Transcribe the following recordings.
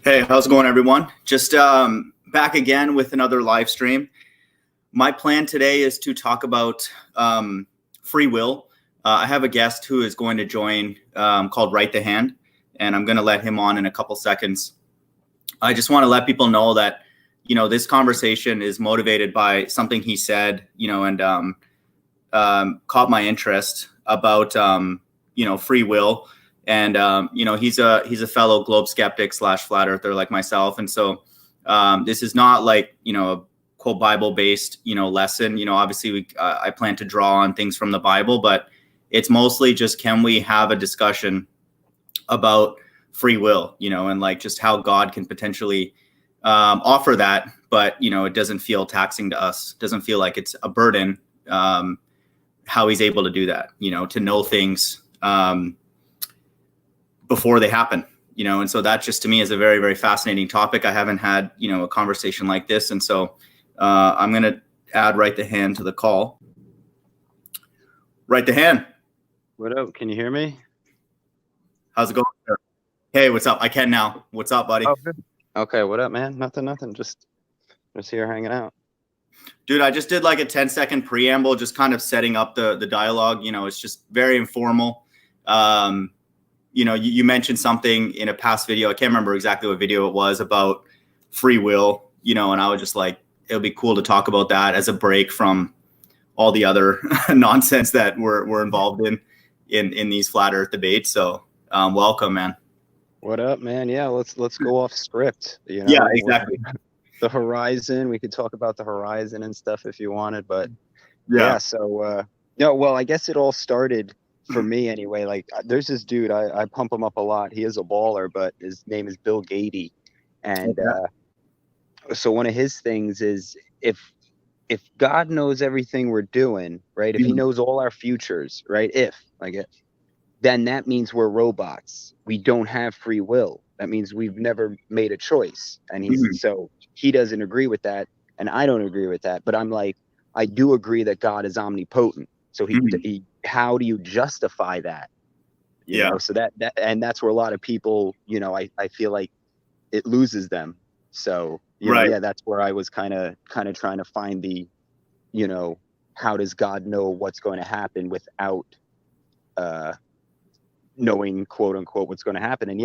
Hey, how's it going, everyone? Just back again with another live stream. My plan today is to talk about free will. I have a guest who is going to join called RightThe Hand, and I'm going to let him on in a couple seconds. I just want to let people know that, this conversation is motivated by something he said, and caught my interest about, free will. And, he's a fellow globe skeptic / flat earther like myself. And so this is not like, a quote Bible based, lesson. Obviously I plan to draw on things from the Bible, but it's mostly just, can we have a discussion about free will, and like just how God can potentially offer that, but, it doesn't feel taxing to us, doesn't feel like it's a burden, how he's able to do that, to know things before they happen, and so that just to me is a very, very fascinating topic. I haven't had, a conversation like this. And so I'm going to add RightThe Hand to the call. RightThe Hand. What up? Can you hear me? How's it going, sir? Hey, what's up? I can now. What's up, buddy? Oh, good. Okay. What up, man? Nothing. Just here hanging out. Dude, I just did like a 10-second preamble, just kind of setting up the dialogue. It's just very informal. You mentioned something in a past video. I can't remember exactly what video it was about free will, and I was just like, it would be cool to talk about that as a break from all the other nonsense that we're involved in these flat earth debates. So welcome, man. What up, man? Yeah, let's go off script. Yeah, exactly. The horizon. We could talk about the horizon and stuff if you wanted, but yeah. So well, I guess it all started for me anyway. Like, there's this dude, I pump him up a lot. He is a baller, but his name is Bill Gates. And so one of his things is, if God knows everything we're doing, right? If he knows all our futures, right? Then that means we're robots. We don't have free will. That means we've never made a choice. And so he doesn't agree with that. And I don't agree with that. But I'm like, I do agree that God is omnipotent. So he how do you justify that? You know? So that and that's where a lot of people, I feel like it loses them. So that's where I was kind of trying to find the, how does God know what's going to happen without knowing, quote unquote, what's going to happen. And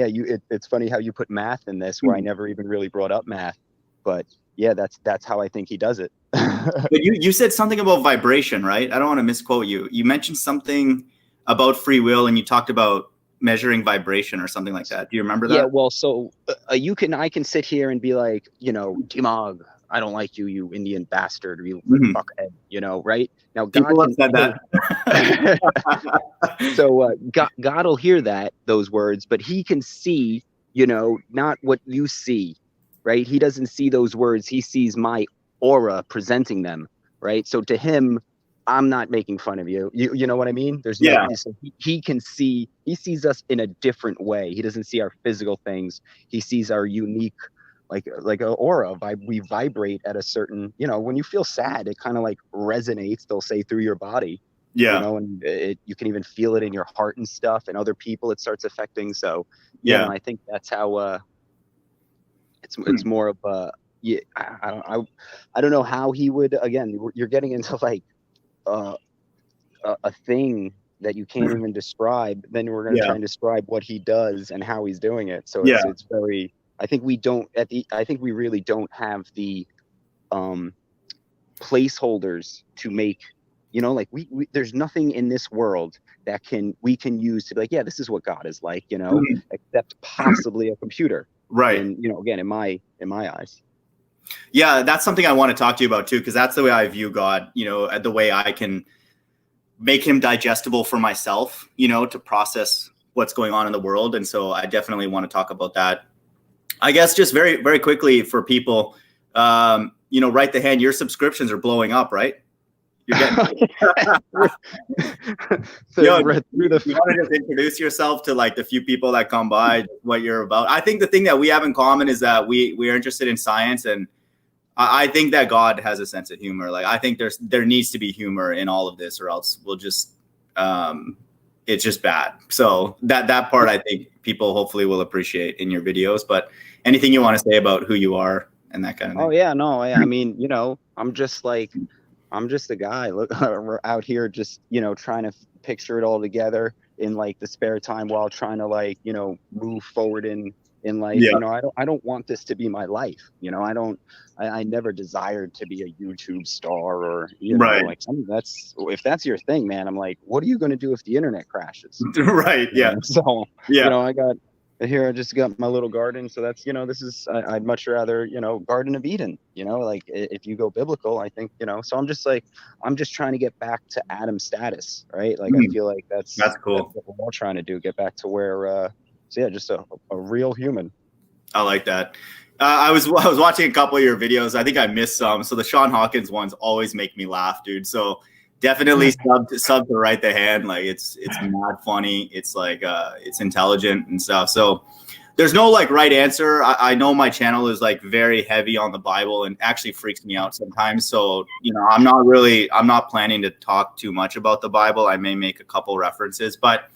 it's funny how you put math in this, where I never even really brought up math, but that's how I think he does it. But you said something about vibration, right? I don't want to misquote you. You mentioned something about free will, and you talked about measuring vibration or something like that. Do you remember that? Yeah, well, so I can sit here and be like, Dimog, I don't like you, you Indian bastard, or you fuckhead, right? Now people have said that. So God will hear those words, but he can see, not what you see, right? He doesn't see those words. He sees my aura presenting them, right? So to him, I'm not making fun of you. You know what I mean? There's so he can see, he sees us in a different way. He doesn't see our physical things. He sees our unique, like an aura. We vibrate at a certain, when you feel sad, it kind of like resonates, they'll say, through your body. And you can even feel it in your heart and stuff, and other people it starts affecting. So and I think that's how it's more of I don't know how he would, again, you're getting into like a thing that you can't even describe. Then we're going to try and describe what he does and how he's doing it. So it's very, I think we really don't have the placeholders to make, like we there's nothing in this world that we can use to be like, this is what God is like, except possibly a computer. Right. And, again, in my eyes. Yeah, that's something I want to talk to you about too, because that's the way I view God, the way I can make him digestible for myself, to process what's going on in the world. And so I definitely want to talk about that. I guess just very, very quickly for people, RightThe Hand, your subscriptions are blowing up, right? You're getting you want to just introduce yourself to like the few people that come by, what you're about. I think the thing that we have in common is that we are interested in science, and I think that God has a sense of humor. Like, I think there needs to be humor in all of this, or else we'll just it's just bad. So that part, I think people hopefully will appreciate in your videos. But anything you want to say about who you are and that kind of Oh thing? yeah, no, I mean, I'm just a guy out here just, trying to picture it all together in like the spare time while trying to like, move forward in life. Yeah. I don't want this to be my life. I never desired to be a YouTube star or, Right. like if that's your thing, man, I'm like, what are you going to do if the internet crashes? Right. Yeah. So, Yeah. I just got my little garden. So that's, I'd much rather, Garden of Eden, like if you go biblical, I think, so I'm just trying to get back to Adam status, right? Like, I feel like That's that's cool. what we're all trying to do, get back to where, so yeah, just a real human. I like that. I was watching a couple of your videos. I think I missed some. So the Sean Hawkins ones always make me laugh, dude. So definitely sub to Right the Hand. Like it's mad funny. It's like it's intelligent and stuff. So there's no like right answer. I know my channel is like very heavy on the Bible and actually freaks me out sometimes. So I'm not planning to talk too much about the Bible. I may make a couple references, but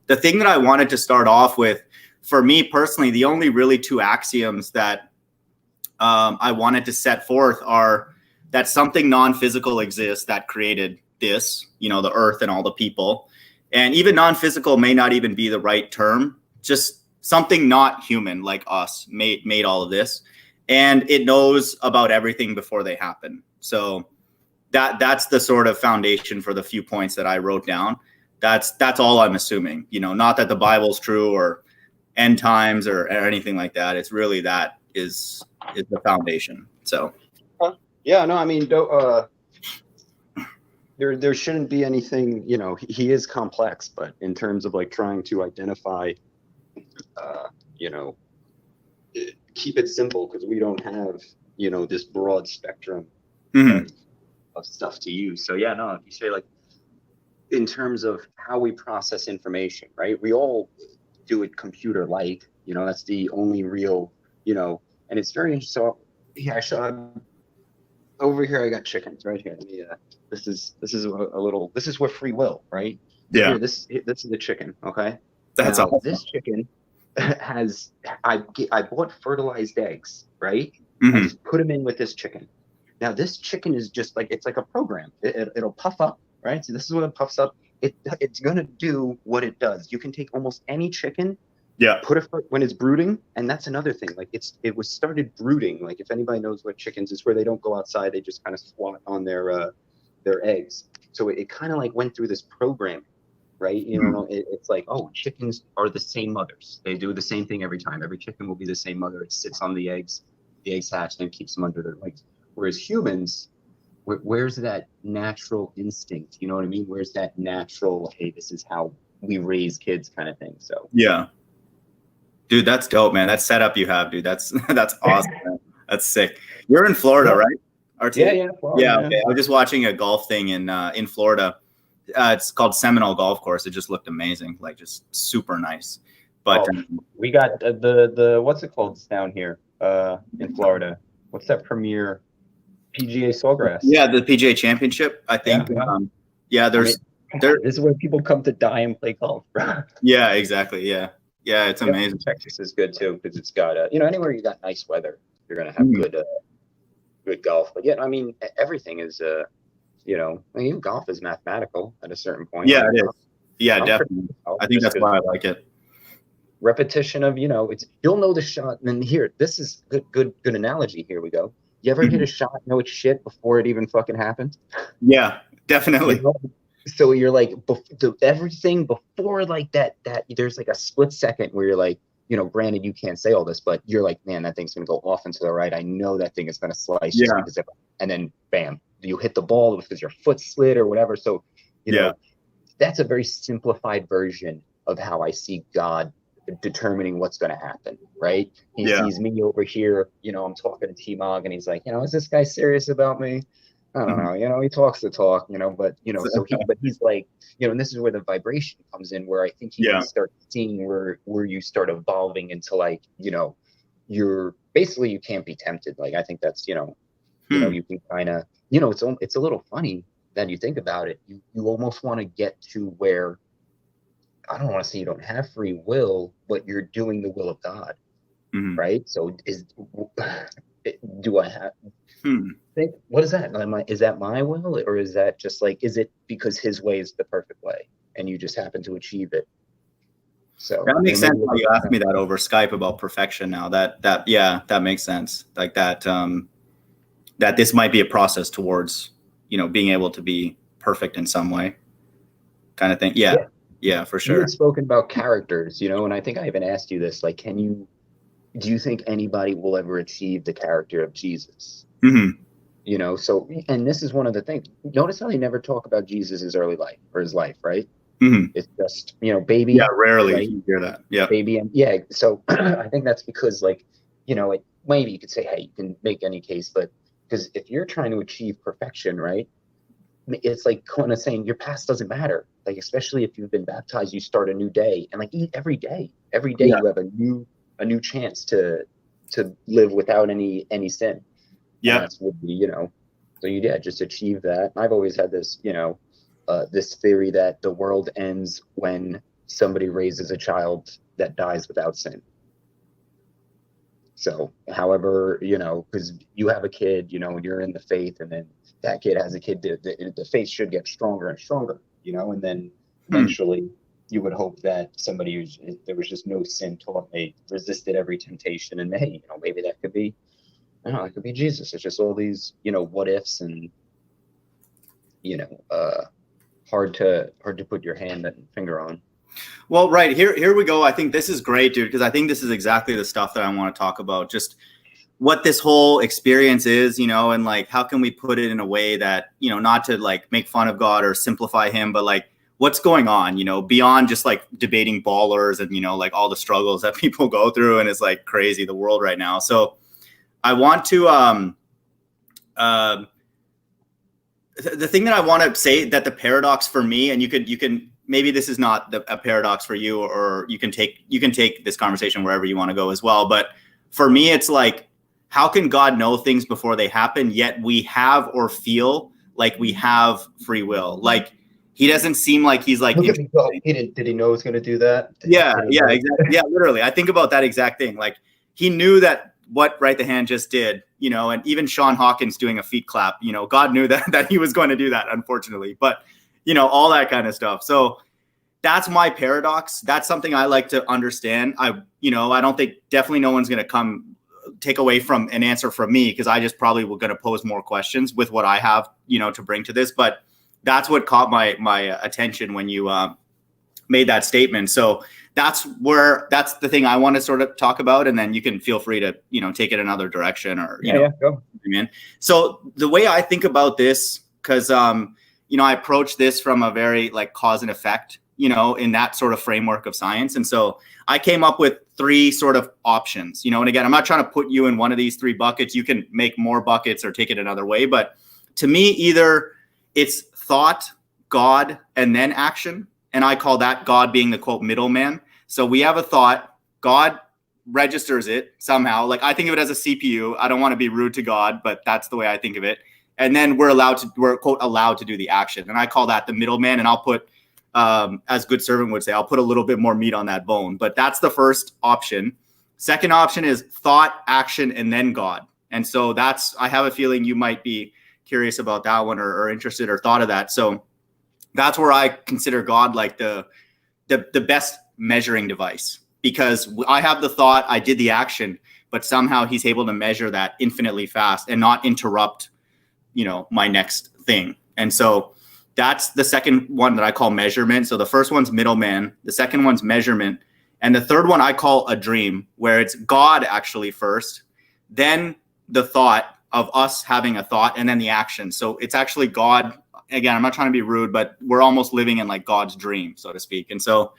the thing that I wanted to start off with, for me personally, the only really two axioms that I wanted to set forth are that something non-physical exists that created this, the earth and all the people. And even non-physical may not even be the right term. Just something not human like us made all of this. And it knows about everything before they happen. So that's the sort of foundation for the few points that I wrote down. That's all I'm assuming, not that the Bible's true or end times or anything like that. It's really that is the foundation. So yeah, no, I mean, there shouldn't be anything, he is complex, but in terms of like trying to identify, keep it simple, because we don't have, this broad spectrum of stuff to use. So yeah, no, if you say like in terms of how we process information, right? We all do it computer like, that's the only real, and it's very interesting. So yeah, I saw over here, I got chickens right here. This is where free will, right? So yeah, here, this is the chicken. Okay. that's Now awesome. this chicken I bought fertilized eggs, right? I Mm-hmm. just put them in with this chicken. Now this chicken is just like, it's like a program. It'll puff up, right? So this is what it puffs up. It's gonna do what it does. You can take almost any chicken, Yeah. put it when it's brooding, and that's another thing. Like it was started brooding. Like if anybody knows what chickens is, where they don't go outside, they just kind of squat on their eggs. So it kind of like went through this program, right? It's like, oh, chickens are the same mothers. They do the same thing every time. Every chicken will be the same mother. It sits on the eggs hatch, and keeps them under their legs. Whereas humans, where's that natural instinct? You know what I mean? Where's that natural, hey, this is how we raise kids kind of thing? So Yeah. Dude, that's dope, man. That setup you have, dude. That's awesome, man. That's sick. You're in Florida, right? RT? Yeah, Florida, yeah. Okay. I was just watching a golf thing in Florida. It's called Seminole Golf Course. It just looked amazing, like just super nice. But we got the what's it called down here in Florida? What's that premier PGA Sawgrass? Yeah, the PGA Championship. I think. This is where people come to die and play golf. Yeah, exactly. Yeah, it's amazing. Texas is good too, because it's got anywhere you got nice weather, you're gonna have good golf. But yeah, I mean, everything is golf is mathematical at a certain point. Yeah, it is. Yeah, definitely. I think that's why I like it. Repetition of you'll know the shot, and then here, this is good analogy. Here we go. You ever hit a shot, know it's shit before it even fucking happened? Yeah, definitely. So you're like, everything before like that there's like a split second where you're like, granted you can't say all this, but you're like, man, that thing's gonna go off and to the right. I know that thing is gonna slice. Yeah. And then bam, you hit the ball because your foot slid or whatever. So that's a very simplified version of how I see God determining what's going to happen, right? He sees me over here, I'm talking to T-Mog, and he's like, is this guy serious about me? I don't know, he talks the talk, but he's like, and this is where the vibration comes in, where I think he can start seeing where you start evolving into like, you're basically, you can't be tempted. Like, I think that's, you can kind of, it's a little funny that you think about it. You almost want to get to where I don't want to say you don't have free will, but you're doing the will of God, Mhm. right? So do I have Hmm. think what is that? Is that my will, or is that just like, is it because his way is the perfect way and you just happen to achieve it? So, That makes sense maybe how you asked me that over Skype about perfection now. Yeah, that makes sense. Like that that this might be a process towards, being able to be perfect in some way kind of thing. Yeah. yeah, Yeah, for you sure. had spoken about characters, and I think I even asked you this, like, do you think anybody will ever achieve the character of Jesus? Hmm. So, and this is one of the things. Notice how they never talk about Jesus's early life or his life, right? Hmm. It's just, Yeah, baby, rarely right? you hear that. Yeah. Baby. And yeah, so I think that's because, like, maybe you could say, hey, you can make any case, but because if you're trying to achieve perfection, right? It's like kind of saying your past doesn't matter. Like, especially if you've been baptized, you start a new day, and like eat every day. Every day Yeah. you have a new chance to live without any sin. And Yeah. that's would be, so yeah, just achieve that. And I've always had this, this theory that the world ends when somebody raises a child that dies without sin. So, however, because you have a kid, and you're in the faith, and then that kid has a kid, the faith should get stronger and stronger, and then Hmm. eventually you would hope that somebody there was just no sin taught, they resisted every temptation, and hey, maybe that could be, I don't know, it could be Jesus. It's just all these, what ifs, and you know, uh, hard to put your hand and finger on. Well, right here we go. I think this is great, dude, because I think this is exactly the stuff that I want to talk about. Just what this whole experience is, and like how can we put it in a way that, not to like make fun of God or simplify him, but like what's going on, beyond just like debating ballers and, like all the struggles that people go through. And it's like crazy, the world right now. So I want to, uh, the thing that I want to say that the paradox for me, and you can, maybe this is not a paradox for you, or you can take this conversation wherever you want to go as well. But for me, it's like, how can God know things before they happen, yet we have or feel like we have free will? Like he doesn't seem like he's like, Look at me go. Did he know he was going to do that? yeah, Did he yeah, know? exactly. Yeah, literally. I think about that exact thing. Like he knew that what RightThe Hand just did, and even Sean Hawkins doing a feet clap, God knew that he was going to do that, unfortunately. But, all that kind of stuff. So that's my paradox. That's something I like to understand. I don't think, definitely no one's going to come take away from an answer from me, because I just probably were going to pose more questions with what I have, to bring to this. But that's what caught my attention when you made that statement. So that's the thing I want to sort of talk about, and then you can feel free to take it another direction, or Go. So the way I think about this, because I approach this from a very like cause and effect, in that sort of framework of science. And so I came up with three sort of options, and again, I'm not trying to put you in one of these three buckets. You can make more buckets or take it another way. But to me, either it's thought, God, and then action. And I call that God being the quote middleman. So we have a thought, God registers it somehow. Like I think of it as a CPU. I don't want to be rude to God, but that's the way I think of it. And then we're quote allowed to do the action. And I call that the middleman. And I'll put, as Good Servant would say, I'll put a little bit more meat on that bone. But that's the first option. Second option is thought, action, and then God. And so I have a feeling you might be curious about that one, or interested or thought of that. So that's where I consider God like the best measuring device, because I have the thought, I did the action, but somehow he's able to measure that infinitely fast and not interrupt, my next thing. And so that's the second one that I call measurement. So the first one's middleman, the second one's measurement, and the third one I call a dream, where it's God actually first, then the thought of us having a thought, and then the action. So it's actually God. Again, I'm not trying to be rude, but we're almost living in like God's dream, so to speak. And so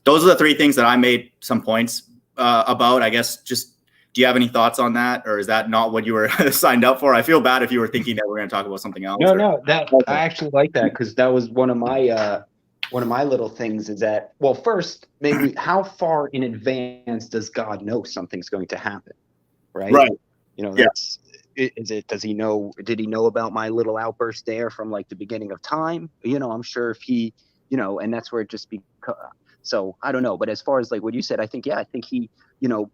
those are the three things that I made some points about. I guess just, do you have any thoughts on that, or is that not what you were signed up for? I feel bad if you were thinking that we're going to talk about something else. No, that I actually like that, because that was one of my little things, is that, well, first, maybe how far in advance does God know something's going to happen? Right. That's, does he know, did he know about my little outburst there from like the beginning of time? I'm sure if he, and that's where it just So I don't know. But as far as like what you said, I think he, you know,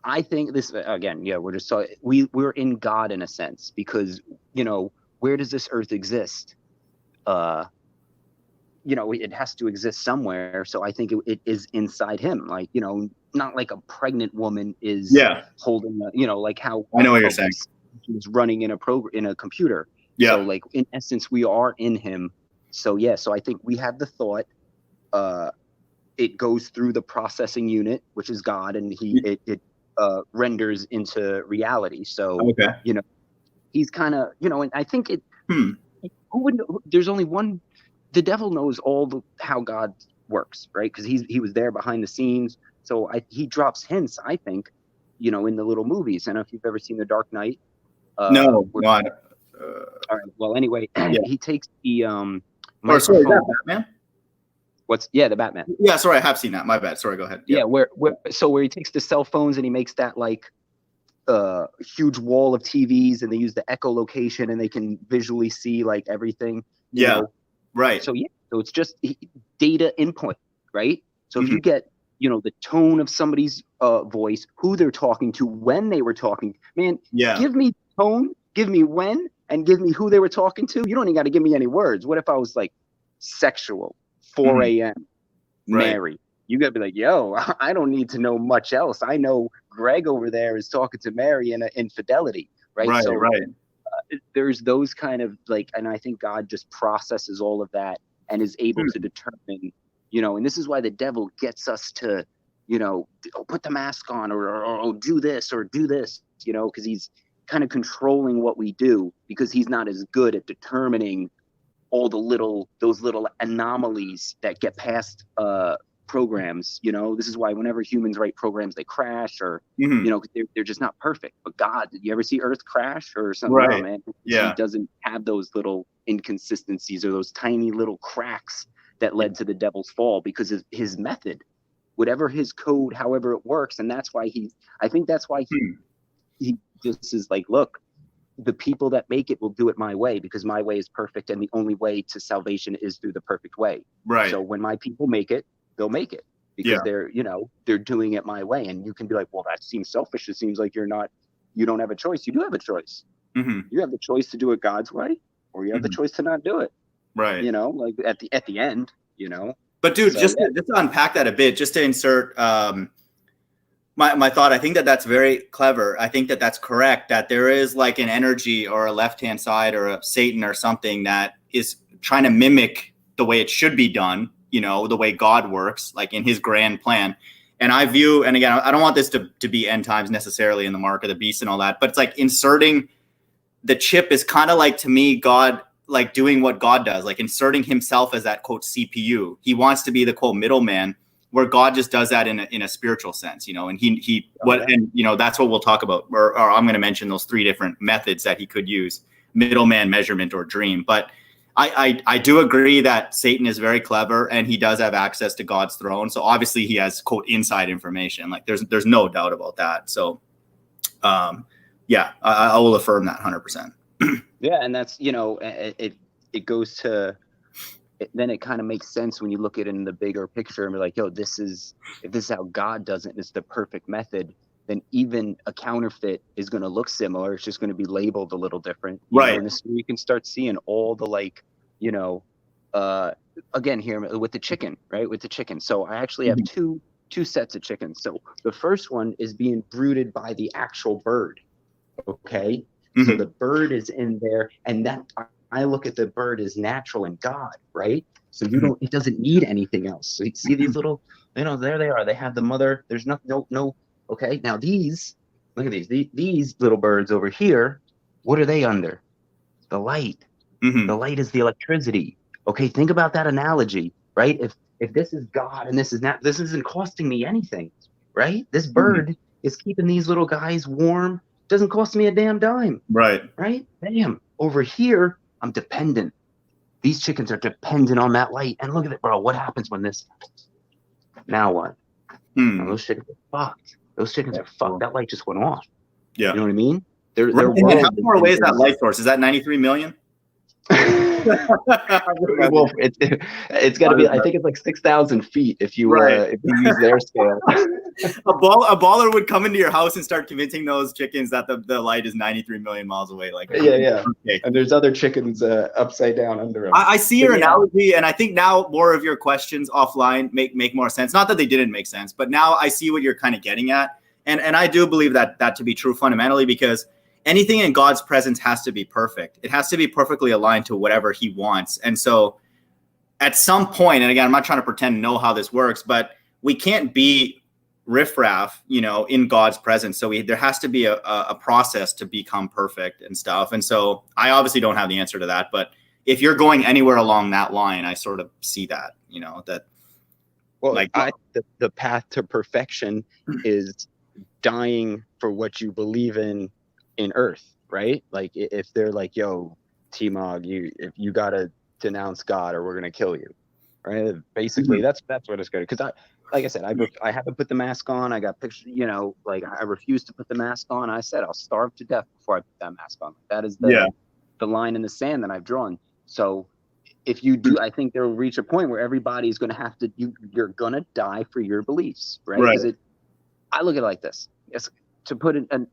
I think this again, yeah, we're just we're in God in a sense, because, you know, where does this earth exist? You know, it has to exist somewhere. So I think it is inside him. Like, you know, not like a pregnant woman is holding, you know, like how I know what you're saying. Is running in a computer. Yeah. So like in essence, we are in him. So yeah, so I think we have the thought. It goes through the processing unit, which is God, and it renders into reality. So you know, he's kind of, you know, and I think who would know, there's only one. The devil knows how God works, right? Because he was there behind the scenes. So he drops hints, I think, you know, in the little movies. I don't know if you've ever seen The Dark Knight. No. All right. Well, anyway, he takes the sorry, is that Batman? The Batman. Yeah, sorry, I have seen that. My bad. Sorry, go ahead. Yeah, where he takes the cell phones and he makes that like huge wall of TVs, and they use the echolocation and they can visually see like everything. You know? Right. So so it's just data input, right? So if you get, you know, the tone of somebody's voice, who they're talking to, when they were talking, man, give me tone, give me when, and give me who they were talking to. You don't even got to give me any words. What if I was like sexual, 4 a.m., Mary? You got to be like, yo, I don't need to know much else. I know Greg over there is talking to Mary in infidelity, right? So there's those kind of like, and I think God just processes all of that and is able to determine, you know, and this is why the devil gets us to, you know, put the mask on or do this or do this, you know, because he's kind of controlling what we do, because he's not as good at determining all those little anomalies that get past programs. You know, this is why whenever humans write programs, they crash, or you know, they're just not perfect. But God, did you ever see Earth crash or something? No, man. He doesn't have those little inconsistencies or those tiny little cracks that led to the devil's fall, because of his method, whatever his code, however it works. And that's why I think that's why he just is like, look, the people that make it will do it my way, because my way is perfect, and the only way to salvation is through the perfect way. Right. So when my people make it, they'll make it, because they're, you know, they're doing it my way. And you can be like, well, that seems selfish. It seems like you don't have a choice. You do have a choice. You have the choice to do it God's way, or you have the choice to not do it. Right. You know, like at the end, you know. But dude, so, just to unpack that a bit, just to insert my thought, I think that's very clever. I think that's correct, that there is like an energy or a left-hand side or a Satan or something that is trying to mimic the way it should be done, you know, the way God works, like in his grand plan. And I view, and again, I don't want this to be end times necessarily in the mark of the beast and all that, but it's like inserting the chip is kind of like, to me, God, like doing what God does, like inserting himself as that quote CPU. He wants to be the quote middleman, where God just does that in a spiritual sense, you know, and and you know, that's what we'll talk about, or I'm going to mention those 3 different methods that he could use: middleman, measurement, or dream. But I do agree that Satan is very clever, and he does have access to God's throne. So obviously he has quote inside information. Like there's no doubt about that. So I will affirm that 100%. Yeah. And that's, you know, it goes to, then it kind of makes sense when you look at it in the bigger picture and be like, yo, if this is how God does it, and it's the perfect method, then even a counterfeit is going to look similar. It's just going to be labeled a little different. Right. And this, you can start seeing all the, like, you know, again, here with the chicken, right? With the chicken. So I actually have two sets of chickens. So the first one is being brooded by the actual bird. Okay. So the bird is in there, and that I look at the bird as natural in God, right? So it doesn't need anything else. So you see these little, you know, there they are. They have the mother. There's no. Okay. Now look at these little birds over here. What are they under? The light. The light is the electricity. Okay. Think about that analogy, right? If this is God and this isn't costing me anything, right? This bird is keeping these little guys warm. Doesn't cost me a damn dime. Right. Damn. Over here, I'm dependent. These chickens are dependent on that light. And look at it, bro. What happens when this? Now what? Now, those chickens are fucked. Those chickens are fucked. That light just went off. Yeah. You know what I mean? How far away is that light source? Is that 93 million? Well, it's got to be. I think it's like 6,000 feet if you use their scale. A baller would come into your house and start convincing those chickens that the light is 93 million miles away. Like, yeah. Okay. And there's other chickens upside down under them. I see your analogy, and I think now more of your questions offline make more sense. Not that they didn't make sense, but now I see what you're kind of getting at, and I do believe that to be true fundamentally, because anything in God's presence has to be perfect. It has to be perfectly aligned to whatever He wants, and so at some point, and again, I'm not trying to pretend to know how this works, but we can't be riffraff, in God's presence. So there has to be a process to become perfect and stuff. And so I obviously don't have the answer to that, but if you're going anywhere along that line, I sort of see that, that. Well, like the path to perfection is dying for what you believe in earth, right? Like if they're like, yo, T-Mog, if you got to denounce God or we're going to kill you, right? Basically, that's what it's good. Because like I said, I haven't put the mask on. I got pictures, like I refuse to put the mask on. I said I'll starve to death before I put that mask on. That is the line in the sand that I've drawn. So if you do, I think there will reach a point where everybody's going to have to, you're going to die for your beliefs, right? Because I look at it like this. It's, to put in an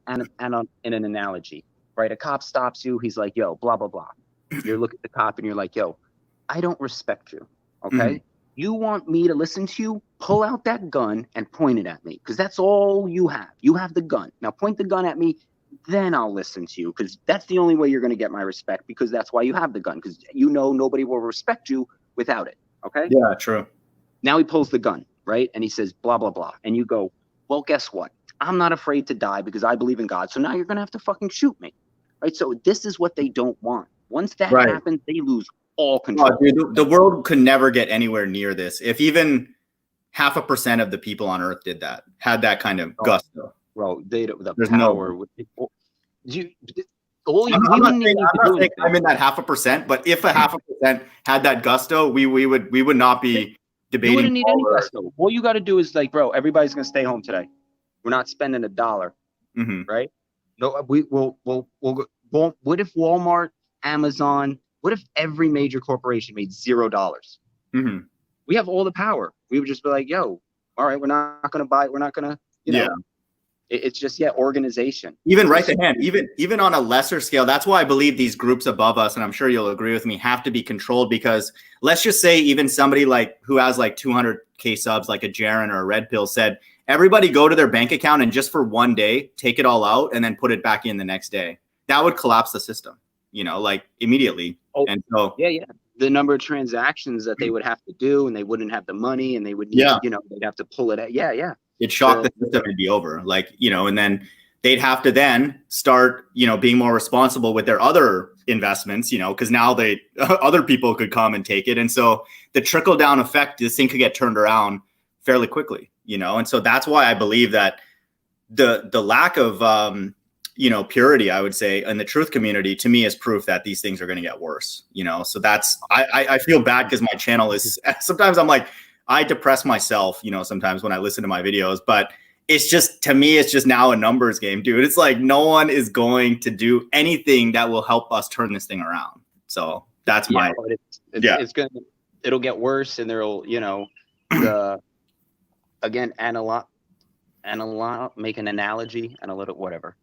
analogy, right? A cop stops you. He's like, yo, blah, blah, blah. You look at the cop and you're like, yo, I don't respect you. Okay. Mm-hmm. You want me to listen to you? Pull out that gun and point it at me, because that's all you have. You have the gun. Now point the gun at me, then I'll listen to you, because that's the only way you're going to get my respect, because that's why you have the gun, because nobody will respect you without it. Okay? Yeah, true. Now he pulls the gun, right? And he says, blah, blah, blah. And you go, well, guess what? I'm not afraid to die because I believe in God. So now you're going to have to fucking shoot me. Right? So this is what they don't want. Once that happens, they lose all control. Dude, the world could never get anywhere near this. If even 0.5% of the people on Earth had that kind of gusto. Bro, there's power. I'm in that 0.5%, but if 0.5% had that gusto, we would not be debating. You wouldn't need any gusto. All you got to do is like, bro, everybody's gonna stay home today. We're not spending $1, right? No, we'll what if Walmart, Amazon, what if every major corporation made $0? Mm-hmm. We have all the power. We would just be like, yo, all right, we're not going to buy it. We're not going to, know. It's just, organization. Even RightThe Hand, even on a lesser scale. That's why I believe these groups above us, and I'm sure you'll agree with me, have to be controlled, because let's just say even somebody like who has like 200K subs, like a Jaren or a Red Pill, said, everybody go to their bank account and just for one day, take it all out and then put it back in the next day. That would collapse the system, like immediately. Oh, and so, the number of transactions that they would have to do, and they wouldn't have the money, and they would need, they'd have to pull it out. It shocked the system to be over, and then they'd have to then start, being more responsible with their other investments, because now other people could come and take it. And so the trickle down effect, this thing could get turned around fairly quickly, and so that's why I believe that the lack of, purity, I would say, in the truth community, to me, is proof that these things are going to get worse, so that's, I feel bad because my channel is, sometimes I'm like, I depress myself, sometimes when I listen to my videos, but it's just, to me, it's just now a numbers game, dude. It's like, no one is going to do anything that will help us turn this thing around. So that's it'll get worse, and there'll, again, make an analogy, analytic, whatever.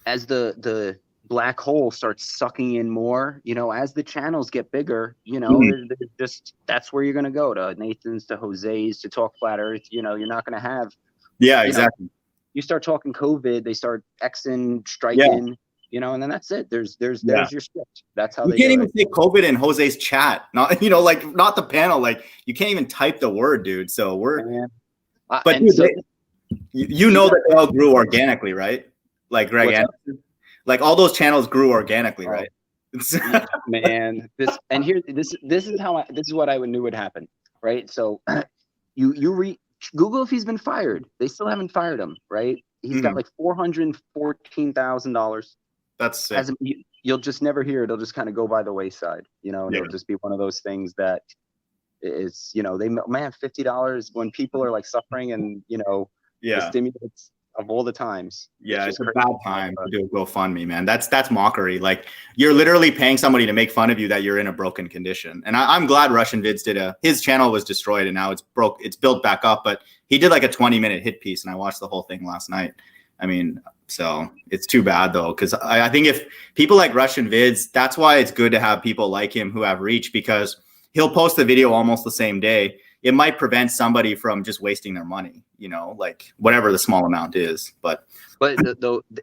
As the black hole starts sucking in more, as the channels get bigger, just that's where you're going to go, to Nathan's, to Jose's, to talk flat earth. You're not going to have. Yeah, exactly. You start talking COVID, they start Xing, striking, and then that's it. There's your script. That's how you can't even say COVID in Jose's chat. Not, not the panel. Like, you can't even type the word, dude. So we're, but dude, that they all grew organically, right? Like Greg Anderson. Like, all those channels grew organically, right? Man, this is what I knew would happen, right? So you Google if he's been fired. They still haven't fired him, right? He's got like $414,000. That's sick. You'll just never hear it. It'll just kind of go by the wayside, and it'll just be one of those things that is, $50 when people are like suffering, and the stimulus of of all the times. Yeah, it's just a crazy. bad time to do a GoFundMe, man. That's mockery. Like, you're literally paying somebody to make fun of you that you're in a broken condition. And I'm glad Russian Vids his channel was destroyed and now it's built back up. But he did like a 20-minute hit piece, and I watched the whole thing last night. I mean, so it's too bad though, because I think if people like Russian Vids, that's why it's good to have people like him who have reach, because he'll post the video almost the same day. It might prevent somebody from just wasting their money, like whatever the small amount is. But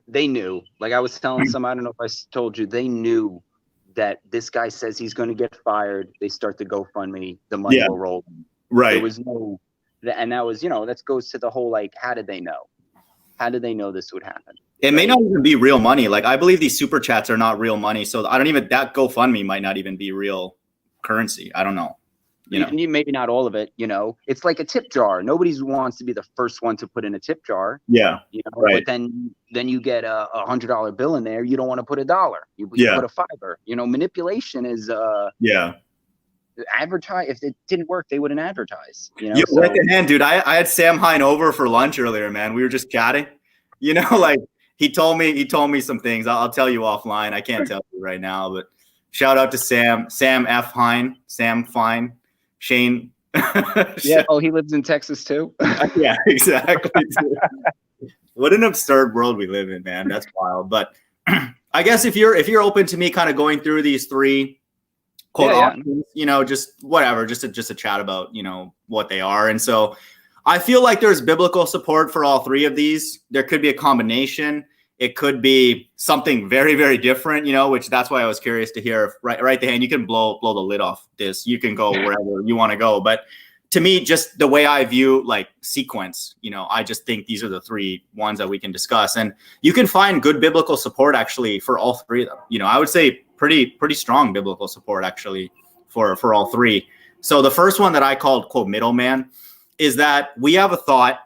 they knew, like I was telling some, I don't know if I told you, they knew that this guy says he's going to get fired. They start the GoFundMe, the money will roll. Right. There was no, and that was, that goes to the whole, like, how did they know? How did they know this would happen? It may not even be real money. Like, I believe these super chats are not real money. So that GoFundMe might not even be real currency. I don't know. Maybe not all of it, it's like a tip jar. Nobody wants to be the first one to put in a tip jar. Yeah. Right. But then you get a $100 bill in there. You don't want to put $1. You put a $5. Manipulation is advertise. If it didn't work, they wouldn't advertise. RightThe Hand, dude. I had Sam Hine over for lunch earlier, man. We were just chatting. Like he told me some things. I'll tell you offline. I can't tell you right now, but shout out to Sam F. Hine, Sam Fine, Shane. Yeah. Oh, he lives in Texas too. Yeah, exactly. What an absurd world we live in, man. That's wild. But I guess if you're open to me kind of going through these three options, just whatever, just a chat about, what they are. And so I feel like there's biblical support for all three of these. There could be a combination. It could be something very, very different, which that's why I was curious to hear. If RightThe Hand, you can blow the lid off this. You can go wherever you want to go. But to me, just the way I view like sequence, I just think these are the three ones that we can discuss. And you can find good biblical support actually for all three of them. I would say pretty strong biblical support actually for all three. So the first one that I called, quote, middleman, is that we have a thought.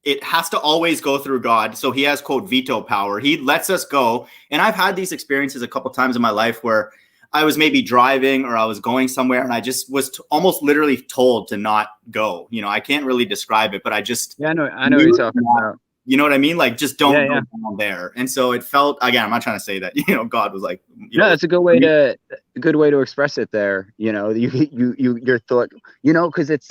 It has to always go through God. So he has, quote, veto power. He lets us go. And I've had these experiences a couple times in my life where I was maybe driving or I was going somewhere and I just was almost literally told to not go. I can't really describe it, but I just. Yeah, I know what you're talking about. You know what I mean? Like, just don't go down there. And so it felt, again, I'm not trying to say that, God was like, that's a good way to express it there. Your thought, cause it's,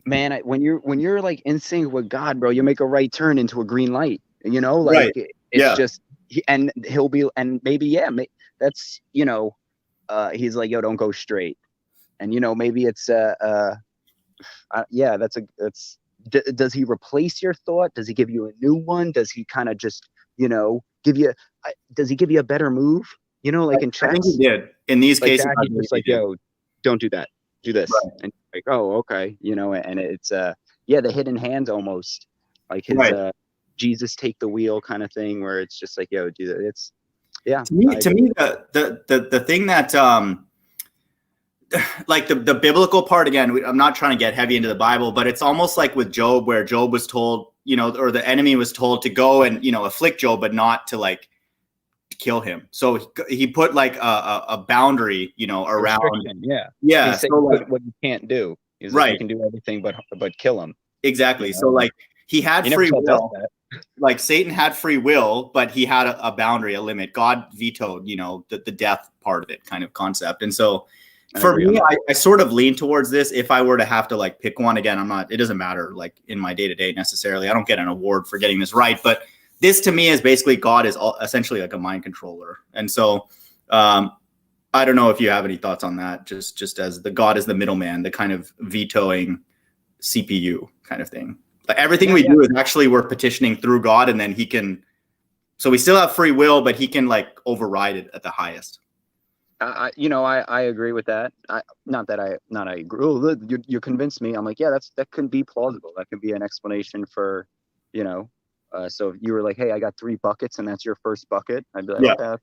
man, when you're like in sync with God, bro, you make a right turn into a green light, it's just, and he'll be, and maybe, that's, he's like, yo, don't go straight. And, maybe it's, does he replace your thought? Does he give you a new one? Does he kind of just, does he give you a better move? Like in chess? I think he did. In these cases, he's just like, yo, don't do that. Do this. Right. And like, oh, okay. And it's, the hidden hand almost like his, Jesus take the wheel kind of thing where it's just like, yo, do that. It's, To me, the thing that, like the biblical part, again, I'm not trying to get heavy into the Bible, but it's almost like with Job, where Job was told, or the enemy was told to go and, afflict Job, but not to like kill him. So he put like a boundary, around. Yeah. So like, what you can't do is right. You can do everything, but kill him. Exactly. So like he had free will. Like Satan had free will, but he had a boundary, a limit. God vetoed, the death part of it, kind of concept. And so for me, I sort of lean towards this. If I were to have to like pick one, again, it doesn't matter like in my day-to-day necessarily. I don't get an award for getting this right, but this to me is basically God is essentially like a mind controller. And so I don't know if you have any thoughts on that, just as the God is the middleman, the kind of vetoing CPU kind of thing. Like everything we do is actually we're petitioning through God, and then he can, so we still have free will, but he can like override it at the highest. I agree with that. I agree. Oh, you convinced me. I'm like, that could be plausible. That could be an explanation for, so if you were like, hey, I got 3 buckets and that's your first bucket, I'd be like, okay,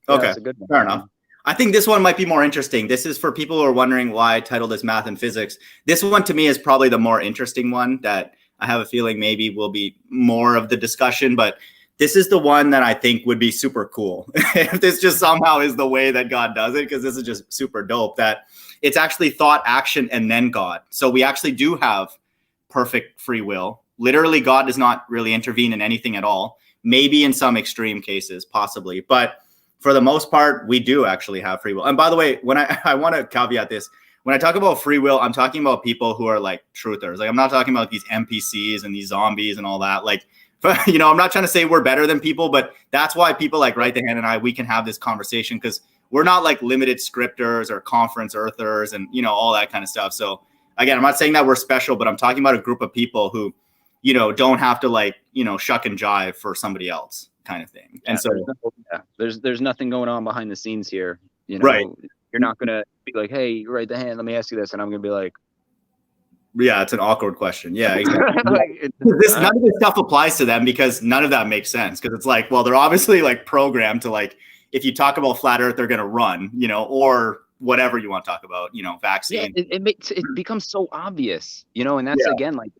that's a good one. Fair enough. I think this one might be more interesting. This is for people who are wondering why I titled this Math and Physics. This one to me is probably the more interesting one that I have a feeling maybe will be more of the discussion, but this is the one that I think would be super cool. If this just somehow is the way that God does it, because this is just super dope, that it's actually thought, action, and then God. So we actually do have perfect free will. Literally, God does not really intervene in anything at all. Maybe in some extreme cases, possibly. But for the most part, we do actually have free will. And by the way, when I want to caveat this, when I talk about free will, I'm talking about people who are like truthers. Like, I'm not talking about these NPCs and these zombies and all that. Like, I'm not trying to say we're better than people, but that's why people like RightThe Hand and we can have this conversation, because we're not like limited scripters or conference earthers and, all that kind of stuff. So again, I'm not saying that we're special, but I'm talking about a group of people who, don't have to like, shuck and jive for somebody else kind of thing. And so there's nothing going on behind the scenes here. Right. You're not going to be like, hey, RightThe Hand, let me ask you this. And I'm going to be like, yeah, it's an awkward question. Yeah, exactly. None of this stuff applies to them because none of that makes sense. Because it's like, well, they're obviously like programmed to like, if you talk about flat Earth, they're going to run, or whatever you want to talk about, vaccine. Yeah, it becomes so obvious, and that's again like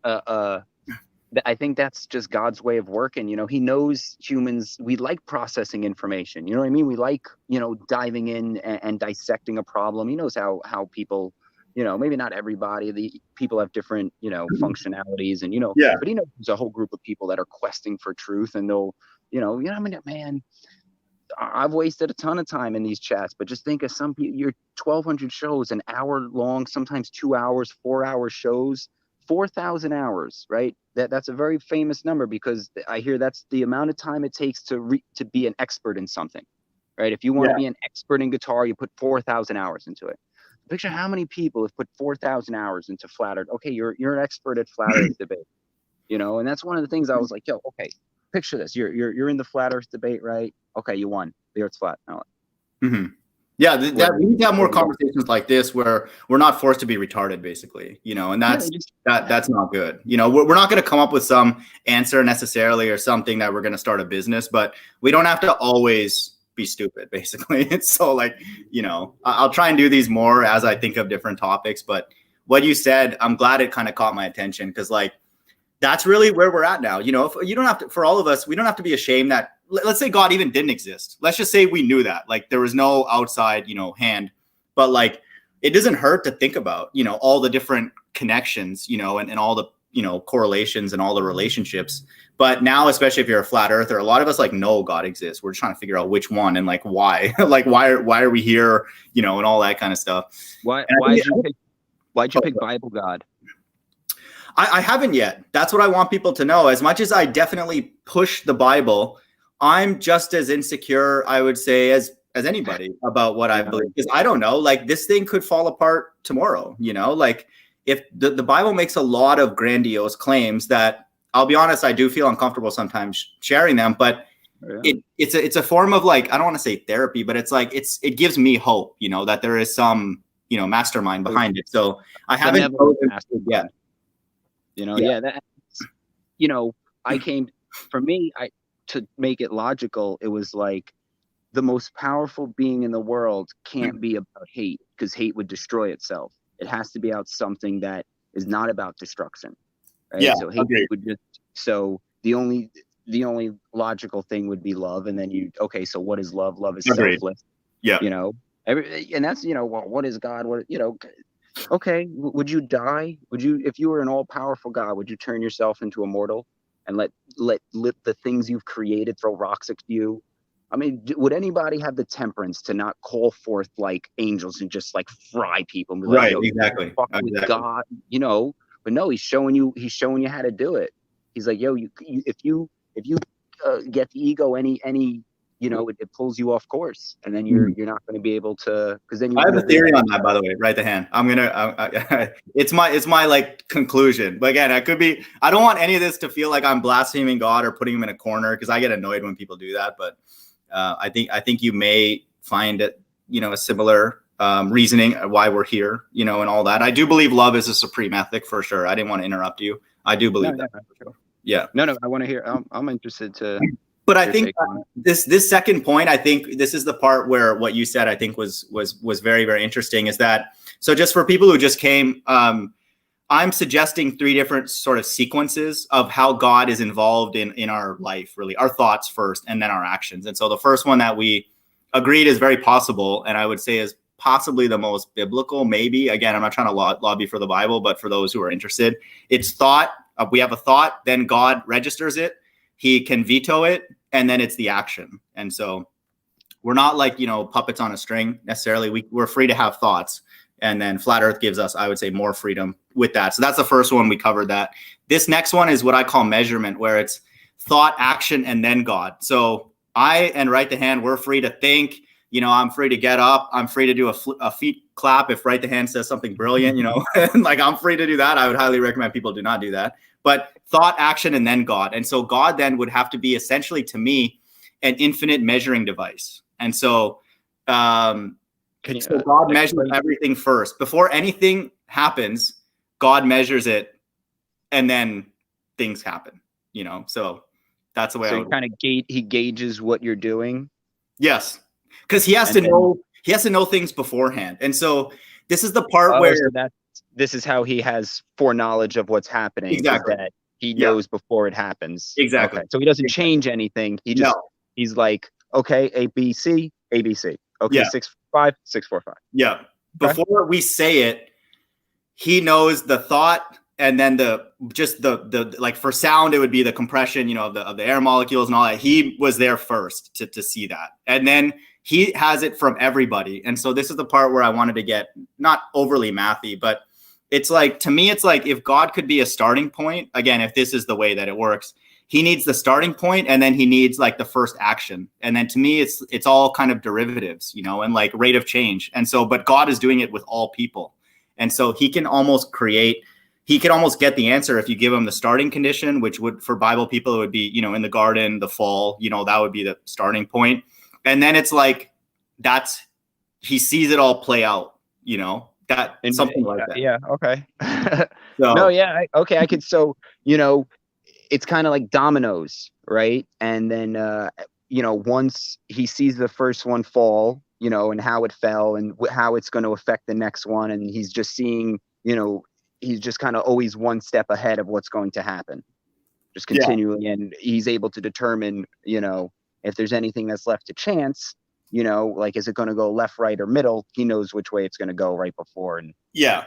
I think that's just God's way of working. He knows humans, we like processing information. You know what I mean? We like, diving in and dissecting a problem. He knows how people, maybe not everybody, the people have different, functionalities and, but he knows there's a whole group of people that are questing for truth, and they'll, I mean, man, I've wasted a ton of time in these chats, but just think of some people, your 1,200 shows, an hour long, sometimes 2 hours, 4-hour shows, 4,000 hours, right? That's a very famous number, because I hear that's the amount of time it takes to be an expert in something, right? If you want to be an expert in guitar, you put 4,000 hours into it. Picture how many people have put 4,000 hours into flat Earth. Okay, you're an expert at flat Earth debate, and that's one of the things I was like, yo, okay, picture this. You're in the flat Earth debate, right? Okay, you won. The Earth's flat. Now. Mm-hmm. Yeah, we need to have more conversations like this where we're not forced to be retarded, basically, and that's not good. We're not going to come up with some answer necessarily or something that we're going to start a business, but we don't have to always be stupid, basically. It's so like, I'll try and do these more as I think of different topics. But what you said, I'm glad it kind of caught my attention, because like, that's really where we're at now. If you don't have to, for all of us, we don't have to be ashamed that, let's say God even didn't exist. Let's just say we knew that, like, there was no outside, hand, but like, it doesn't hurt to think about, all the different connections, and all the, correlations and all the relationships. But now, especially if you're a flat earther, a lot of us like know God exists. We're trying to figure out which one and like why, like why are we here, and all that kind of stuff. Why'd you pick Bible God? I haven't yet. That's what I want people to know. As much as I definitely push the Bible, I'm just as insecure, I would say, as anybody about what I believe. Because I don't know, like, this thing could fall apart tomorrow, like, if the Bible makes a lot of grandiose claims that, I'll be honest, I do feel uncomfortable sometimes sharing them, but it's a form of, like, I don't want to say therapy, but it's like, it gives me hope, that there is some, mastermind behind it. So I haven't yet. I came, for me, to make it logical, it was like, the most powerful being in the world can't be about hate, because hate would destroy itself. It has to be out something that is not about destruction, right? Yeah, so hate would just, so the only logical thing would be love. And then so what is love? Love is selfless. Yeah. And that's, well, what is God? Okay, would you die? If you were an all-powerful God, would you turn yourself into a mortal and let the things you've created throw rocks at you? I mean, would anybody have the temperance to not call forth like angels and just like fry people? And be like, right, exactly. With God, But no, he's showing you how to do it. He's like, yo, if you get the ego any it pulls you off course, and then you're not going to be able to, because then I have a theory on that, by the way. RightThe Hand. I'm gonna. It's my like conclusion. But again, I don't want any of this to feel like I'm blaspheming God or putting him in a corner, because I get annoyed when people do that. But I think you may find it, a similar reasoning why we're here, and all that. I do believe love is a supreme ethic, for sure. I didn't want to interrupt you. I do believe that. For sure. Yeah. No, I want to hear. I'm interested to. But I think this second point, I think this is the part where what you said, I think was very, very interesting, is that, so just for people who just came, I'm suggesting 3 different sort of sequences of how God is involved in our life, really, our thoughts first and then our actions. And so the first one that we agreed is very possible, and I would say is possibly the most biblical, maybe. Again, I'm not trying to lobby for the Bible, but for those who are interested, it's thought, we have a thought, then God registers it, he can veto it, and then it's the action. And so we're not like, puppets on a string necessarily. We're free to have thoughts. And then flat earth gives us, I would say, more freedom with that. So that's the first one. We covered that. This next one is what I call measurement, where it's thought, action, and then God. So I and RightThe Hand, we're free to think, I'm free to get up. I'm free to do a feet clap if RightThe Hand says something brilliant, like I'm free to do that. I would highly recommend people do not do that. But thought, action, and then God. And so God then would have to be essentially, to me, an infinite measuring device. And so, God measures everything first. Before anything happens, God measures it, and then things happen, So that's the way he gauges what you're doing. Yes. Because he has to know things beforehand. And so this is the part where this is how he has foreknowledge of what's happening. Exactly. That he knows before it happens. Exactly. Okay. So he doesn't change anything. He's like, okay, A, B, C, A, B, C. Okay, 6, 5, 6, 4, 5. Yeah. Okay. Before we say it, he knows the thought, and then the like for sound, it would be the compression, of the air molecules and all that. He was there first to see that. And then he has it from everybody. And so this is the part where I wanted to get not overly mathy, but it's like, to me, it's like if God could be a starting point, again, if this is the way that it works, he needs the starting point, and then he needs like the first action. And then to me, it's all kind of derivatives, and like rate of change. And so, but God is doing it with all people. And so he can almost get the answer if you give him the starting condition, which would, for Bible people, it would be, in the garden, the fall, that would be the starting point. And then it's like, he sees it all play out, something like that. Yeah. Okay. I could. So, it's kind of like dominoes, right? And then, once he sees the first one fall, and how it fell and how it's going to affect the next one. And he's just seeing, he's just kind of always one step ahead of what's going to happen, just continually. Yeah. And he's able to determine, if there's anything that's left to chance, like, is it going to go left, right, or middle? He knows which way it's going to go right before. And yeah.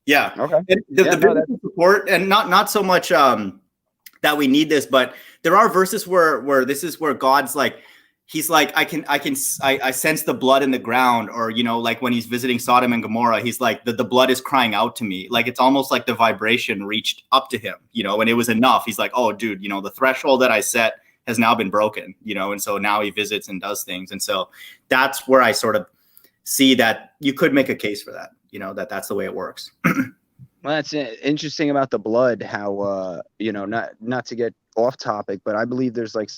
Okay. And the biblical support, and not so much that we need this, but there are verses where this is where God's like, he's like, I sense the blood in the ground, or, like when he's visiting Sodom and Gomorrah, he's like, the blood is crying out to me. Like, it's almost like the vibration reached up to him, and it was enough. He's like, oh dude, the threshold that I set has now been broken, and so now he visits and does things. And so that's where I sort of see that you could make a case for that, that's the way it works. Well, that's interesting about the blood, how, not to get off topic, but I believe there's like,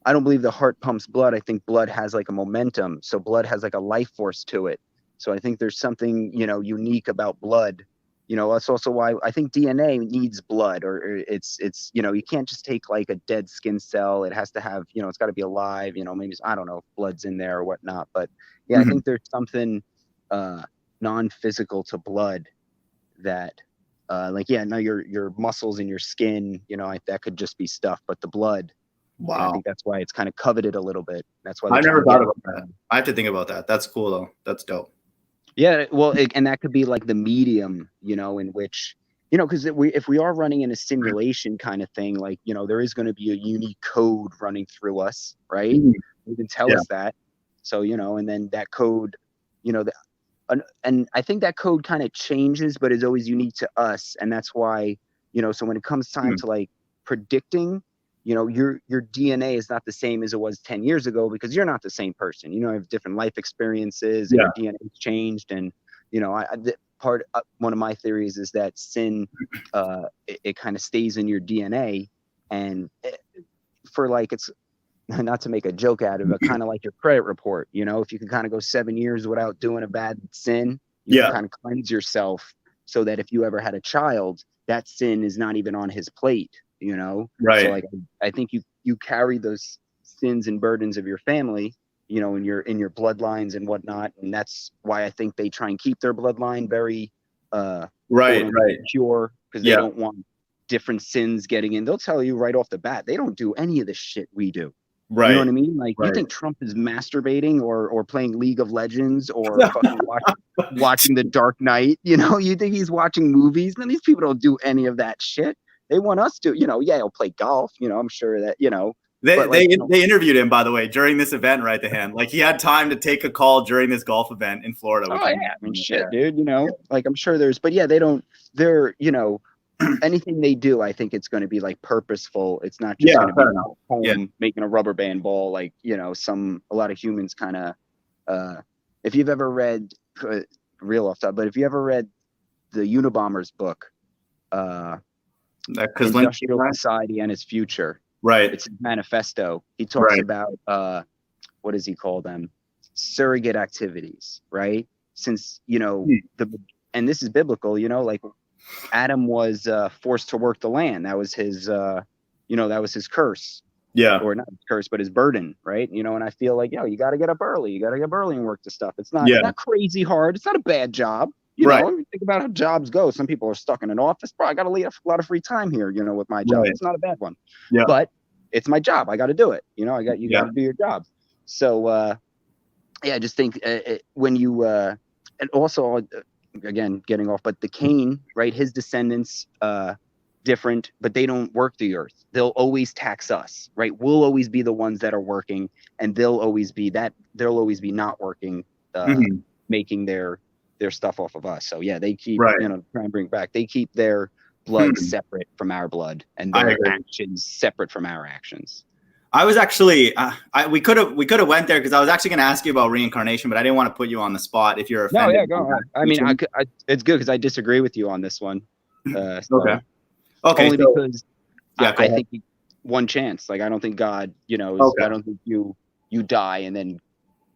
I don't believe the heart pumps blood. I think blood has like a momentum. So blood has like a life force to it. So I think there's something, unique about blood. That's also why I think DNA needs blood, or it's, you can't just take like a dead skin cell. It has to have, it's got to be alive, maybe, I don't know if blood's in there or whatnot, but yeah, I think there's something non-physical to blood that your muscles and your skin, that could just be stuff, but the blood, I think that's why it's kind of coveted a little bit. That's why I never thought about that. I have to think about that. That's cool though. That's dope. Yeah, well, and that could be like the medium, in which, because if we are running in a simulation kind of thing, like, there is going to be a unique code running through us, right? You can tell us that. So, and then that code, and I think that code kind of changes, but is always unique to us. And that's why, so when it comes time to like predicting, your DNA is not the same as it was 10 years ago, because you're not the same person. You have different life experiences, and your DNA's changed. And, one of my theories is that sin, it kind of stays in your DNA. And for like, it's not to make a joke out of it, kind of like your credit report, if you can kind of go 7 years without doing a bad sin, you can kind of cleanse yourself, so that if you ever had a child, that sin is not even on his plate. Right. So like, I think you carry those sins and burdens of your family, in your bloodlines and whatnot. And that's why I think they try and keep their bloodline very, pure, because they don't want different sins getting in. They'll tell you right off the bat, they don't do any of the shit we do. Right. You know what I mean? Like, you Right. think Trump is masturbating or playing League of Legends or fucking watching The Dark Knight? You know, you think he's watching movies? And these people don't do any of that shit. They want us to, yeah, he'll play golf. I'm sure that, but They interviewed him, by the way, during this event, RightThe Hand. Like, he had time to take a call during this golf event in Florida. Oh, yeah. I mean, shit, dude, like, I'm sure but yeah, they're, anything they do, I think it's going to be like purposeful. It's not just going to be home making a rubber band ball. Like, a lot of humans kind of, if you've ever read, real off top, but if you ever read the Unabomber's book, Industrial Society and Its Future, right? It's a manifesto. He talks about, what does he call them? Surrogate activities, right? Since, and this is biblical, like, Adam was forced to work the land. That was his, that was his curse. Yeah. Or not his curse, but his burden, right? And I feel like, you got to get up early. You got to get up early and work the stuff. It's not crazy hard. It's not a bad job. You know, think about how jobs go. Some people are stuck in an office. Bro, I got a lot of free time here, with my job. It's not a bad one. Yeah. But it's my job. I got to do it. You got to do your job. So, I just think when you, and also, again, getting off, but the Cain, right? His descendants, different, but they don't work the earth. They'll always tax us, right? We'll always be the ones that are working, and they'll always be not working, making their stuff off of us. So yeah, they keep, try and bring back, they keep their blood separate from our blood and their actions separate from our actions. I was actually, we could have went there because I was actually going to ask you about reincarnation, but I didn't want to put you on the spot if you're offended. No, yeah, go on. I mean, it's good because I disagree with you on this one. Okay. Only because I think one chance. Like, I don't think God, I don't think you die and then,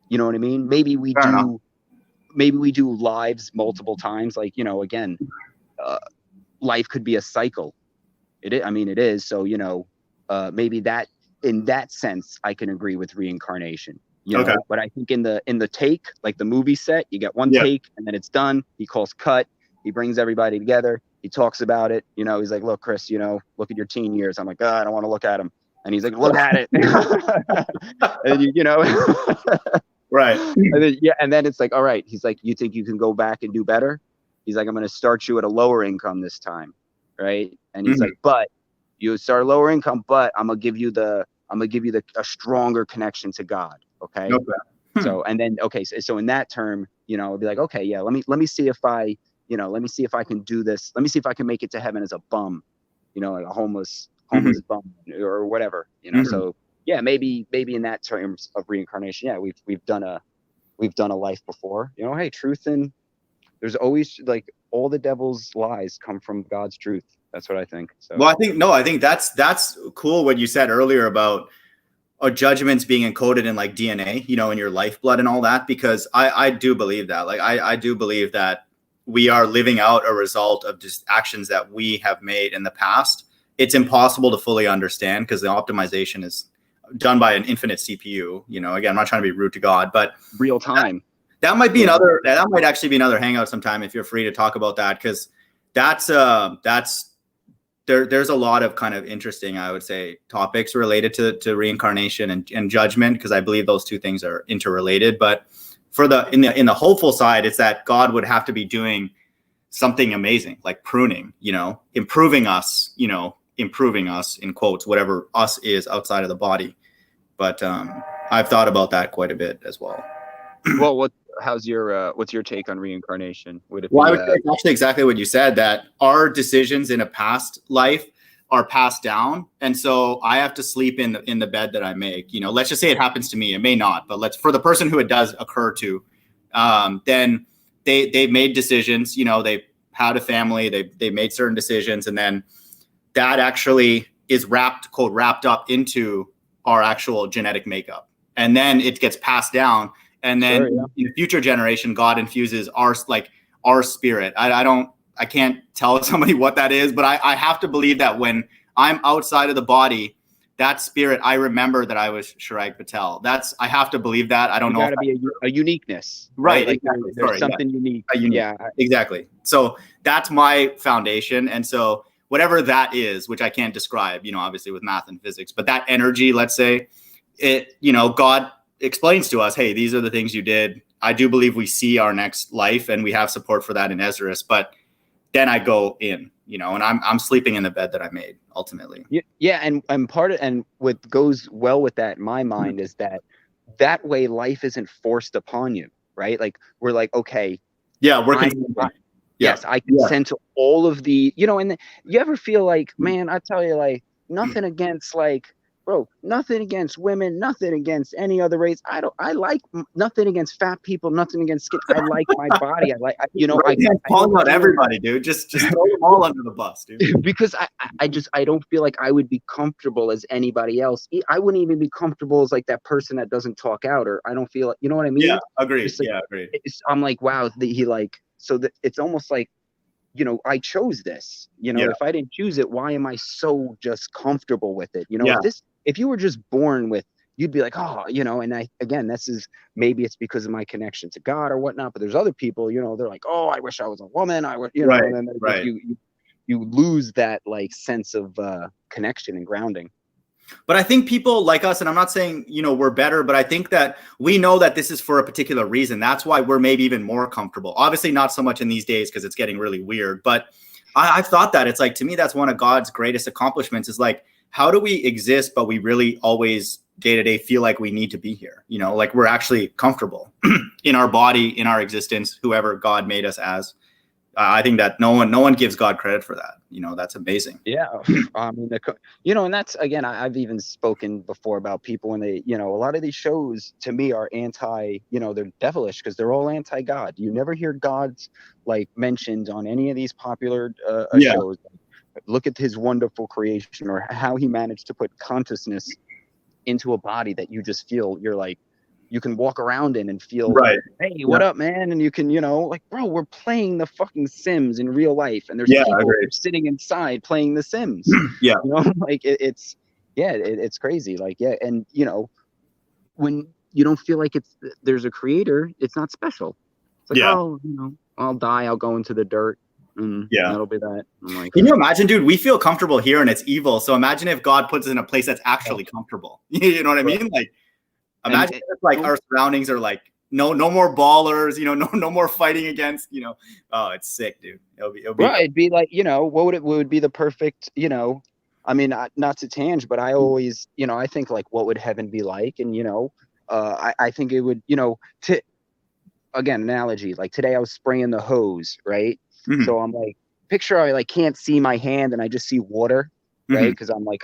you know what I mean? Maybe we do lives multiple times. Like, again, life could be a cycle. It is. So, maybe that, in that sense, I can agree with reincarnation. But I think in the take, like the movie set, you get one take and then it's done. He calls cut. He brings everybody together. He talks about it. He's like, look, Chris, look at your teen years. I'm like, oh, I don't want to look at him. And he's like, look at it. And right. And then it's like, all right. He's like, you think you can go back and do better? He's like, I'm going to start you at a lower income this time. Right. And he's like, but you start lower income, but I'm going to give you a stronger connection to God. Okay. So, and then, so in that term, I'll be like, okay, yeah, let me see if I can do this. Let me see if I can make it to heaven as a bum, like a homeless bum or whatever, So yeah, maybe in that terms of reincarnation, yeah, we've done a life before, hey, truth, and there's always, like, all the devil's lies come from God's truth. That's what I think. So. Well, I think that's cool what you said earlier about judgments being encoded in, like, DNA, in your lifeblood and all that, because I do believe that. Like, I do believe that we are living out a result of just actions that we have made in the past. It's impossible to fully understand because the optimization is done by an infinite CPU. Again, I'm not trying to be rude to God, but real time. That might actually be another hangout sometime if you're free to talk about that, because there's a lot of kind of interesting, I would say, topics related to reincarnation and judgment, because I believe those two things are interrelated. But for in the hopeful side, it's that God would have to be doing something amazing, like pruning, improving us in quotes, whatever us is outside of the body. But I've thought about that quite a bit as well. Well, what's your take on reincarnation? I would say actually exactly what you said, that our decisions in a past life are passed down, and so I have to sleep in the bed that I make. Let's just say it happens to me. It may not, but for the person who it does occur to, then they made decisions. They had a family. They made certain decisions, and then that actually is wrapped up into our actual genetic makeup, and then it gets passed down. And then in the future generation, God infuses our spirit. I can't tell somebody what that is, but I have to believe that when I'm outside of the body, that spirit, I remember that I was Chirag Patel. I have to believe that. I don't know. Got to be a uniqueness, right? Like exactly. There's something unique. Yeah, exactly. So that's my foundation, and so whatever that is, which I can't describe, obviously with math and physics, but that energy, let's say, God explains to us, hey, these are the things you did. I do believe we see our next life, and we have support for that in Esdras. But then I go in, and I'm sleeping in the bed that I made ultimately. Yeah, and part of, and what goes well with that in my mind is that way life isn't forced upon you, right? Like we're like, okay, yeah, yes, I consent to all of the, and you ever feel like, man, I tell you, like, nothing against, like, bro, nothing against women, nothing against any other race. I like nothing against fat people, nothing against skin. I like my body. I calling out everybody, dude. Just throw them all under the bus, dude. Because I don't feel like I would be comfortable as anybody else. I wouldn't even be comfortable as like that person that doesn't talk out, or I don't feel like, you know what I mean? Yeah, agreed. Like, yeah, agreed. I'm like, wow, he like, so that it's almost like, I chose this, if I didn't choose it, why am I so just comfortable with it? If you were just born with, you'd be like, oh, and again, maybe it's because of my connection to God or whatnot, but there's other people, they're like, oh, I wish I was a woman. I would, right, and then right. you lose that like sense of connection and grounding. But I think people like us, and I'm not saying, we're better, but I think that we know that this is for a particular reason. That's why we're maybe even more comfortable. Obviously not so much in these days because it's getting really weird. But I've thought that it's like, to me, that's one of God's greatest accomplishments is like, how do we exist, but we really always day to day feel like we need to be here? Like we're actually comfortable in our body, in our existence, whoever God made us as. I think that no one gives God credit for that. That's amazing. Yeah. I mean, and that's, again, I've even spoken before about people when they, a lot of these shows to me are anti, they're devilish because they're all anti-God. You never hear God's like mentioned on any of these popular shows. Look at his wonderful creation or how he managed to put consciousness into a body that you just feel you're like, you can walk around in and feel, right. Hey, what up, man? And you can, like, bro, we're playing the fucking Sims in real life, and there's people sitting inside playing the Sims. Yeah, like it's crazy. Like, and when you don't feel like there's a creator, it's not special. It's like, oh, I'll die, I'll go into the dirt. That'll be that. I'm like, can you imagine, dude? We feel comfortable here, and it's evil. So imagine if God puts us in a place that's actually comfortable. You know what I mean? Like. Imagine if like our surroundings are like no more ballers, no more fighting against, oh, it's sick, dude. It'd be like, what would be the perfect, I mean, not to tangent, but I always, I think like, what would heaven be like? And, I think it would, again, analogy, like today I was spraying the hose, right? Mm-hmm. So I'm like, picture I like can't see my hand and I just see water, right? Because I'm like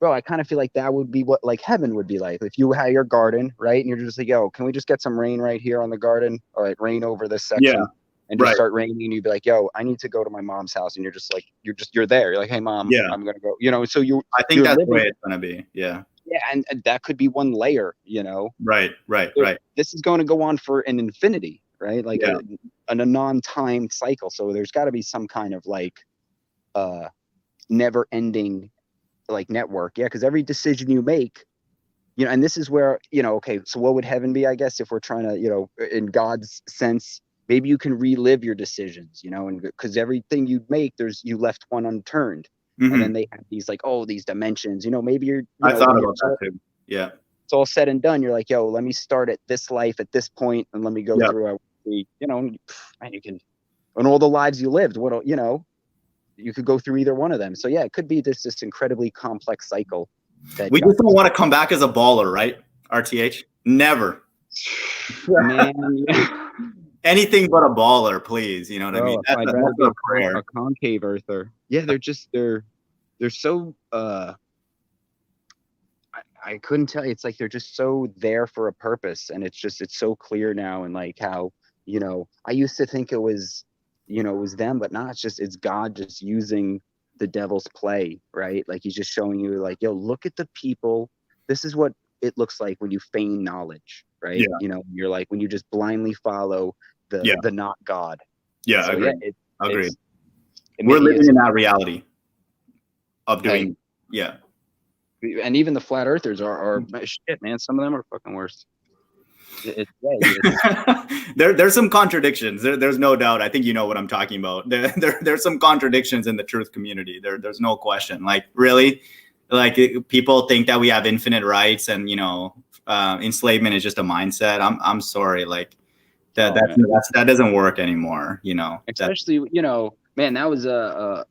bro, I kind of feel like that would be what like heaven would be like. If you had your garden, right? And you're just like, yo, can we just get some rain right here on the garden? All right, rain over this section. And just start raining, and you'd be like, yo, I need to go to my mom's house. And you're just like, you're there. You're like, hey, mom, I'm going to go, so I think that's the way it's going to be. Yeah. Yeah. And that could be one layer, Right. This is going to go on for an infinity, right? Like a non-timed cycle. So there's got to be some kind of like never ending like network. Yeah, because every decision you make, and this is where, okay, so what would heaven be? I guess if we're trying to, in God's sense, maybe you can relive your decisions, and because everything you make, you left one unturned. And then they have these like, these dimensions, maybe you're I thought about that too. Yeah, it's all said and done, you're like, yo, let me start at this life at this point and let me go through and you can, and all the lives you lived, you could go through either one of them. So yeah, it could be this incredibly complex cycle. We just don't want to come back as a baller, right? RTH? Never. Man, anything but a baller, please. You know what I mean? I'd rather be a concave earther. Yeah, they're so I couldn't tell you. It's like they're just so there for a purpose, and it's so clear now. And like how, I used to think it was them, but not. It's God just using the devil's play, right? Like he's just showing you like, yo, look at the people. This is what it looks like when you feign knowledge, right? You're like when you just blindly follow the not God. Yeah, so, I agree. Agreed. We're living in that reality of doing. And even the flat earthers are shit, man. Some of them are fucking worse. There's some contradictions. There's no doubt. I think you know what I'm talking about. There's some contradictions in the truth community. There's no question. Like really, Like people think that we have infinite rights, and enslavement is just a mindset. I'm sorry, like that doesn't work anymore. Especially, man, that was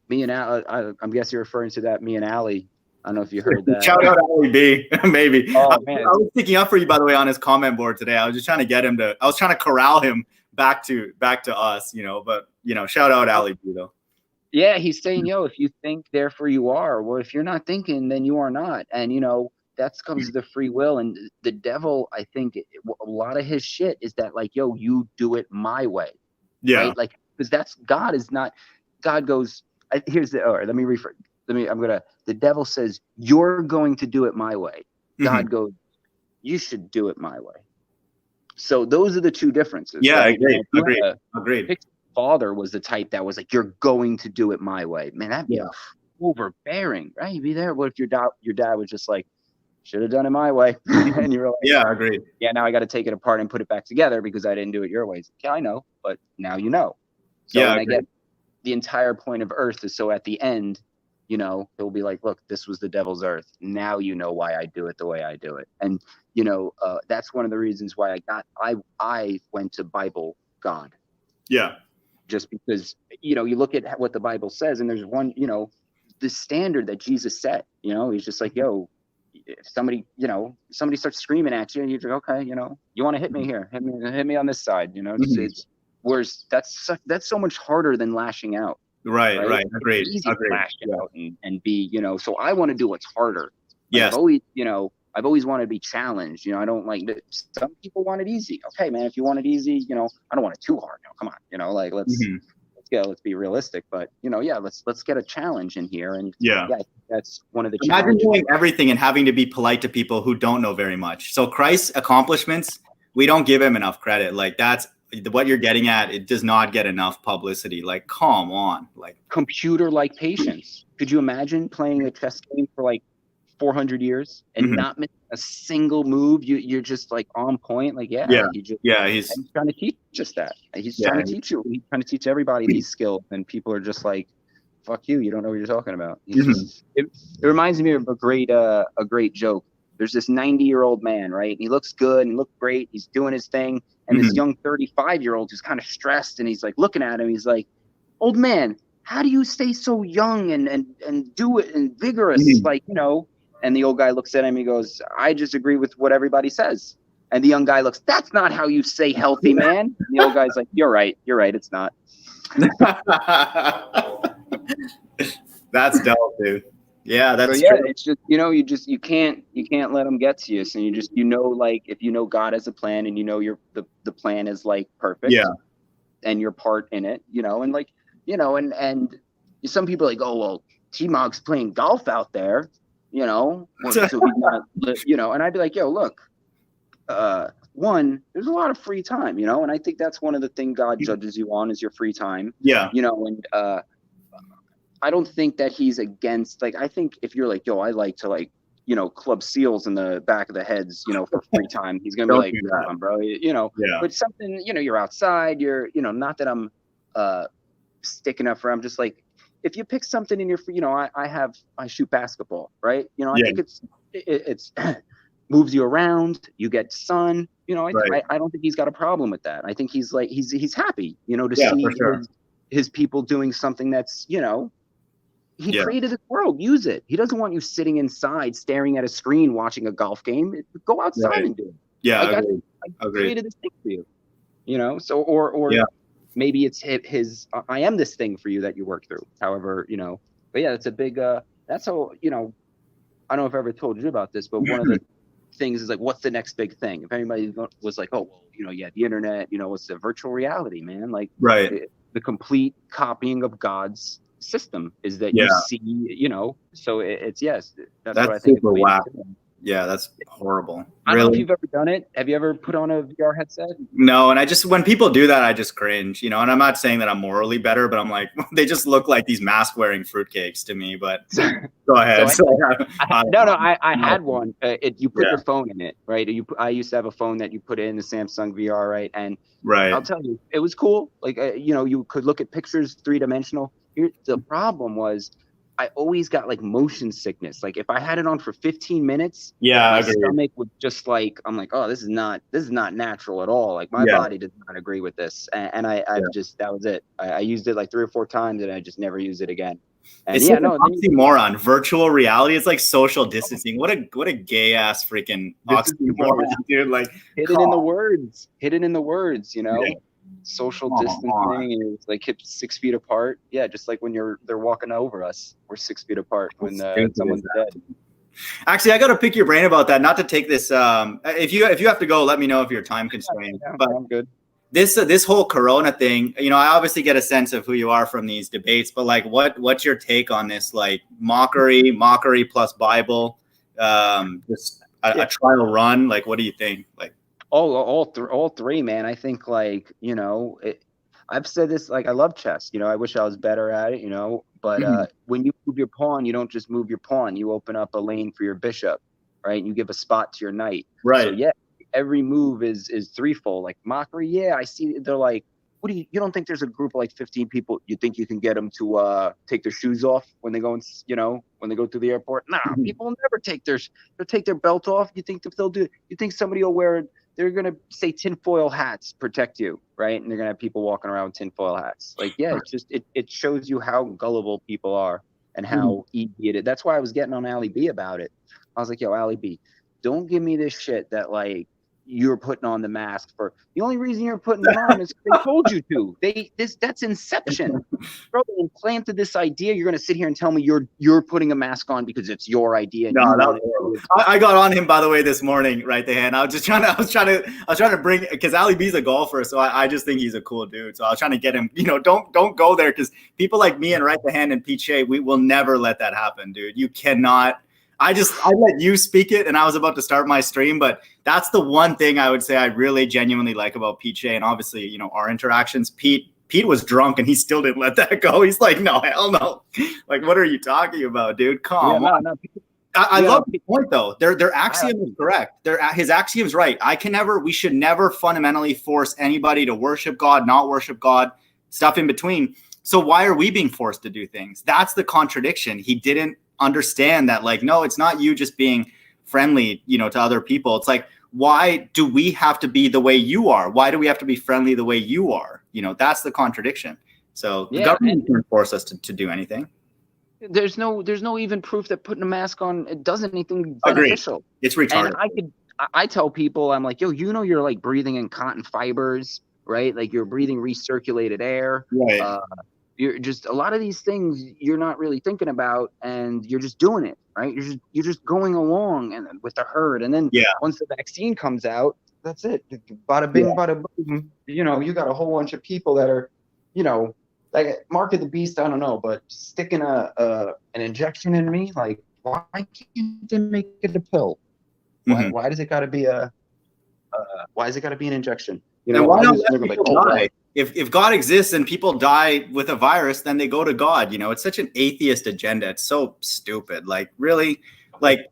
me and Al. I'm guessing you're referring to that me and Allie. I don't know if you heard that. Shout out Ali B. Maybe. Oh, man. I was sticking up for you, by the way, on his comment board today. I was just trying to get him to. I was trying to corral him back to us. But shout out Ali B though. Yeah, he's saying, if you think, therefore you are. Well, if you're not thinking, then you are not. And, that comes to the free will. And the devil, I think a lot of his shit is that, like, you do it my way. Yeah. Right? Like, because God goes, let me rephrase. The devil says, you're going to do it my way. God goes, you should do it my way. So those are the two differences. Yeah, right? Agreed. Father was the type that was like, you're going to do it my way. Man, that'd be overbearing, right? You'd be there. What if your dad was just like, should have done it my way? And you're like, yeah, agreed. Yeah, now I got to take it apart and put it back together because I didn't do it your ways. Yeah, I know, but now you know. So I get the entire point of Earth is so at the end, he'll be like, look, this was the devil's Earth. Now you know why I do it the way I do it. And that's one of the reasons why I went to Bible God. Yeah. Just because, you look at what the Bible says, and there's one, the standard that Jesus set, he's just like, if somebody starts screaming at you and you're like, okay, you want to hit me here, hit me on this side, it's whereas that's so much harder than lashing out. Right. Agreed. It's easy to lash out and be, so I want to do what's harder. Yes. I've always wanted to be challenged. I don't like some people want it easy. Okay, man, if you want it easy, I don't want it too hard. No, come on, like let's be realistic. But let's get a challenge in here. And that's one of the imagine doing everything and having to be polite to people who don't know very much. So Christ's accomplishments, we don't give him enough credit. Like that's what you're getting at. It does not get enough publicity. Like, come on, like computer-like patience. Could you imagine playing a chess game for like 400 years and not missing a single move? You're just like on point. Like, he's trying to teach us that. He's trying to teach you. He's trying to teach everybody these skills, and people are just like, fuck you. You don't know what you're talking about. It reminds me of a great joke. There's this 90-year-old man, right? And he looks good and look great. He's doing his thing. And this young 35-year-old who's kind of stressed, and he's like looking at him. He's like, old man, how do you stay so young and do it and vigorous? Like, and the old guy looks at him, he goes, I just agree with what everybody says. And the young guy looks, that's not how you say healthy, man. And the old guy's like, you're right, it's not. That's dope, dude. Yeah, that's true. It's just, you can't let them get to you. So you just, like, if God has a plan and the plan is like perfect, and your part in it, and like, and some people are like, oh, well, T-Mog's playing golf out there, so he's not, and I'd be like, look, one, there's a lot of free time, and I think that's one of the things God judges you on is your free time. Yeah. And I don't think that he's against, like, I think if you're like, I like to, like, club seals in the back of the heads, for free time, he's going to be like, come on, bro, but something, you're outside, you're, not that I'm sticking up for, I'm just like, if you pick something in your free, I shoot basketball, right? I think it's moves you around, you get sun, I don't think he's got a problem with that. I think he's like, he's happy, to see his people doing something that's, he created this world, use it. He doesn't want you sitting inside staring at a screen watching a golf game. Go outside and do it. Yeah, I created this thing for you. So or maybe it's his I am this thing for you that you work through. However, but it's a big that's how, I don't know if I ever told you about this, but one of the things is like, what's the next big thing? If anybody was like, oh, well, the internet, what's the virtual reality, man? Like, the complete copying of God's system is that you see, so it's that's what I think. Super whack. Yeah, that's horrible. I don't know if you've ever done it. Have you ever put on a VR headset? No, and when people do that, I just cringe, and I'm not saying that I'm morally better, but I'm like, they just look like these mask-wearing fruitcakes to me, but go ahead. I had one. You put your phone in it, right? I used to have a phone that you put in the Samsung VR, right? And I'll tell you, it was cool. Like, you could look at pictures 3-dimensional. The problem was, I always got like motion sickness. Like if I had it on for 15 minutes, Yeah, my agreed. stomach would just like, I'm like, oh, this is not natural at all. Like my Yeah. body does not agree with this. And I've just, that was it. I used it like 3 or 4 times and I just never used it again. And It's yeah, like no, an oxymoron. Virtual reality. It's like social distancing. What a gay ass freaking oxymoron, dude. Like hidden in the words. Hidden in the words, you know. Yeah. Social Come distancing on. is like kept 6 feet apart. Yeah, just like when they're walking over us, we're 6 feet apart when someone's dead. Actually, I got to pick your brain about that. Not to take this. If you have to go, let me know if you're time constrained. Yeah, but I'm good. This whole Corona thing, you know, I obviously get a sense of who you are from these debates. But like, what's your take on this? Like mockery plus Bible, just a trial run. Like, what do you think? Like, all three, man. I think like, you know, I've said this, like I love chess, you know, I wish I was better at it, you know, but when you move your pawn, you don't just move your pawn, you open up a lane for your bishop, right? And you give a spot to your knight. right. So yeah, every move is threefold. Like mockery, yeah, I see they're like, what do you don't think there's a group of like 15 people, you think you can get them to take their shoes off when they go and, you know, when they go through the airport? Nah, people will never take their belt off. You think you think somebody will wear it? They're going to say tinfoil hats protect you, right? And they're going to have people walking around with tinfoil hats. Like, yeah, it's just, it shows you how gullible people are and how easy it is. That's why I was getting on Ali B about it. I was like, yo, Ali B, don't give me this shit that like you're putting on the mask for. The only reason you're putting it on is they told you to. That's inception. Bro, they implanted this idea. You're gonna sit here and tell me you're putting a mask on because it's your idea. And No, I got on him, by the way, this morning, right? The hand. I was trying to bring, because Ali B's a golfer, so I just think he's a cool dude. So I was trying to get him, you know, don't go there, because people like me and Right the Hand and Pete Shea, we will never let that happen, dude. You cannot. I let you speak it, and I was about to start my stream, but that's the one thing I would say I really genuinely like about Pete Shea, and obviously, you know, our interactions. Pete was drunk, and he still didn't let that go. He's like, no, hell no. Like, what are you talking about, dude? Come on. No. I love the point, though. Their axiom is correct. His axiom's right. We should never fundamentally force anybody to worship God, not worship God, stuff in between. So why are we being forced to do things? That's the contradiction. He didn't understand that, like, no, it's not you just being friendly, you know, to other people. It's like, why do we have to be the way you are? Why do we have to be friendly the way you are? You know, that's the contradiction. So the government can't force us to do anything. There's no even proof that putting a mask on it does anything beneficial. Agreed. It's retarded. And I tell people, I'm like, yo, you know, you're like breathing in cotton fibers, right? Like you're breathing recirculated air. Right. You're just, a lot of these things you're not really thinking about, and you're just doing it, right? You're just going along and with the herd, and then once the vaccine comes out, that's it. Bada bing, bada boom. You know, you got a whole bunch of people that are, you know, like mark of the beast. I don't know, but sticking an injection in me, like, why can't they make it a pill? Why does it got to be why is it got to be an injection? You know, why not let people die? If God exists and people die with a virus, then they go to God. You know, it's such an atheist agenda. It's so stupid. Like, really, like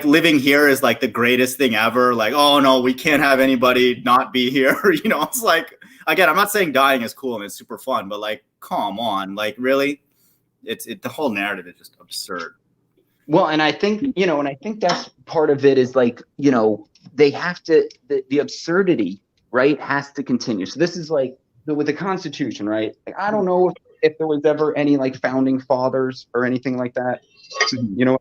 living here is like the greatest thing ever. Like, oh no, we can't have anybody not be here. You know, it's like, again, I'm not saying dying is cool and it's super fun, but like, come on, like, really, the whole narrative is just absurd. Well, and I think, you know, and I think that's part of it is like, you know, they have to, the absurdity, right, has to continue. So this is like with the Constitution, right? Like, I don't know if there was ever any like founding fathers or anything like that, you know,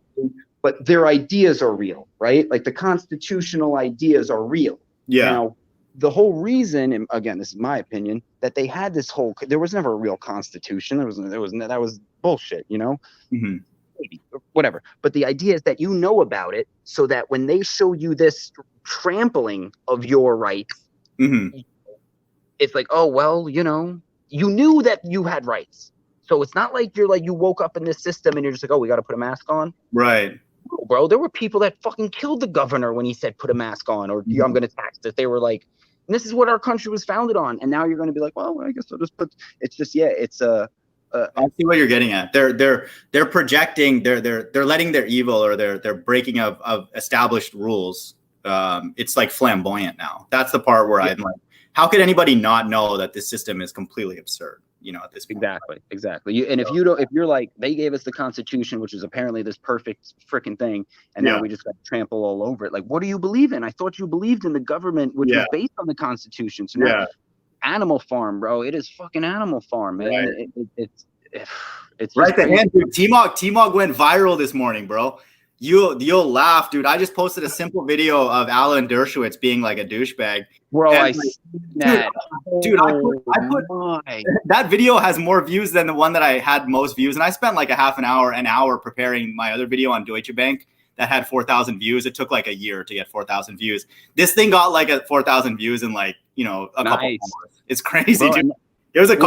but their ideas are real, right? Like the constitutional ideas are real. Yeah. Now, the whole reason, and again, this is my opinion, that they had this whole, there was never a real constitution. That was bullshit, you know? Maybe, whatever. But the idea is that you know about it, so that when they show you this trampling of your rights, it's like, oh, well, you know, you knew that you had rights. So it's not like you're like, you woke up in this system and you're just like, oh, we got to put a mask on. Right. No, bro, there were people that fucking killed the governor when he said, put a mask on, or I'm going to tax it. They were like, and this is what our country was founded on. And now you're going to be like, well, I guess I'll just put, it's just, it's I see what you're getting at. They're projecting, they're letting their evil, or they're breaking of established rules. It's like flamboyant now. That's the part where I'm like, how could anybody not know that this system is completely absurd? at this point. Exactly. And if you're like, they gave us the Constitution, which is apparently this perfect freaking thing, and now we just got to trample all over it. Like, what do you believe in? I thought you believed in the government, which was based on the Constitution. So now, Animal Farm, bro. It is fucking Animal Farm, man. Right. It's Right, the hand, dude. T-Mog went viral this morning, bro. You'll laugh, dude. I just posted a simple video of Alan Dershowitz being like a douchebag. Bro, I see that. Dude, I put that video has more views than the one that I had most views, and I spent like an hour preparing my other video on Deutsche Bank that had 4,000 views. It took like a year to get 4,000 views. This thing got like 4,000 views in like a couple hours. It's crazy, dude. It was a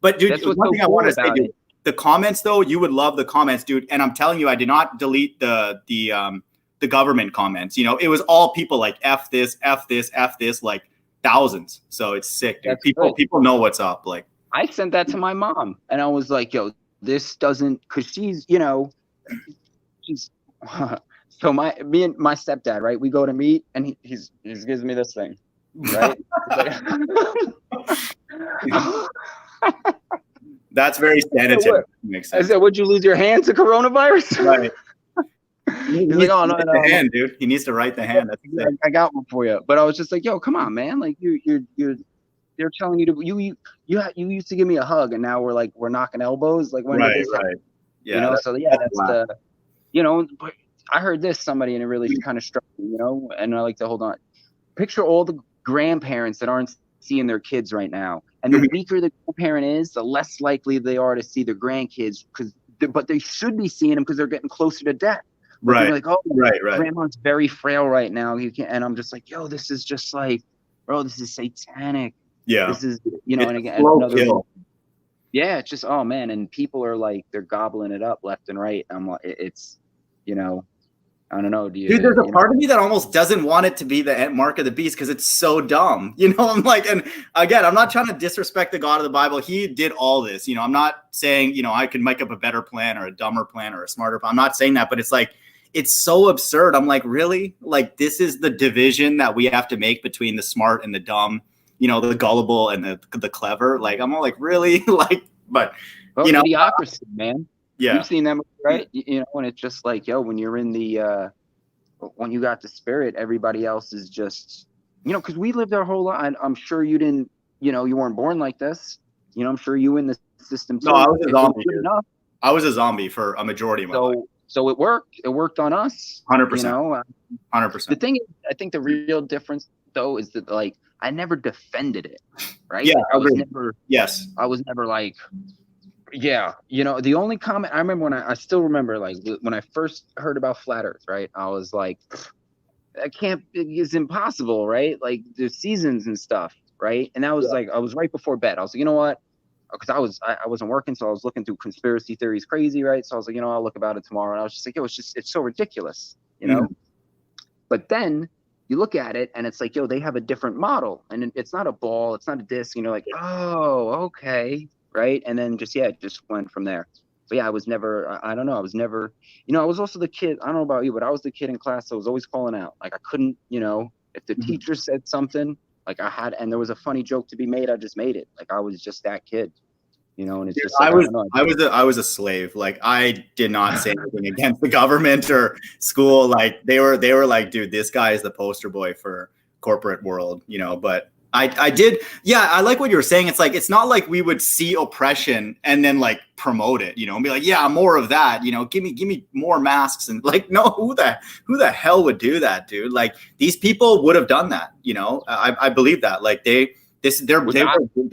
but dude, one thing I want to say, dude. The comments, though, you would love the comments, dude. And I'm telling you, I did not delete the government comments. It was all people like F this, like thousands. So it's sick, dude. People know what's up. Like, I sent that to my mom, and I was like, "Yo, this doesn't," because she's, she's. So me and my stepdad, right? We go to meet, and he gives me this thing, right? That's very sanitary. Makes sense. I said, "Would you lose your hand to coronavirus?" Right. He's like, "Oh no, the hand, dude. He needs to write the hand." I got one for you, but I was just like, "Yo, come on, man! Like they're telling you to you used to give me a hug, and now we're knocking elbows. Like when did this happen?" Yeah. That's But I heard this somebody, and it really kind of struck me, And I like to hold on. Picture all the grandparents that aren't seeing their kids right now. And the weaker the grandparent is, the less likely they are to see their grandkids, but they should be seeing them because they're getting closer to death. But right. Like, grandma's very frail right now. And I'm just like, yo, this is just like, bro, this is satanic. Yeah. This is, and again, another kill. Yeah, it's just, oh man. And people are like, they're gobbling it up left and right. I'm like, it's, I don't know. Dude, there's a part of me that almost doesn't want it to be the mark of the beast because it's so dumb. I'm like, and again, I'm not trying to disrespect the God of the Bible. He did all this. I'm not saying, I could make up a better plan or a dumber plan or a smarter plan. I'm not saying that, but it's like, it's so absurd. I'm like, really? Like, this is the division that we have to make between the smart and the dumb, the gullible and the clever. Like, I'm all like, really? Like, but, idiocracy, man. Yeah. You've seen them, right? And it's just like, yo, when you're in the, when you got the spirit, everybody else is just, because we lived our whole life. I'm sure you didn't, you weren't born like this. I'm sure you in the system too. No, I was a zombie. I was a zombie for a majority of my life. So it worked. It worked on us. 100%. 100%. The thing is, I think the real difference, though, is that, like, I never defended it, right? Yeah, I was never. Yes. I was never like, yeah, the only comment I remember I still remember, like, when I first heard about flat Earth, right? I was like, it's impossible, right? Like, there's seasons and stuff, right? And that was like, I was right before bed. I was like, you know what? Because I wasn't working, so I was looking through conspiracy theories crazy, right? So I was like, I'll look about it tomorrow. And I was just like, it's so ridiculous, But then you look at it, and it's like, it's a different model, and it's not a ball, it's not a disc. Like, oh, okay. Right. And then it just went from there. But yeah, I was never, I don't know. I was never, I was also the kid. I don't know about you, but I was the kid in class that was always calling out. Like, I couldn't, if the teacher said something, like, and there was a funny joke to be made, I just made it. Like, I was just that kid, and it's just, like, I was a slave. Like, I did not say anything against the government or school. Like, they were like, dude, this guy is the poster boy for corporate world, but I did. Yeah. I like what you were saying. It's like, it's not like we would see oppression and then like promote it, and be like, yeah, more of that, give me more masks. And like, no, who the hell would do that, dude? Like, these people would have done that. I believe that, like, they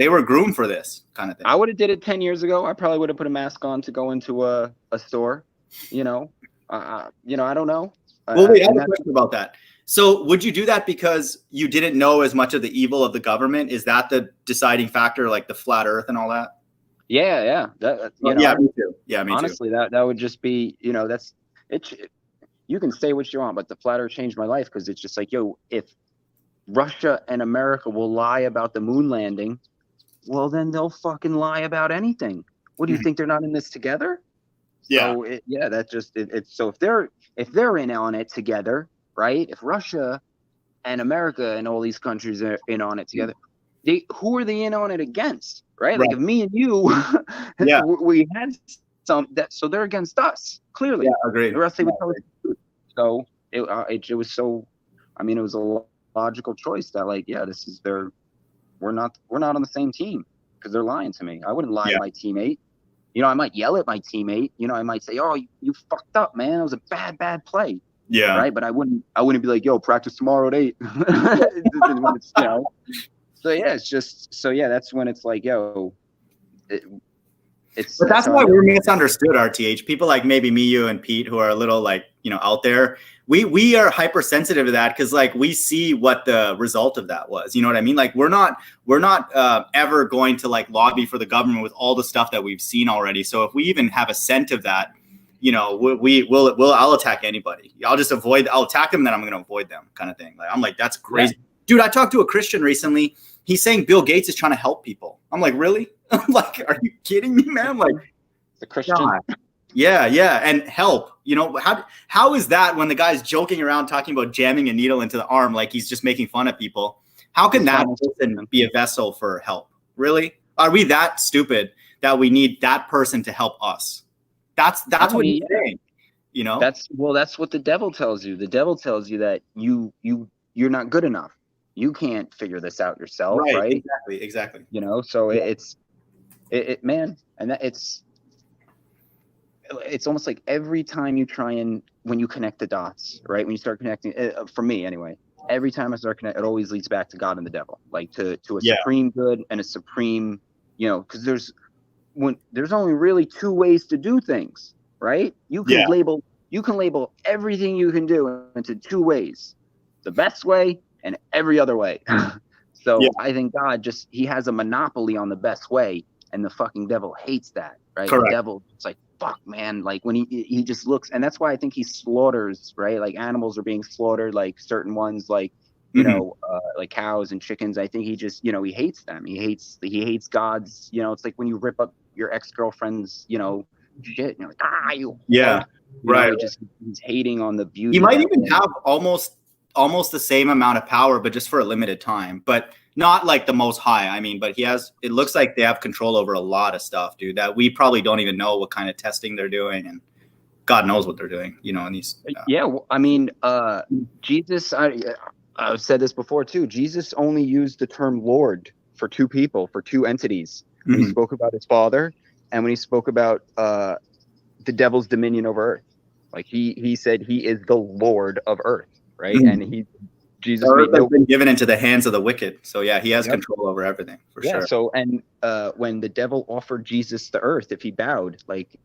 were groomed for this kind of thing. I would have did it 10 years ago. I probably would have put a mask on to go into a store, I don't know. Well, wait, I have a question about that. So would you do that because you didn't know as much of the evil of the government? Is that the deciding factor, like the flat Earth and all that? Yeah. Yeah, me too. Yeah, me honestly, too. that would just be, that's it. You can say what you want, but the flat Earth changed my life because it's just like, yo, if Russia and America will lie about the moon landing, well, then they'll fucking lie about anything. What do you think? They're not in this together? Yeah. So it's so if they're in on it together. Right? If Russia and America and all these countries are in on it together, who are they in on it against? right? Right. Like if me and you, Yeah. we had some that, so they're against us clearly. Yeah. Agreed. The rest they would tell us the truth. So it was so, I mean, it was a logical choice that like, yeah, this is their, we're not on the same team because they're lying to me. I wouldn't lie Yeah. to my teammate. You know, I might yell at my teammate. You know, I might say, "Oh, you fucked up, man. It was a bad play." Yeah. Right. But I wouldn't be like, "Yo, practice tomorrow at 8." It's, you know. So yeah, it's just so yeah. That's when it's like, yo, it's. But that's why we're misunderstood, RTH. People like maybe me, you, and Pete, who are a little like, you know, out there. We are hypersensitive to that because like we see what the result of that was. You know what I mean? Like we're not ever going to like lobby for the government with all the stuff that we've seen already. So if we even have a scent of that, you know, I'll attack anybody. I'll attack them, then I'm going to avoid them, kind of thing. Like I'm like, that's crazy, dude. I talked to a Christian recently. He's saying Bill Gates is trying to help people. I'm like, really? I'm like, are you kidding me, man? Like, the Christian. God. Yeah, and help. You know, how is that when the guy's joking around talking about jamming a needle into the arm like he's just making fun of people? How can that person be a vessel for help? Really? Are we that stupid that we need that person to help us? That's what he's saying. You know? That's what the devil tells you. The devil tells you that you're not good enough. You can't figure this out yourself, right? Exactly. You know, so it's man, and that it's almost like every time you try and when you connect the dots, right? When you start connecting, for me anyway, every time I start connecting, it always leads back to God and the devil, like to a supreme good and a supreme, you know, because there's only really two ways to do things, right? You can label everything you can do into two ways: the best way and every other way. So I think God he has a monopoly on the best way, and the fucking devil hates that, right? Correct. The devil, it's like, fuck, man, like when he just looks, and that's why I think he slaughters, right? Like animals are being slaughtered, like certain ones, like you know, like cows and chickens. I think he just, you know, he hates them. He hates God's, you know, it's like when you rip up your ex-girlfriend's, you know, shit, and you're like, right. He's hating on the beauty. He might even have almost the same amount of power, but just for a limited time, but not like the most high. I mean, but it looks like they have control over a lot of stuff, dude, that we probably don't even know what kind of testing they're doing, and God knows what they're doing, you know, in these. I mean, Jesus, I've said this before too. Jesus only used the term Lord for two people, for two entities. When he spoke about his Father, and when he spoke about the devil's dominion over earth. Like he said he is the Lord of earth, right? And Jesus has been given into the hands of the wicked. So yeah, he has control over everything, for sure. So and when the devil offered Jesus the earth, if he bowed, like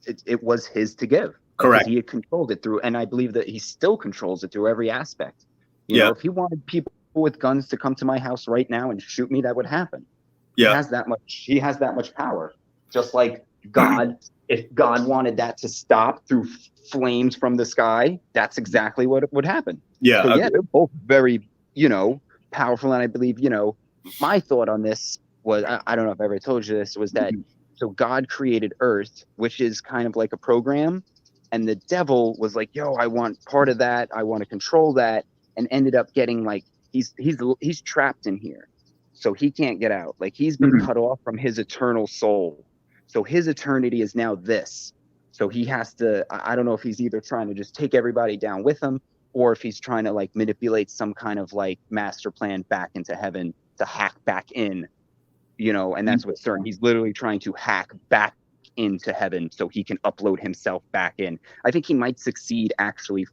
it was his to give. Correct. He had controlled it through, and I believe that he still controls it through every aspect. You know, if he wanted people with guns to come to my house right now and shoot me, that would happen. He has that much power. Just like God, if God wanted that to stop through flames from the sky, that's exactly what would happen. So they're both very, you know, powerful. And I believe, you know, my thought on this was, I don't know if I ever told you this, was that so God created Earth, which is kind of like a program, and the devil was like, yo, I want part of that, I want to control that, and ended up getting like he's trapped in here, so he can't get out. Like he's been cut off from his eternal soul, so his eternity is now this. So he has to, I don't know if he's either trying to just take everybody down with him, or if he's trying to like manipulate some kind of like master plan back into heaven to hack back in, you know, and that's what's certain. He's literally trying to hack back into heaven so he can upload himself back in. I think he might succeed actually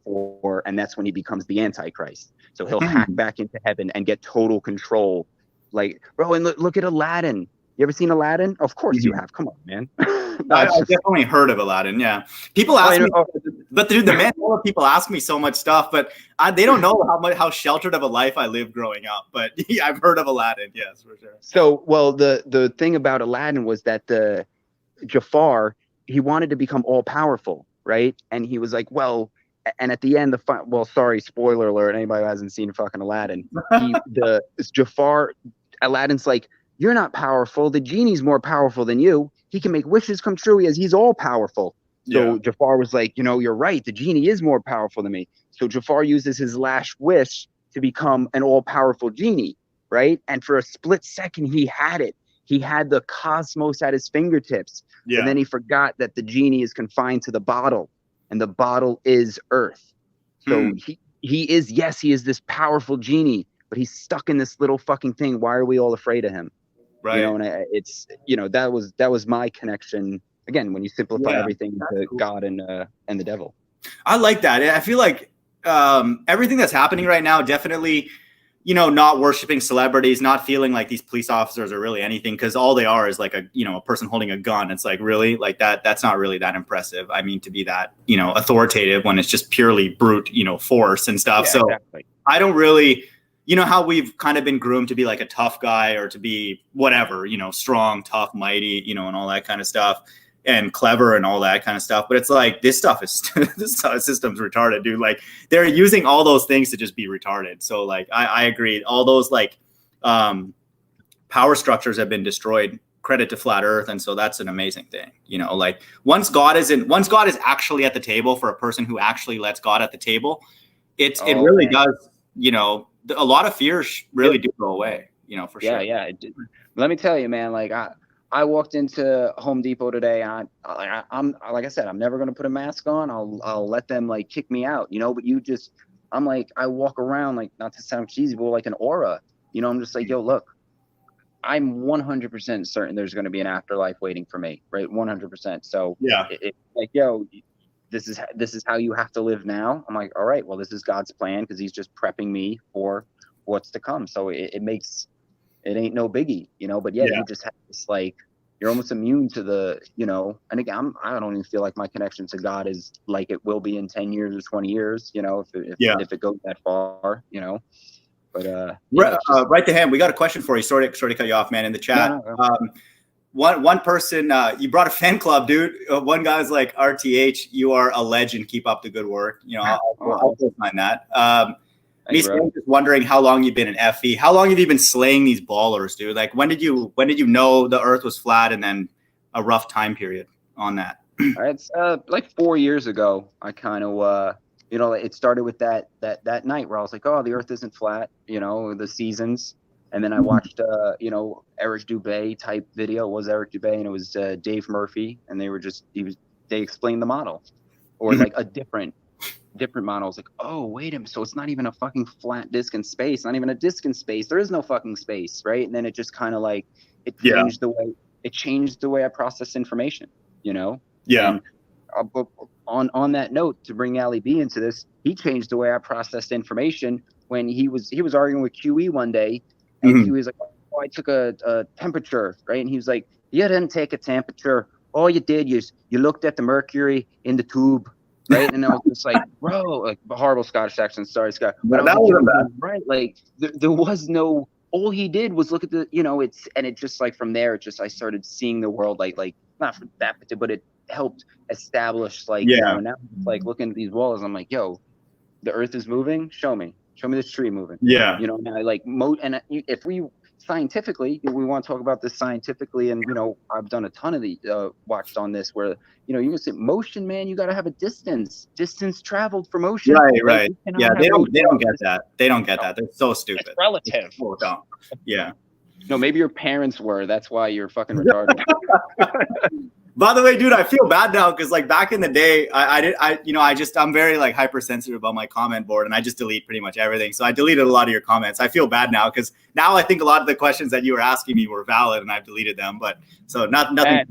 and that's when he becomes the Antichrist. So he'll hack back into heaven and get total control. Like, bro, and look at Aladdin. You ever seen Aladdin? Of course you have. Come on, man. I've definitely heard of Aladdin. Yeah, people ask me, but dude, the Mandela people ask me so much stuff, but they don't know how sheltered of a life I lived growing up. But I've heard of Aladdin. Yes, for sure. So, well, the thing about Aladdin was that the Jafar, he wanted to become all powerful, right? And he was like, well, and at the end, sorry, spoiler alert, anybody who hasn't seen fucking Aladdin, Jafar, Aladdin's like, you're not powerful. The genie's more powerful than you. He can make wishes come true. He's all powerful. So Jafar was like, you know, you're right. The genie is more powerful than me. So Jafar uses his last wish to become an all powerful genie, right? And for a split second, he had it. he had the cosmos at his fingertips. Yeah. And then he forgot that the genie is confined to the bottle, and the bottle is Earth. So he is this powerful genie, but he's stuck in this little fucking thing. Why are we all afraid of him? Right. You know, and it's, you know, that was my connection. Again, when you simplify everything to God and the devil. I like that. I feel like everything that's happening right now, definitely, you know, not worshiping celebrities, not feeling like these police officers are really anything, because all they are is like a, you know, a person holding a gun. It's like, really, like that's not really that impressive. I mean, to be that, you know, authoritative when it's just purely brute, you know, force and stuff. So exactly. I don't really, you know, how we've kind of been groomed to be like a tough guy or to be whatever, you know, strong, tough, mighty, you know, and all that kind of stuff, and clever and all that kind of stuff. But it's like, this stuff is this system's retarded, dude. Like, they're using all those things to just be retarded. So like, I agree. All those like power structures have been destroyed. Credit to flat Earth. And so that's an amazing thing. You know, like once God is actually at the table, for a person who actually lets God at the table, it really does, you know, a lot of fears really do go away, you know, for sure. Yeah. Let me tell you, man, like I walked into Home Depot today. I'm like I said, I'm never going to put a mask on. I'll let them like kick me out, you know, but I'm like, I walk around, like, not to sound cheesy, but like an aura, you know, I'm just like, yo, look, I'm 100% certain there's going to be an afterlife waiting for me. Right. 100%. So yeah, it's like, yo, this is how you have to live now. I'm like, all right, well, this is God's plan, because he's just prepping me for what's to come. So it ain't no biggie, you know, but you just have this, like, you're almost immune to the, you know, and again, I don't even feel like my connection to God is like it will be in 10 years or 20 years, you know, if it goes that far, you know, but, RightThe Hand, we got a question for you. Sorry to cut you off, man, in the chat. No. One person, you brought a fan club, dude. One guy's like, RTH, you are a legend. Keep up the good work. You know, I'll find that. Me just wondering how long you've been in FE. How long have you been slaying these ballers, dude? Like, when did you know the Earth was flat, and then a rough time period on that? It's like 4 years ago. I kind of you know, it started with that night where I was like, oh, the Earth isn't flat. You know, the seasons, and then I watched you know, Eric Dubay type video. It was Eric Dubay, and it was Dave Murphy, and they explained the model, or like a different models. Like, oh, wait a minute, so it's not even a fucking flat disk in space, not even a disk in space, there is no fucking space, right? And then it just kind of like changed the way I process information, you know. And on that note, to bring Ali B into this, he changed the way I processed information when he was arguing with QE one day, and he was like, oh, I took a temperature, right? And he was like, you didn't take a temperature, all you did is you looked at the mercury in the tube, right? And I was just like, bro, like, horrible Scottish accent. Sorry, Scott. But that wasn't bad. Right? Like, there was no. All he did was look at the, you know, it just like from there, I started seeing the world like not for that, but it helped establish, like, you know, now like looking at these walls, I'm like, yo, the Earth is moving. Show me this tree moving. Yeah. You know, and I like and if we scientifically, we want to talk about this scientifically, and you know, I've done a ton of the watched on this, where, you know, you can say motion, man, you got to have a distance traveled for motion, right? Yeah, they don't get that. They don't get that. They're so stupid. It's relative. So dumb. Yeah. No, maybe your parents were. That's why you're fucking retarded. By the way, dude, I feel bad now, because like back in the day, I'm very like hypersensitive about my comment board, and I just delete pretty much everything. So I deleted a lot of your comments. I feel bad now, because now I think a lot of the questions that you were asking me were valid, and I've deleted them. But so nothing.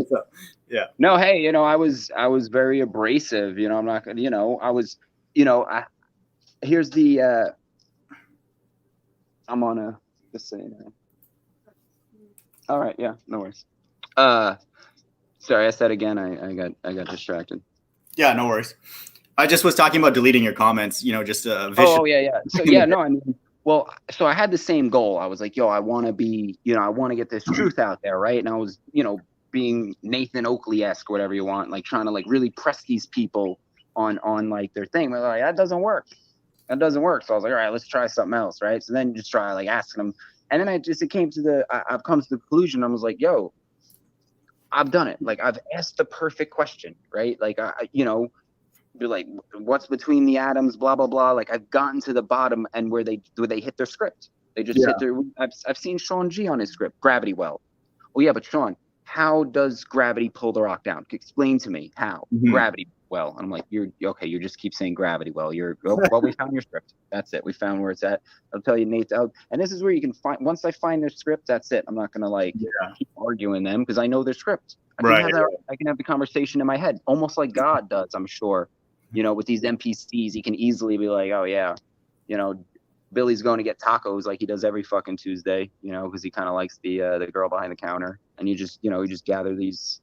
So, yeah. No, hey, you know, I was very abrasive. You know, I'm not gonna. You know, I was. You know, here's the. I'm on a. Just saying. All right. Yeah. No worries. Sorry, I said again. I got distracted. Yeah, no worries. I just was talking about deleting your comments. You know, just Oh yeah. So yeah, no, I mean, well, so I had the same goal. I was like, yo, I want to be, you know, I want to get this truth out there, right? And I was, you know, being Nathan Oakley-esque, whatever you want, like trying to like really press these people on like their thing. But like, that doesn't work. So I was like, all right, let's try something else, right? So then just try like asking them, and then I've come to the conclusion. I was like, yo, I've done it. Like, I've asked the perfect question, right? Like, you know, you're like, what's between the atoms, blah, blah, blah. Like, I've gotten to the bottom, and where they hit their script, They just sit there. I've seen Sean G on his script, Gravity Well. Oh yeah, but Sean, how does gravity pull the rock down? Explain to me how. Gravity well. And I'm like, you're okay. You just keep saying gravity well. Well, we found your script. That's it. We found where it's at. I'll tell you, Nate. And this is where you can find. Once I find their script, that's it. I'm not gonna keep arguing them because I know their script. I can have the conversation in my head, almost like God does. I'm sure. With these NPCs, he can easily be like, oh yeah, Billy's going to get tacos like he does every fucking Tuesday, because he kind of likes the girl behind the counter. And you just gather these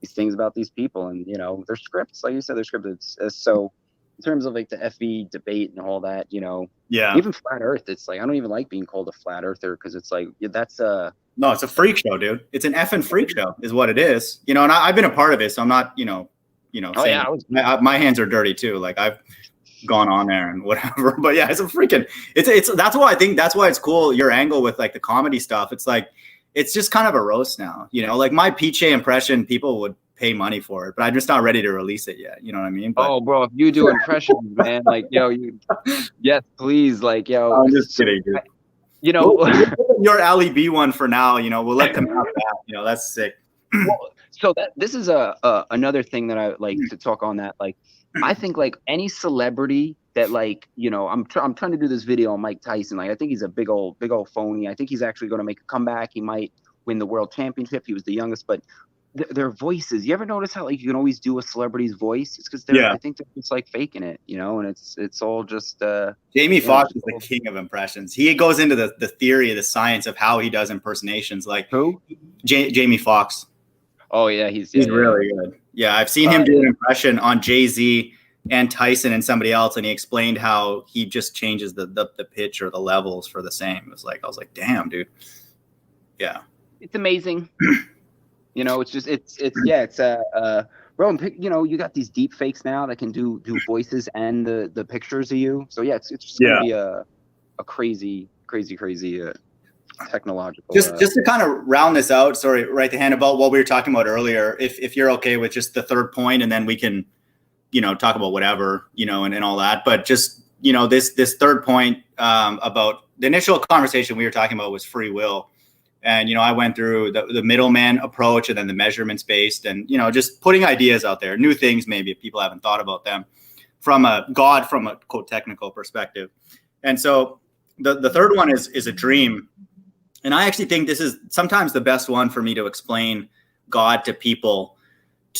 things about these people and, their scripts, like you said, their scripts. So in terms of like the FE debate and all that, even flat earth, it's like, I don't even like being called a flat earther because it's like, that's no, it's a freak show, dude. It's an effing freak show is what it is. And I've been a part of it. So I'm not, my hands are dirty too. Like I've gone on there and whatever, but yeah, it's a freaking, that's why I think that's why it's cool. Your angle with like the comedy stuff. It's like, it's just kind of a roast now, like my Peachy impression, people would pay money for it, but I'm just not ready to release it yet. You know what I mean? But, oh, bro, if you do impressions, man, like, yes, please. Like, I'm just kidding, dude. Your Ali B one for now, we'll let them have that, that's sick. Well, so this is another thing that I like to talk on that. Like, I think like any celebrity that like, I'm trying to do this video on Mike Tyson. Like, I think he's a big old phony. I think he's actually going to make a comeback. He might win the world championship. He was the youngest, but their voices. You ever notice how like you can always do a celebrity's voice? It's because I think they're just like faking it, and it's all just. Jamie Foxx is the king of impressions. He goes into the theory, the science of how he does impersonations. Like who? Jamie Foxx. Oh yeah, he's really good. Yeah, I've seen him do an impression on Jay-Z and Tyson and somebody else, and he explained how he just changes the pitch or the levels for the same. It was like, I was like, damn, dude. Yeah. It's amazing. It's just bro, you got these deep fakes now that can do voices and the pictures of you. So yeah, it's just gonna be a crazy technological. Just to kind of round this out, sorry, RightThe Hand, about what we were talking about earlier. If you're okay with just the third point, and then we can, talk about whatever, and all that. But just this third point about the initial conversation we were talking about was free will, and I went through the middleman approach and then the measurements based, and just putting ideas out there, new things maybe if people haven't thought about them from a quote technical perspective. And so the third one is a dream. And I actually think this is sometimes the best one for me to explain God to people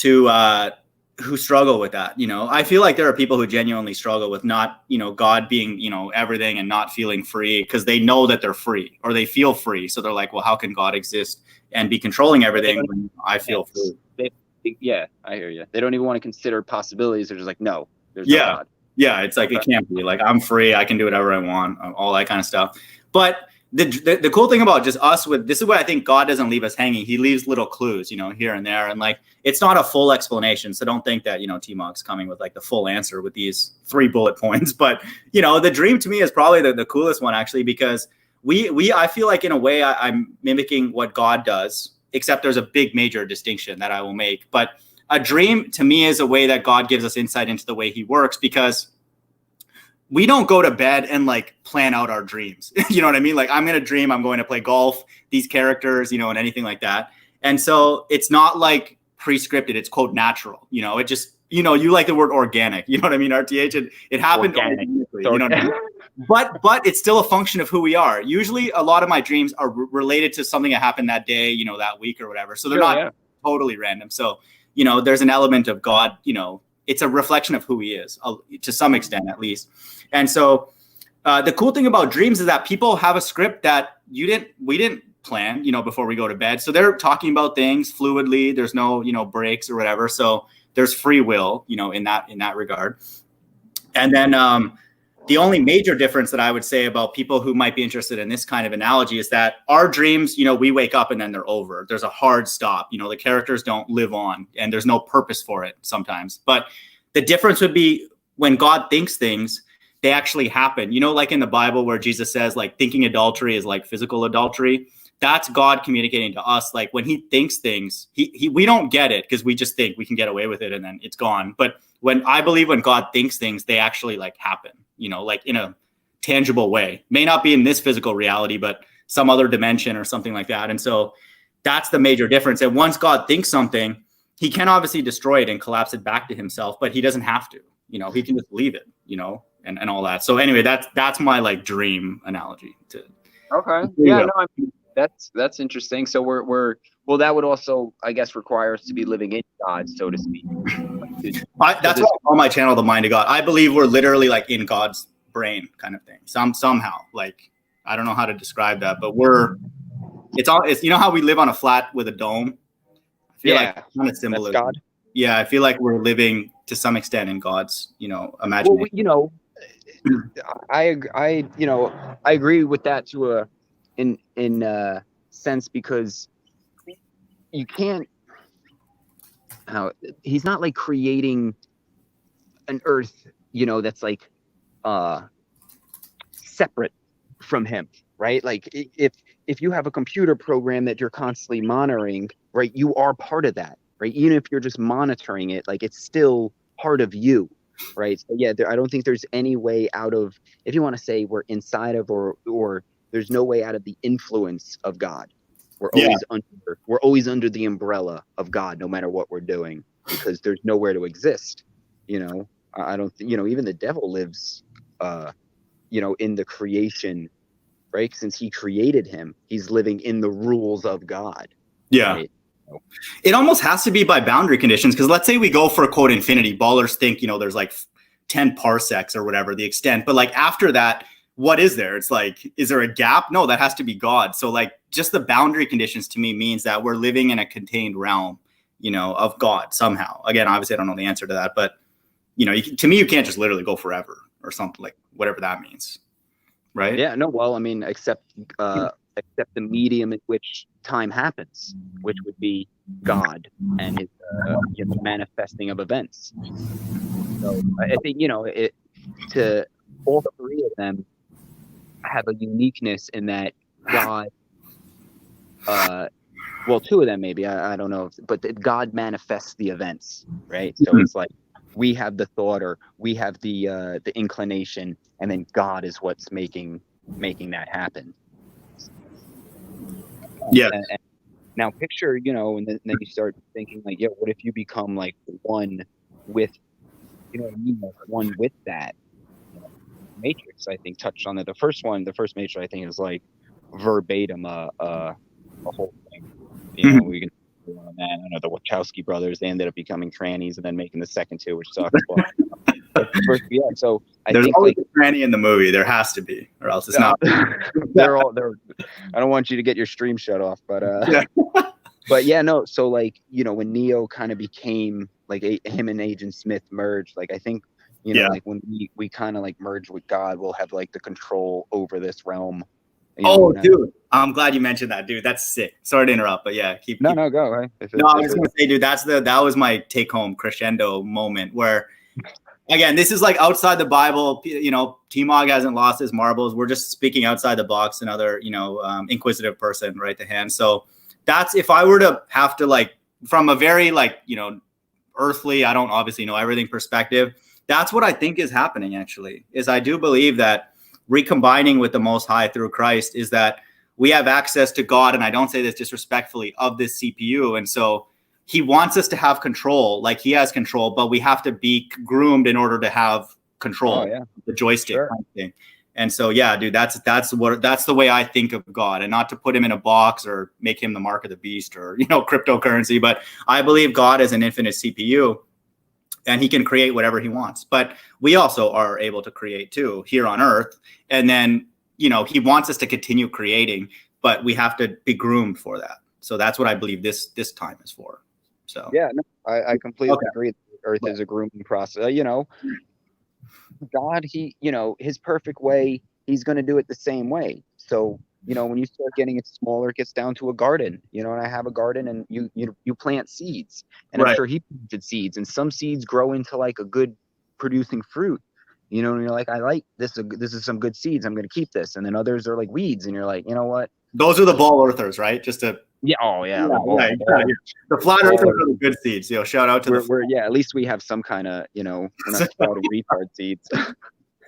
who struggle with that. I feel like there are people who genuinely struggle with not, God being, everything and not feeling free because they know that they're free or they feel free. So they're like, well, how can God exist and be controlling everything when I feel free? I hear you. They don't even want to consider possibilities. They're just like, no, there's no God. Yeah, it's like, it can't be. Like, I'm free. I can do whatever I want, all that kind of stuff. But the cool thing about just us this is where I think God doesn't leave us hanging. He leaves little clues, here and there. And like, it's not a full explanation. So don't think that, T-Mog's coming with like the full answer with these 3 bullet points. But, the dream to me is probably the coolest one actually, because I feel like in a way I'm mimicking what God does, except there's a big major distinction that I will make. But a dream to me is a way that God gives us insight into the way he works, because we don't go to bed and like plan out our dreams. You know what I mean? Like, I'm going to dream I'm going to play golf, these characters, and anything like that. And so it's not like pre-scripted. It's quote natural. It just, you like the word organic. You know what I mean? RTH. It happened organically. You know what I mean? But it's still a function of who we are. Usually a lot of my dreams are related to something that happened that day, that week or whatever. So they're not totally random. So, there's an element of God, it's a reflection of who he is to some extent, at least. And so the cool thing about dreams is that people have a script that we didn't plan, before we go to bed. So they're talking about things fluidly. There's no, breaks or whatever. So there's free will, in that regard. And then the only major difference that I would say about people who might be interested in this kind of analogy is that our dreams, we wake up and then they're over. There's a hard stop. The characters don't live on and there's no purpose for it sometimes. But the difference would be when God thinks things, they actually happen. Like in the Bible where Jesus says like thinking adultery is like physical adultery. That's God communicating to us. Like when he thinks things, we don't get it because we just think we can get away with it and then it's gone. But I believe when God thinks things, they actually like happen, like in a tangible way. May not be in this physical reality, but some other dimension or something like that. And so that's the major difference. And once God thinks something, he can obviously destroy it and collapse it back to himself, but he doesn't have to, he can just leave it, and all that. So anyway, that's my like dream analogy to. Okay. Yeah, no, I mean, that's interesting. So well, that would also, I guess, require us to be living in God, so to speak. That's why I call my channel The Mind of God. I believe we're literally like in God's brain kind of thing. Somehow, like, I don't know how to describe that, but it's how we live on a flat with a dome. I feel like kind of symbolism. That's God. Yeah, I feel like we're living to some extent in God's, imagination. Well, I agree with that to a sense, because you can't. He's not like creating an earth, that's like separate from him, right? Like if you have a computer program that you're constantly monitoring, right, you are part of that, right? Even if you're just monitoring it, like it's still part of you, right? So yeah, I don't think there's any way out of, if you want to say we're inside of, or there's no way out of the influence of God. We're always under the umbrella of God, no matter what we're doing, because there's nowhere to exist. I don't, even the devil lives, in the creation, right? Since he created him, he's living in the rules of God. Yeah. Right? It almost has to be by boundary conditions, because let's say we go for a quote infinity. Ballers think, there's like 10 parsecs or whatever the extent, but like after that, what is there? It's like, is there a gap? No, that has to be God. So like just the boundary conditions to me means that we're living in a contained realm, of God somehow. Again, obviously I don't know the answer to that, but to me, you can't just literally go forever or something, like whatever that means. Right. Yeah, no, well, I mean, except the medium in which time happens, which would be God and his manifesting of events. So I think, to all three of them have a uniqueness in that God, well, two of them maybe, I don't know, but God manifests the events, right? So it's like we have the thought, or we have the inclination, and then God is what's making that happen. Yeah. And now picture, and then you start thinking like, yeah, what if you become like one with, one with that? Matrix, I think, touched on it. The first Matrix, I think, is like verbatim a whole thing. We can go on that. I don't know, the Wachowski brothers, they ended up becoming trannies and then making the second two, which sucks. Yeah, so there's think always a tranny in the movie. There has to be, or else it's not. They're I don't want you to get your stream shut off, but but yeah, no. So like, when Neo kind of became like him and Agent Smith merged, like I think, like when we kind of like merge with God, we'll have like the control over this realm. Dude, I'm glad you mentioned that, dude. That's sick. Sorry to interrupt, but yeah, keep go. Right? I was gonna say, dude, that was my take home crescendo moment where, again, this is like outside the Bible. T-Mog hasn't lost his marbles. We're just speaking outside the box. Another, inquisitive person, right? The hand. So that's, if I were to have to, like, from a very like, earthly, I don't obviously know everything perspective. That's what I think is happening. Actually, is I do believe that recombining with the Most High through Christ is that we have access to God, and I don't say this disrespectfully, of this CPU, and so he wants us to have control, like he has control, but we have to be groomed in order to have control. The joystick kind of thing. And so, yeah, dude, that's the way I think of God, and not to put him in a box or make him the mark of the beast or, cryptocurrency, but I believe God is an infinite CPU and he can create whatever he wants. But we also are able to create too here on earth. And then, he wants us to continue creating, but we have to be groomed for that. So that's what I believe this time is for. So yeah, no, I completely agree. Earth is a grooming process. God, he, his perfect way, he's going to do it the same way. So, when you start getting it smaller, it gets down to a garden, and I have a garden, and you plant seeds, and I'm sure he planted seeds, and some seeds grow into like a good producing fruit, and you're like, I like this. This is some good seeds. I'm going to keep this. And then others are like weeds, and you're like, you know what? Those are the ball earthers, right? Just to yeah. Oh yeah. The flat earthers are the good seeds. Shout out to we're at least we have some kind of, we're not sprouting retard seeds.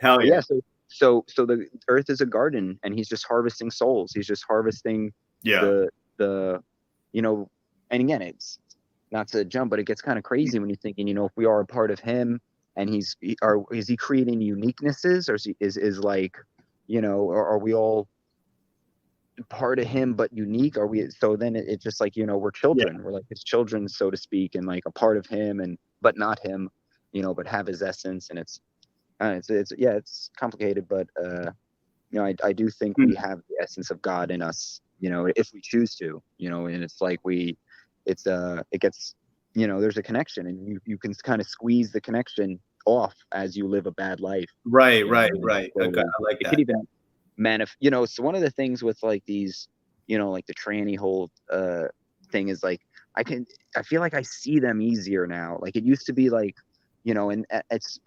Hell yeah. So so the earth is a garden, and he's just harvesting souls. He's just harvesting the you know, and again, it's not to jump, but it gets kind of crazy when you're thinking, you know, if we are a part of him, and is he creating uniquenesses, or is like, you know, are we all part of him but unique? Are we? So then it's just like, you know, we're children. We're like his children, so to speak, and like a part of him, and but not him, you know, but have his essence. And it's yeah, it's complicated, but you know, I do think we have the essence of God in us, you know, if we choose to, you know. And it's like it gets, you know, there's a connection, and you can kind of squeeze the connection off as you live a bad life. Right. So Okay, I like it that. could even you know, so one of the things with like these, you know, like the tranny whole thing is like, I feel like I see them easier now. Like it used to be like, you know, and it's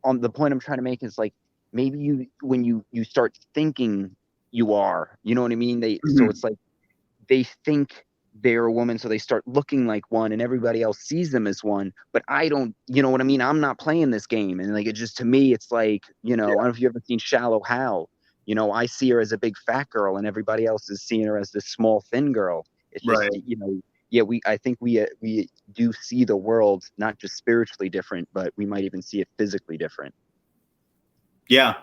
on the point I'm trying to make is like, maybe when you start thinking you are, you know what I mean? So it's like they think they're a woman, so they start looking like one, and everybody else sees them as one, but I don't, you know what I mean? I'm not playing this game. And like, it just, to me, it's like, you know, I don't know if you've ever seen Shallow Hal. You know, I see her as a big fat girl, and everybody else is seeing her as this small thin girl. It's just, you know, yeah, I think we do see the world not just spiritually different, but we might even see it physically different. Yeah.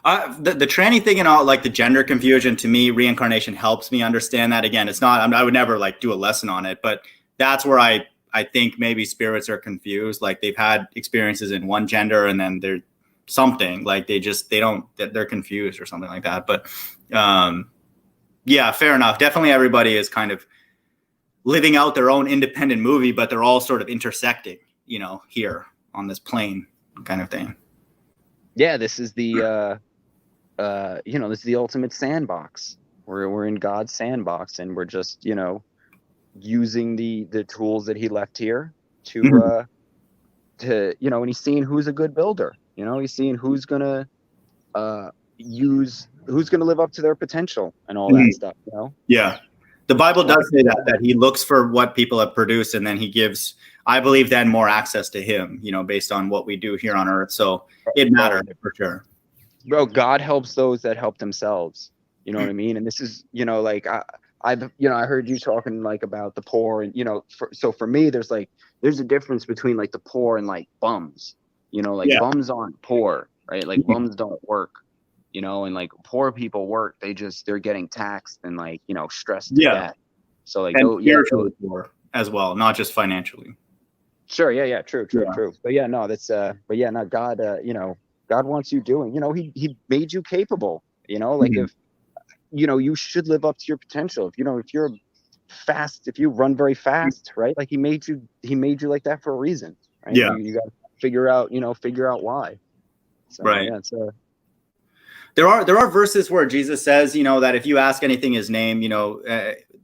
The tranny thing and all, like the gender confusion, to me, reincarnation helps me understand that. Again, it's not, I would never like do a lesson on it, but that's where I think maybe spirits are confused. Like they've had experiences in one gender, and then they're something like they're confused or something like that. But yeah, fair enough. Definitely everybody is kind of living out their own independent movie, but they're all sort of intersecting, you know, here on this plane kind of thing. Yeah, this is the you know, this is the ultimate sandbox. We're in God's sandbox, and we're just, you know, using the tools that he left here to you know, and he's seeing who's a good builder. You know, he's seeing who's gonna who's gonna live up to their potential and all that stuff, you know? Yeah. The Bible does say that he looks for what people have produced, and then he gives, I believe, then more access to him, you know, based on what we do here on earth. So it matters for sure. Bro, God helps those that help themselves. You know what I mean? And this is, you know, like I've, you know, I heard you talking like about the poor, and, you know, so for me, there's a difference between like the poor and like bums, you know, like bums aren't poor, right? Like bums don't work, you know, and like poor people work. They're getting taxed and like, you know, stressed to death. So like, and spiritually poor as well, not just financially. Sure. Yeah. True. But yeah, no, that's, but yeah, no, God, you know, God wants you doing, you know, he made you capable, you know, like if, you know, you should live up to your potential. If, you know, if you're fast, if you run very fast, right? Like he made you like that for a reason, right? Yeah. You got to figure out why. So, right. Yeah, it's there are verses where Jesus says, you know, that if you ask anything in his name, you know,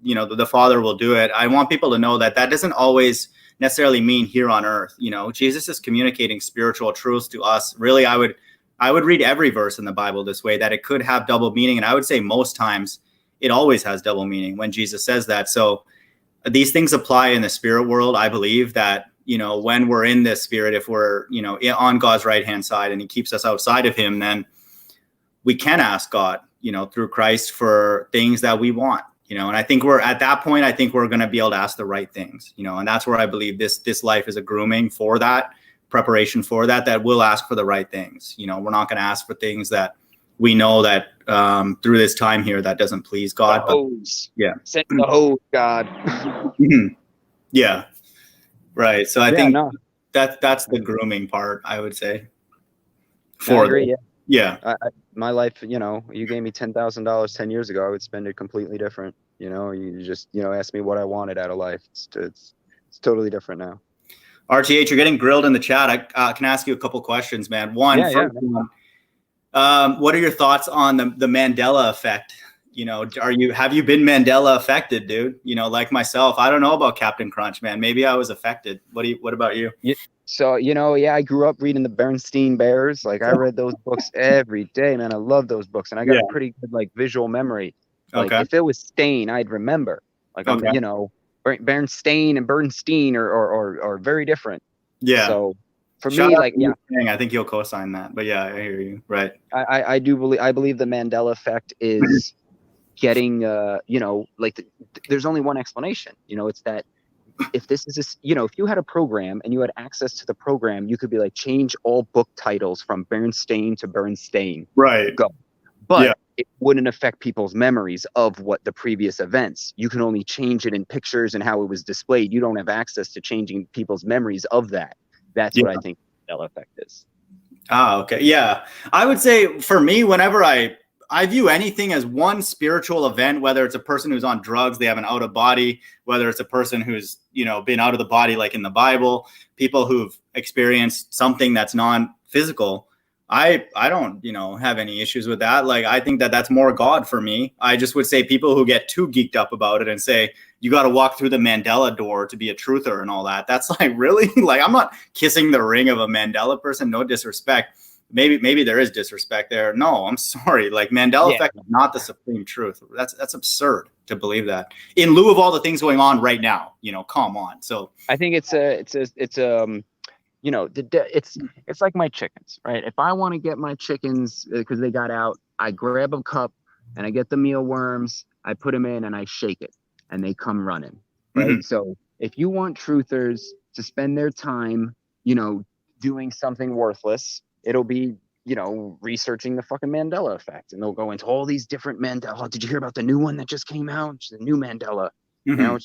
the Father will do it. I want people to know that doesn't always necessarily mean here on earth. You know, Jesus is communicating spiritual truths to us. Really, I would read every verse in the Bible this way, that it could have double meaning. And I would say most times it always has double meaning when Jesus says that. So these things apply in the spirit world. I believe that, you know, when we're in this spirit, if we're, you know, on God's right hand side and he keeps us outside of him, then we can ask God, you know, through Christ for things that we want, you know. And I think we're at that point, I think we're going to be able to ask the right things, you know, and that's where I believe this life is a grooming for that, preparation for that we'll ask for the right things. You know, we're not going to ask for things that we know that through this time here that doesn't please God. Send the hose, God. Yeah. Right. So I think no. that's the grooming part, I would say. I agree. Yeah. My life, you know, you gave me $10,000 10 years ago, I would spend it completely different. You know, you just, you know, ask me what I wanted out of life. It's totally different now. RTH, you're getting grilled in the chat. I can ask you a couple questions, man. One, what are your thoughts on the Mandela effect? You know, have you been Mandela affected, dude? You know, like myself, I don't know about Captain Crunch, man. Maybe I was affected. What about you? So, you know, yeah, I grew up reading the Bernstein Bears. Like I read those books every day, man. I love those books. And I got a pretty good like visual memory. Like if it was Stain, I'd remember. Like you know, Bernstein and Bernstein are very different. Yeah. So for Shout me, out like, to you, King. I think you'll co-sign that. But yeah, I hear you. Right. I believe the Mandela effect is getting, like there's only one explanation. It's that if this is this, if you had a program and you had access to the program, you could be like, change all book titles from Bernstein to Bernstein. Right. Go. But Yeah. it wouldn't affect people's memories of what the previous events. You can only change it in pictures and how it was displayed. You don't have access to changing people's memories of that. That's what I think the Mandela effect is. Ah, okay. Yeah. I would say for me, whenever I view anything as one spiritual event, whether it's a person who's on drugs, they have an out of body, whether it's a person who's, been out of the body, like in the Bible, people who've experienced something that's non-physical. I don't, have any issues with that. Like, I think that that's more God for me. I just would say people who get too geeked up about it and say, you got to walk through the Mandela door to be a truther and all that. That's like, really? Like, I'm not kissing the ring of a Mandela person. No disrespect. Maybe there is disrespect there. No, I'm sorry. Like, Mandela effect is not the supreme truth. That's absurd to believe that in lieu of all the things going on right now. Come on. So I think it's like my chickens, right? If I want to get my chickens because they got out, I grab a cup and I get the mealworms, I put them in and I shake it and they come running, right? Mm-hmm. So if you want truthers to spend their time, doing something worthless, it'll be, researching the fucking Mandela effect, and they'll go into all these different Mandela. Oh, did you hear about the new one that just came out? It's the new Mandela. Mm-hmm.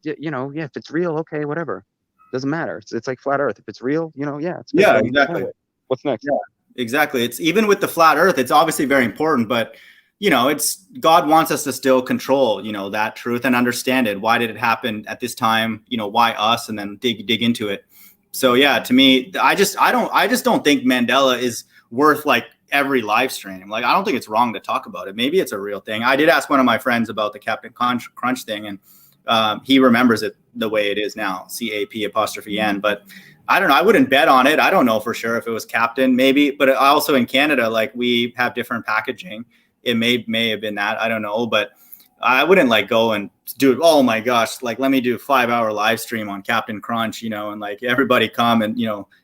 If it's real, okay, whatever. Doesn't matter. It's like flat Earth. If it's real, it's good. Yeah, exactly. What's next? Yeah, exactly. It's even with the flat Earth. It's obviously very important, but it's God wants us to still control, that truth and understand it. Why did it happen at this time? Why us? And then dig into it. So yeah, to me, I just don't think Mandela is worth like every live stream. Like, I don't think it's wrong to talk about it. Maybe it's a real thing. I did ask one of my friends about the Captain Crunch thing, and he remembers it the way it is now, CAP''N. But I don't know. I wouldn't bet on it. I don't know for sure if it was Captain, maybe. But also in Canada, like, we have different packaging. It may have been that. I don't know. But I wouldn't like go and do it. Oh my gosh. Like, let me do a 5-hour live stream on Captain Crunch, and like everybody come and,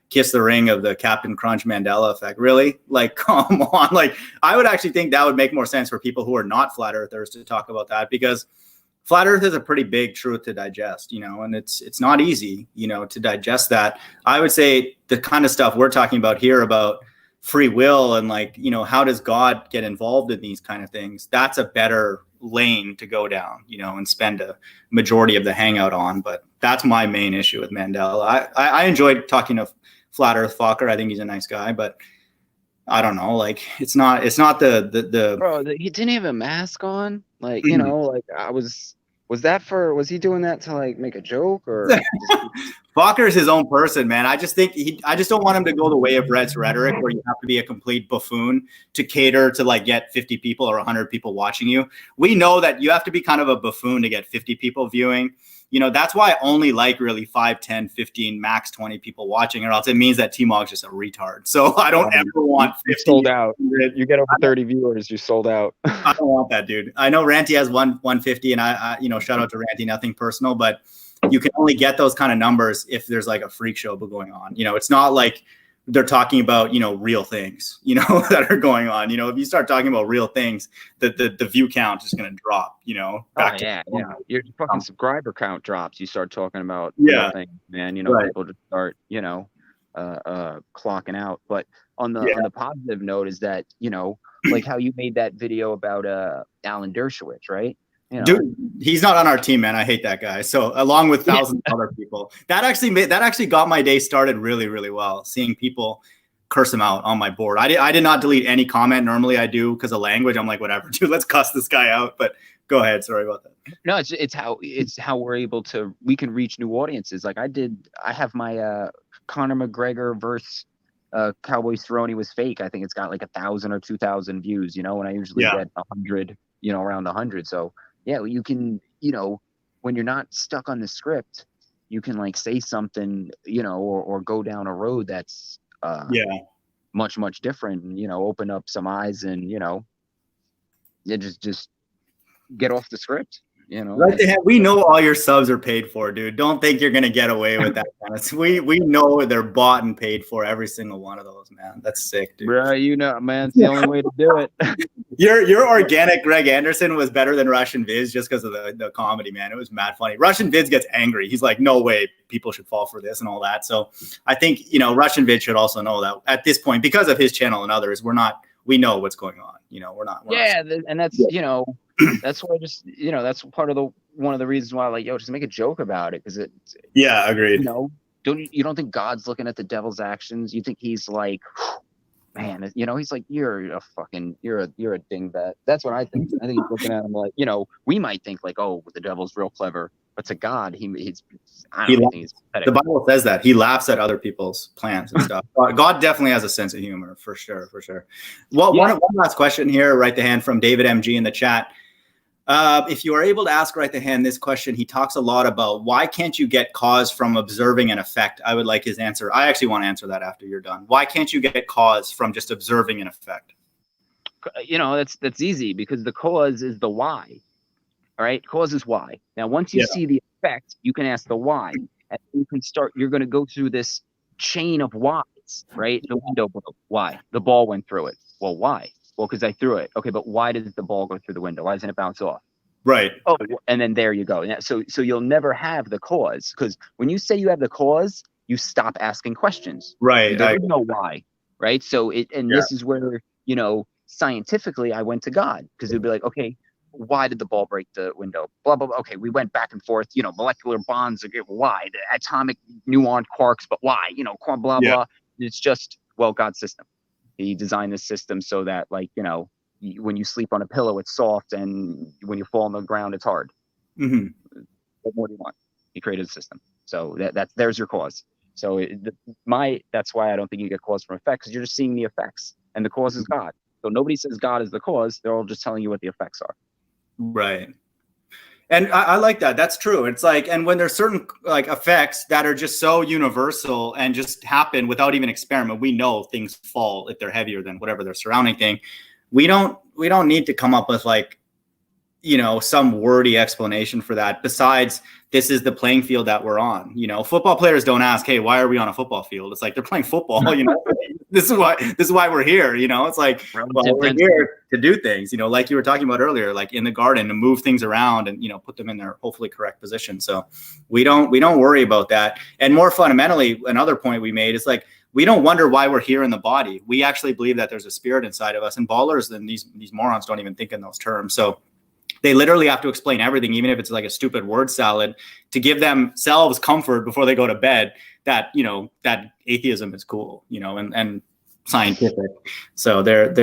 kiss the ring of the Captain Crunch Mandela effect. Really? Like, come on. Like, I would actually think that would make more sense for people who are not flat earthers to talk about that, because flat earth is a pretty big truth to digest, and it's not easy, to digest that. I would say the kind of stuff we're talking about here about free will and like, how does God get involved in these kind of things? That's a better lane to go down, and spend a majority of the hangout on. But that's my main issue with Mandela. I enjoyed talking to Flat Earth Fokker. I think he's a nice guy, but I don't know. Like, it's not the bro. He didn't have a mask on. Like, like was he doing that to like make a joke or? Fokker is his own person, man. I just don't want him to go the way of Red's rhetoric, where you have to be a complete buffoon to cater to like get 50 people or 100 people watching you. We know that you have to be kind of a buffoon to get 50 people viewing. That's why I only like really 5, 10, 15, max 20 people watching, or else it means that T-Mog's just a retard. So I don't ever want 50. Sold out. You get over 30 viewers, you're sold out. I don't want that, dude. I know Ranty has 150, and I shout out to Ranty, nothing personal, but you can only get those kind of numbers if there's like a freak show going on. It's not like they're talking about, real things, that are going on. If you start talking about real things, the view count is going to drop, back yeah. Your fucking subscriber count drops. You start talking about real things, man. Right. People just start, clocking out. But on the positive note is that, like how you made that video about Alan Dershowitz, right? Dude, he's not on our team, man. I hate that guy. So along with thousands of other people, that actually got my day started really, really well. Seeing people curse him out on my board. I did not delete any comment. Normally I do because of language. I'm like, whatever, dude, let's cuss this guy out. But go ahead. Sorry about that. No, it's how we're able to, we can reach new audiences. Like I have my Conor McGregor versus Cowboy Cerrone was fake. I think it's got like 1,000 or 2,000 views, and I usually get 100, around 100. So yeah, you can, when you're not stuck on the script, you can like say something, or go down a road that's much, much different, and, open up some eyes and, just get off the script. you know. Right to hand, we know all your subs are paid for, dude. Don't think you're gonna get away with that kind of. We know they're bought and paid for, every single one of those, man. That's sick, dude. Bro, you know, man, it's the only way to do it. Your organic Greg Anderson was better than Russian Viz just because of the comedy, man. It was mad funny. Russian Viz gets angry. He's like, no way people should fall for this and all that. So I think, you know, Russian Viz should also know that at this point, because of his channel and others, we know what's going on. You know, we're not. And that's, you know, that's why that's part of one of the reasons why, like, yo, just make a joke about it. Cause agreed. You know, you don't think God's looking at the devil's actions? You think he's like, man, you know, he's like, you're a dingbat. That's what I think. I think he's looking at him like, you know, we might think like, oh, the devil's real clever, but to God, he's the Bible says that he laughs at other people's plans and stuff. God definitely has a sense of humor, for sure. Well, one last question here, RightThe Hand from David MG in the chat. If you are able to ask RightThe Hand this question, he talks a lot about why can't you get cause from observing an effect? I would like his answer. I actually want to answer that after you're done. Why can't you get cause from just observing an effect? You know, that's easy, because the cause is the why. All right, cause is why. Now, once you see the effect, you can ask the why, and you can start. You're going to go through this chain of whys, right? The window broke. Why? The ball went through it. Well, why? Well, because I threw it. Okay, but why did the ball go through the window? Why doesn't it bounce off? Right. Oh, and then there you go. So you'll never have the cause, because when you say you have the cause, you stop asking questions. Right. There is no why. Right. So this is where, you know, scientifically I went to God, because it'd be like, okay, why did the ball break the window? Blah, blah, blah. Okay, we went back and forth, you know, molecular bonds, why? The atomic nuon quarks, but why? You know, blah, blah. It's just, well, God's system. He designed this system so that, like, you know, when you sleep on a pillow, it's soft, and when you fall on the ground, it's hard. Mm-hmm. What more do you want? He created a system. So there's your cause. So that's why I don't think you get cause from effects, because you're just seeing the effects, and the cause is God. So nobody says God is the cause. They're all just telling you what the effects are. Right. And I like that. That's true. It's like, and when there's certain like effects that are just so universal and just happen without even experiment, we know things fall if they're heavier than whatever their surrounding thing. We don't need to come up with, like, you know, some wordy explanation for that. Besides, this is the playing field that we're on. You know, football players don't ask, hey, why are we on a football field? It's like, they're playing football, you know. This is why we're here, you know. It's like, well, we're here to do things, you know, like you were talking about earlier, like in the garden, to move things around and, you know, put them in their hopefully correct position. So we don't worry about that. And more fundamentally, another point we made is, like, we don't wonder why we're here in the body. We actually believe that there's a spirit inside of us, and ballers and these morons don't even think in those terms. So they literally have to explain everything, even if it's like a stupid word salad, to give themselves comfort before they go to bed that, you know, that atheism is cool, you know, and scientific. So they're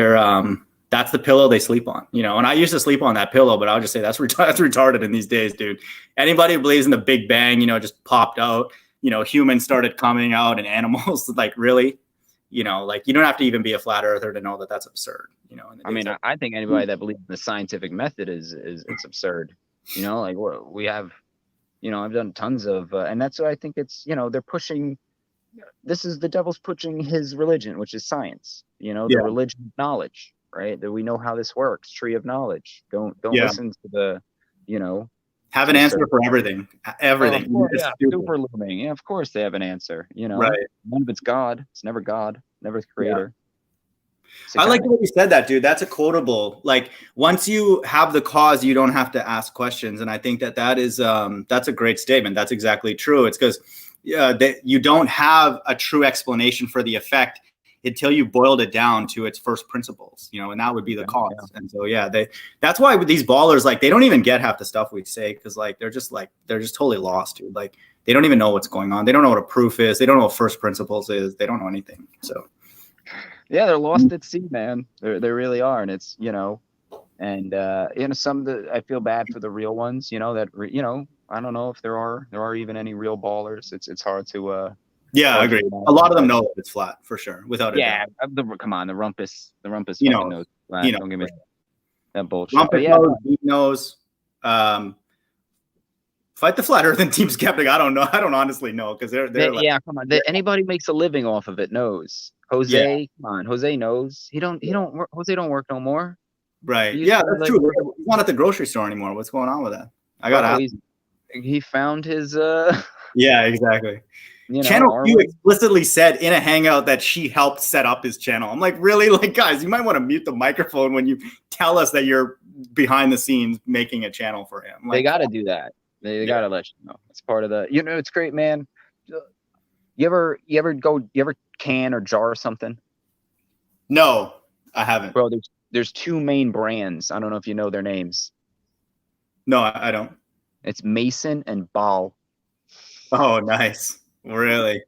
that's the pillow they sleep on, you know. And I used to sleep on that pillow, but I'll just say that's retarded in these days, dude. Anybody who believes in the Big Bang, you know, just popped out, you know, humans started coming out and animals, like, really, you know, like, you don't have to even be a flat earther to know that that's absurd, you know. I mean, I think anybody that believes in the scientific method it's absurd, you know. Like, we have, you know, I've done tons of, and that's why I think it's, you know, they're pushing. This is the devil's pushing his religion, which is science. You know, the religion of knowledge, right? That we know how this works. Tree of knowledge. Don't listen to the, you know. Have an answer for everything. Everything. Oh, super looming. Yeah, of course they have an answer. You know, right? None of it's God. It's never God. Never the creator. Yeah. I like the way you said that, dude. That's a quotable. Like, once you have the cause, you don't have to ask questions. And I think that is that's a great statement. That's exactly true. It's because that you don't have a true explanation for the effect until you boiled it down to its first principles, you know, and that would be the cause. Yeah. And so, that's why with these ballers, like, they don't even get half the stuff we say, because, like, they're just totally lost, dude. Like, they don't even know what's going on. They don't know what a proof is. They don't know what first principles is. They don't know anything. So, yeah, they're lost at sea, man. They really are. And it's, you know, and, you know, I feel bad for the real ones, you know, that, you know, I don't know if there are even any real ballers. It's hard to, yeah, I agree. A lot of them know it's flat, for sure, without a doubt. Come on, the rumpus you know, knows flat. Don't give me that bullshit. Rumpus knows, fight the flat earth and team skeptic. I don't know. I don't honestly know, because they're like, come on. Anybody makes a living off of it knows. Jose, come on. Jose knows. Jose don't work no more. Right. Yeah, that's true. He's not at the grocery store anymore. What's going on with that? I got he found his yeah, exactly. you know, Channel Q explicitly said in a hangout that she helped set up his channel. I'm like, really? Like, guys, you might want to mute the microphone when you tell us that you're behind the scenes making a channel for him. Like, they got to do that. They got to let you know. It's part of the, you know, it's great, man. You ever can or jar something? No, I haven't. Bro, there's two main brands. I don't know if you know their names. No, I don't. It's Mason and Ball. Oh, nice. Really?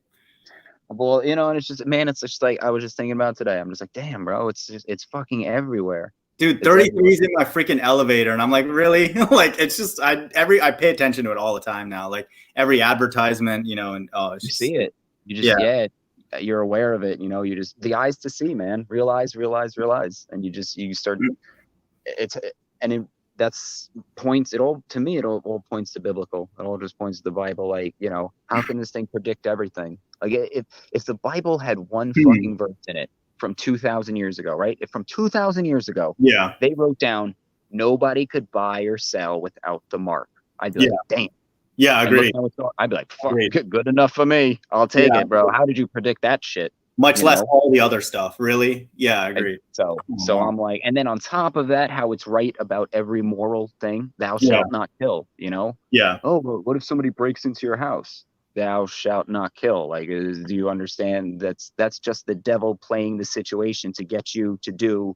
Well, you know, and it's just, man, it's just like I was just thinking about today. I'm just like, damn, bro, it's fucking everywhere. Dude, 33 is in my freaking elevator, and I'm like, really? Like, it's just I pay attention to it all the time now. Like every advertisement, you know, and it's you just, see it. You just you're aware of it. You know, you just the eyes to see, man. Realize, and you start. That's points. It all to me. It all points to biblical. It all just points to the Bible. Like, you know, how can this thing predict everything? Like if the Bible had one fucking verse in it from 2,000 years ago, right? If from 2,000 years ago, they wrote down nobody could buy or sell without the mark, I'd be like, damn. Yeah, I agree. I'd be like, fuck, good enough for me. I'll take it, bro. How did you predict that shit? Much less all the other stuff, really. Yeah, I agree. So I'm like, and then on top of that, how it's right about every moral thing, thou shalt not kill, you know? Yeah. Oh, but what if somebody breaks into your house? Thou shalt not kill. Like, do you understand that's just the devil playing the situation to get you to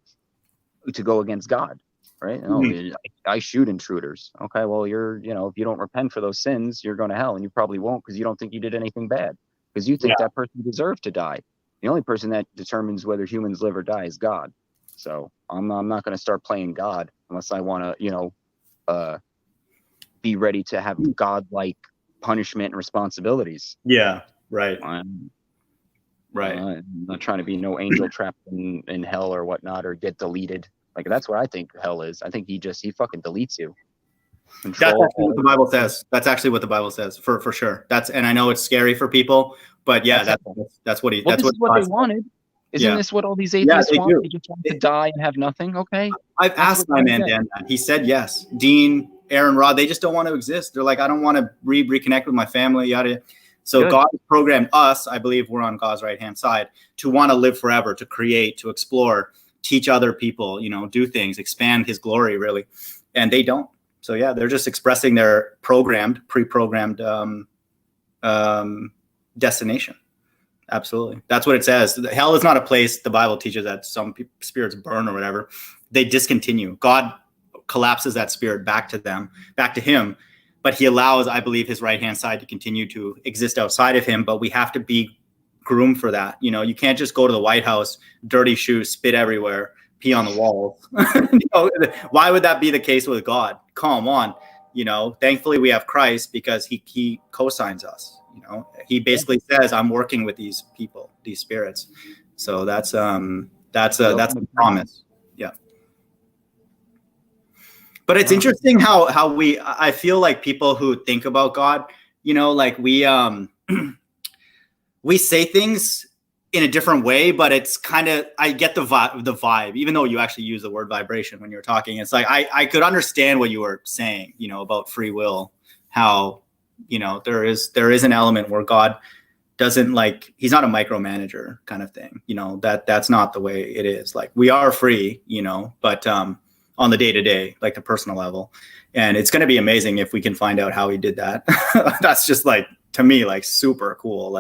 go against God, right? Mm-hmm. I shoot intruders. Okay, well, if you don't repent for those sins, you're going to hell, and you probably won't because you don't think you did anything bad because you think that person deserved to die. The only person that determines whether humans live or die is God. So I'm not going to start playing God unless I want to, be ready to have God-like punishment and responsibilities. Yeah, right. Right. I'm not trying to be no angel trapped in hell or whatnot or get deleted. Like that's what I think hell is. I think he fucking deletes you. That's actually what the Bible says. That's actually what the Bible says for sure. And I know it's scary for people, but that's what he. That's what they wanted. Isn't this what all these atheists want? They just want to die and have nothing. Okay. I've asked my man Dan that. He said yes. Dean, Aaron, Rod, they just don't want to exist. They're like, I don't want to reconnect with my family. Yada. So God programmed us. I believe we're on God's right-hand side to want to live forever, to create, to explore, teach other people, do things, expand His glory, really, and they don't. So they're just expressing their pre-programmed destination. Absolutely, that's what it says. Hell is not a place. The Bible teaches that some spirits burn or whatever. They discontinue. God collapses that spirit back to Him, but He allows, I believe, His right-hand side to continue to exist outside of Him. But we have to be groomed for that. You can't just go to the White House, dirty shoes, spit everywhere, pee on the walls. Why would that be the case with God? Come on. Thankfully we have Christ because he co-signs us. He basically says, I'm working with these people, these spirits. So that's a promise. Yeah. But it's interesting how I feel like people who think about God, like we say things in a different way, but it's kind of, I get the vibe, even though you actually use the word vibration when you're talking. It's like, I could understand what you were saying, about free will, how, there is an element where God doesn't he's not a micromanager kind of thing, that's not the way it is. Like we are free, but on the day-to-day, like the personal level. And it's going to be amazing if we can find out how He did that. That's just to me, super cool.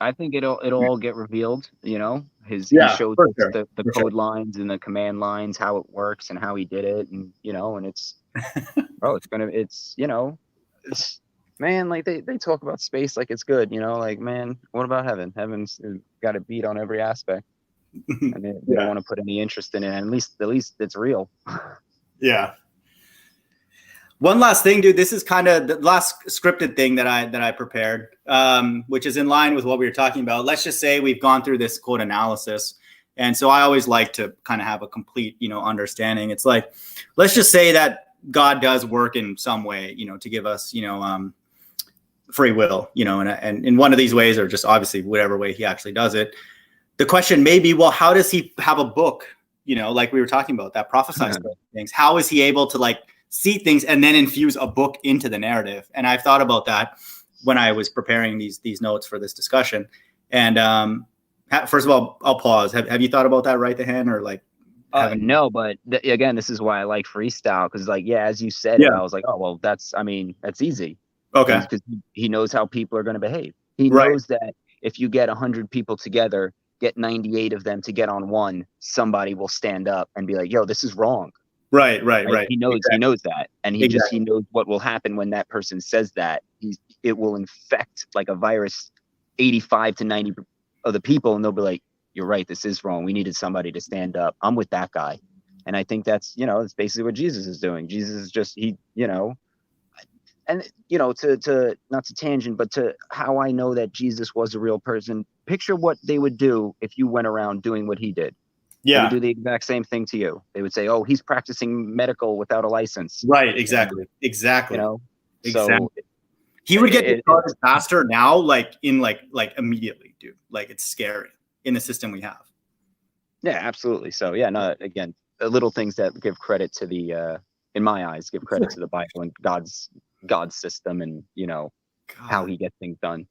I think it'll all get revealed, He showed the code lines and the command lines, how it works and how He did it. And, and it's, man, they talk about space like it's good, man, what about heaven? Heaven's got a beat on every aspect. And they don't want to put any interest in it. And at least it's real. Yeah. One last thing, dude. This is kind of the last scripted thing that I prepared, which is in line with what we were talking about. Let's just say we've gone through this code analysis. And so I always like to kind of have a complete, understanding. It's like, let's just say that God does work in some way, to give us, free will, and in one of these ways, or just obviously whatever way He actually does it. The question may be, well, how does He have a book, like we were talking about, that prophesies things? How is He able to see things and then infuse a book into the narrative. And I've thought about that when I was preparing these notes for this discussion. And first of all, I'll pause. Have you thought about that, RightThe Hand, or like? No, but again, this is why I like freestyle, because like, yeah, as you said it, I was like, oh well, that's easy. Okay. Because he knows how people are going to behave. He knows that if you get 100 people together, get 98 of them to get on one, somebody will stand up and be like, yo, this is wrong. Right. He knows he knows that, and he knows what will happen when that person says that. It will infect like a virus 85 to 90 of the people, and they'll be like, you're right, this is wrong. We needed somebody to stand up. I'm with that guy. And I think that's, it's basically what Jesus is doing. Jesus is just, to not to tangent, but to how I know that Jesus was a real person. Picture what they would do if you went around doing what he did. Yeah. They would do the exact same thing to you. They would say, oh, he's practicing medical without a license. Right. Exactly. Exactly. So he would get started faster now, like immediately, dude. Like, it's scary in the system we have. Yeah, absolutely. So yeah, no, again, the little things that give credit to the, in my eyes, give credit to the Bible and God's system, and how he gets things done.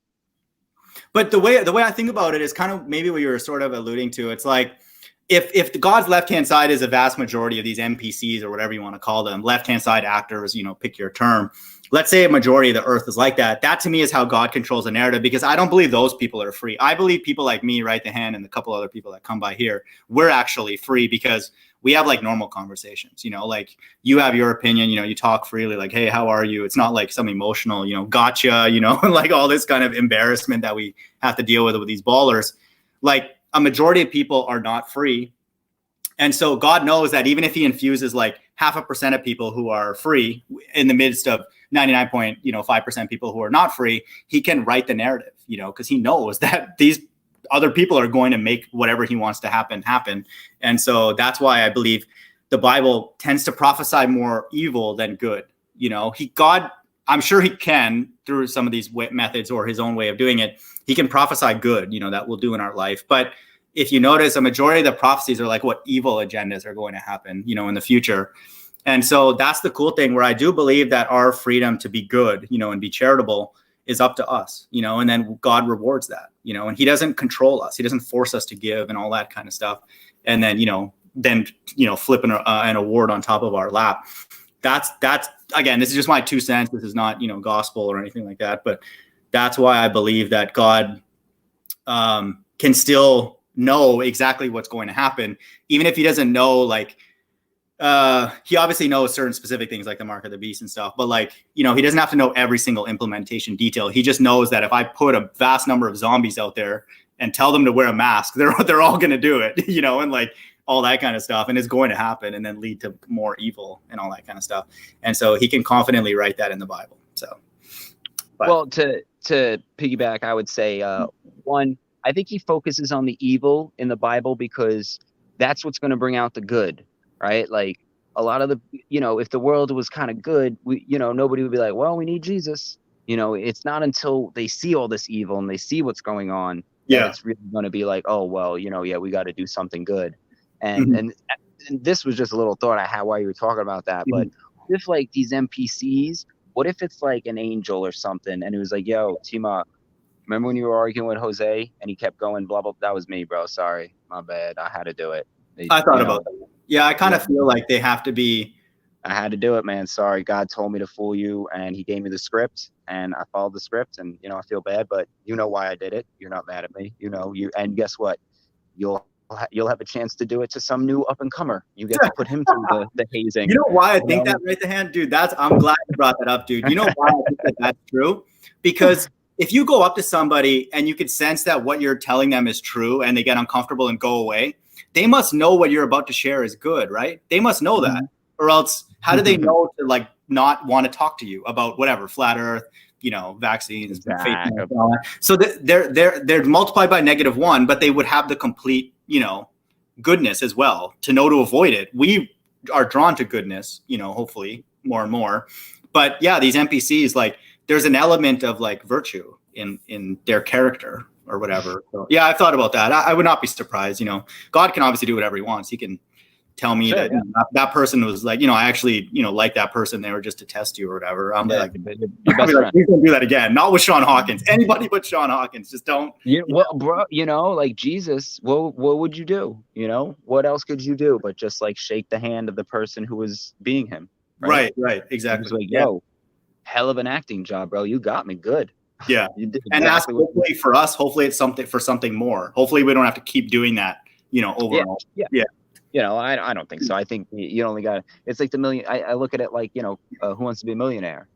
But the way I think about it is kind of maybe what you were sort of alluding to. It's like, if God's left-hand side is a vast majority of these NPCs, or whatever you want to call them, left-hand side actors, pick your term. Let's say a majority of the earth is like that. That to me is how God controls the narrative, because I don't believe those people are free. I believe people like me, RightThe Hand, and a couple other people that come by here, we're actually free because we have like normal conversations, like you have your opinion, you talk freely, like, hey, how are you? It's not like some emotional, gotcha, like all this kind of embarrassment that we have to deal with these ballers. Like, a majority of people are not free. And so God knows that even if he infuses like 0.5% of people who are free in the midst of 99.5% people who are not free, he can write the narrative, because he knows that these other people are going to make whatever he wants to happen. And so that's why I believe the Bible tends to prophesy more evil than good. God, I'm sure he can, through some of these methods or his own way of doing it, he can prophesy good, that we'll do in our life. But if you notice, a majority of the prophecies are like what evil agendas are going to happen, in the future. And so that's the cool thing, where I do believe that our freedom to be good, and be charitable is up to us, and then God rewards that, and he doesn't control us. He doesn't force us to give and all that kind of stuff. And then, flip an award on top of our lap. That's again, this is just my 2 cents. This is not, gospel or anything like that. But that's why I believe that God can still know exactly what's going to happen, even if he doesn't know, like, he obviously knows certain specific things like the mark of the beast and stuff, but like, he doesn't have to know every single implementation detail. He just knows that if I put a vast number of zombies out there and tell them to wear a mask, they're all going to do it, and like all that kind of stuff. And it's going to happen and then lead to more evil and all that kind of stuff. And so he can confidently write that in the Bible. So, well, to piggyback, I would say, one, I think he focuses on the evil in the Bible because that's what's going to bring out the good, right? Like, a lot of the, if the world was kind of good, nobody would be like, well, we need Jesus. It's not until they see all this evil and they see what's going on that it's really going to be like, oh, well, we got to do something good. And, and this was just a little thought I had while you were talking about that. But if like these NPCs, what if it's like an angel or something, and it was like, yo, Tima, remember when you were arguing with Jose and he kept going, blah, blah, that was me, bro. Sorry. My bad. I had to do it. I thought about that. Yeah, I kind of feel like they have to be. I had to do it, man. Sorry. God told me to fool you, and he gave me the script, and I followed the script, and, I feel bad, but you know why I did it. You're not mad at me. And guess what? You'll have a chance to do it to some new up-and-comer. You get to put him through the hazing. You know why I think that, RightThe Hand? Dude, I'm glad you brought that up, dude. You know why I think that's true? Because if you go up to somebody and you could sense that what you're telling them is true and they get uncomfortable and go away, they must know what you're about to share is good, right? They must know that. Or else how do they know to like not want to talk to you about whatever, flat earth, vaccines, exactly. Fake news, and all that. So they're multiplied by -1, but they would have the complete, goodness as well to know to avoid it. We are drawn to goodness, hopefully more and more. But yeah, these NPCs, like, there's an element of like virtue in their character or whatever. So yeah, I've thought about that. I would not be surprised. God can obviously do whatever he wants. He can tell me Sure, that, yeah. that person was like, I actually, like that person. They were just to test you or whatever. I'm like, your best friend. please don't do that again. Not with Sean Hawkins. Anybody but Sean Hawkins. Just don't. Well, bro, like Jesus, what would you do? What else could you do but just like shake the hand of the person who was being him? Right. Exactly. He was like, yo, hell of an acting job, bro. You got me good. Yeah. You did And that's exactly hopefully for us. Hopefully it's something more. Hopefully we don't have to keep doing that, over and over. Yeah. I don't think so. I think you only got, it's like the million. I look at it like, Who Wants to Be a Millionaire?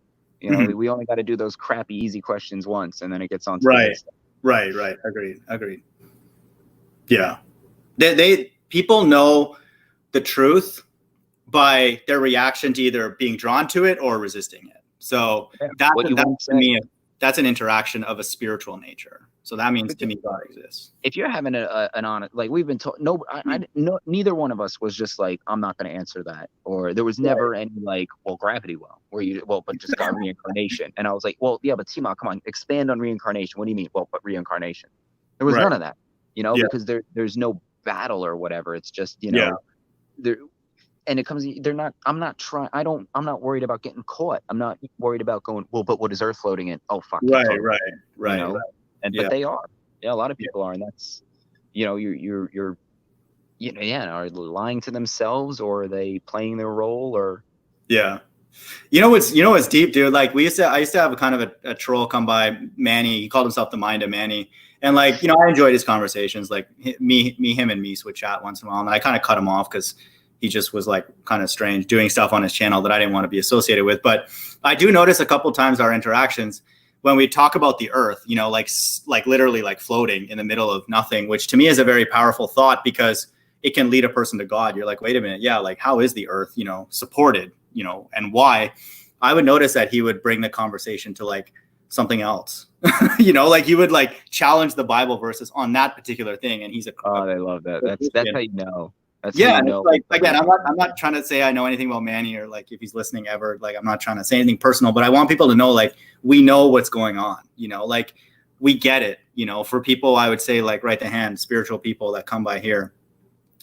We only got to do those crappy, easy questions once, and then it gets on to right. Agreed. Yeah. People know the truth by their reaction to either being drawn to it or resisting it. So that's to me, that's an interaction of a spiritual nature. So that means to me, God exists. If you're having an honest, like we've been told, neither one of us was just like, I'm not going to answer that. Or there was never any like, well, gravity well, but just God reincarnation. And I was like, well, yeah, but Tima, come on, expand on reincarnation. What do you mean? Well, but reincarnation. There was none of that, because there's no battle or whatever. It's just, there. And it comes, I'm not worried about getting caught. I'm not worried about going, well, but what is Earth floating in? Oh, fuck. Right. But they are. Yeah, a lot of people are. And that's, you're are lying to themselves, or are they playing their role, or. Yeah. What's deep, dude? Like I used to have a kind of a troll come by, Manny. He called himself the Mind of Manny. And like, I enjoyed his conversations. Like him and me would chat once in a while. And I kind of cut him off because he just was like kind of strange doing stuff on his channel that I didn't want to be associated with. But I do notice a couple times our interactions when we talk about the earth, like literally like floating in the middle of nothing, which to me is a very powerful thought because it can lead a person to God. You're like, wait a minute. Yeah. Like how is the earth, supported, and why? I would notice that he would bring the conversation to like something else, like he would like challenge the Bible verses on that particular thing. And he's they love that. That's how you know. Like again, I'm not trying to say I know anything about Manny or like if he's listening ever. Like I'm not trying to say anything personal, but I want people to know like we know what's going on. Like we get it. For people, I would say like RightThe Hand, spiritual people that come by here,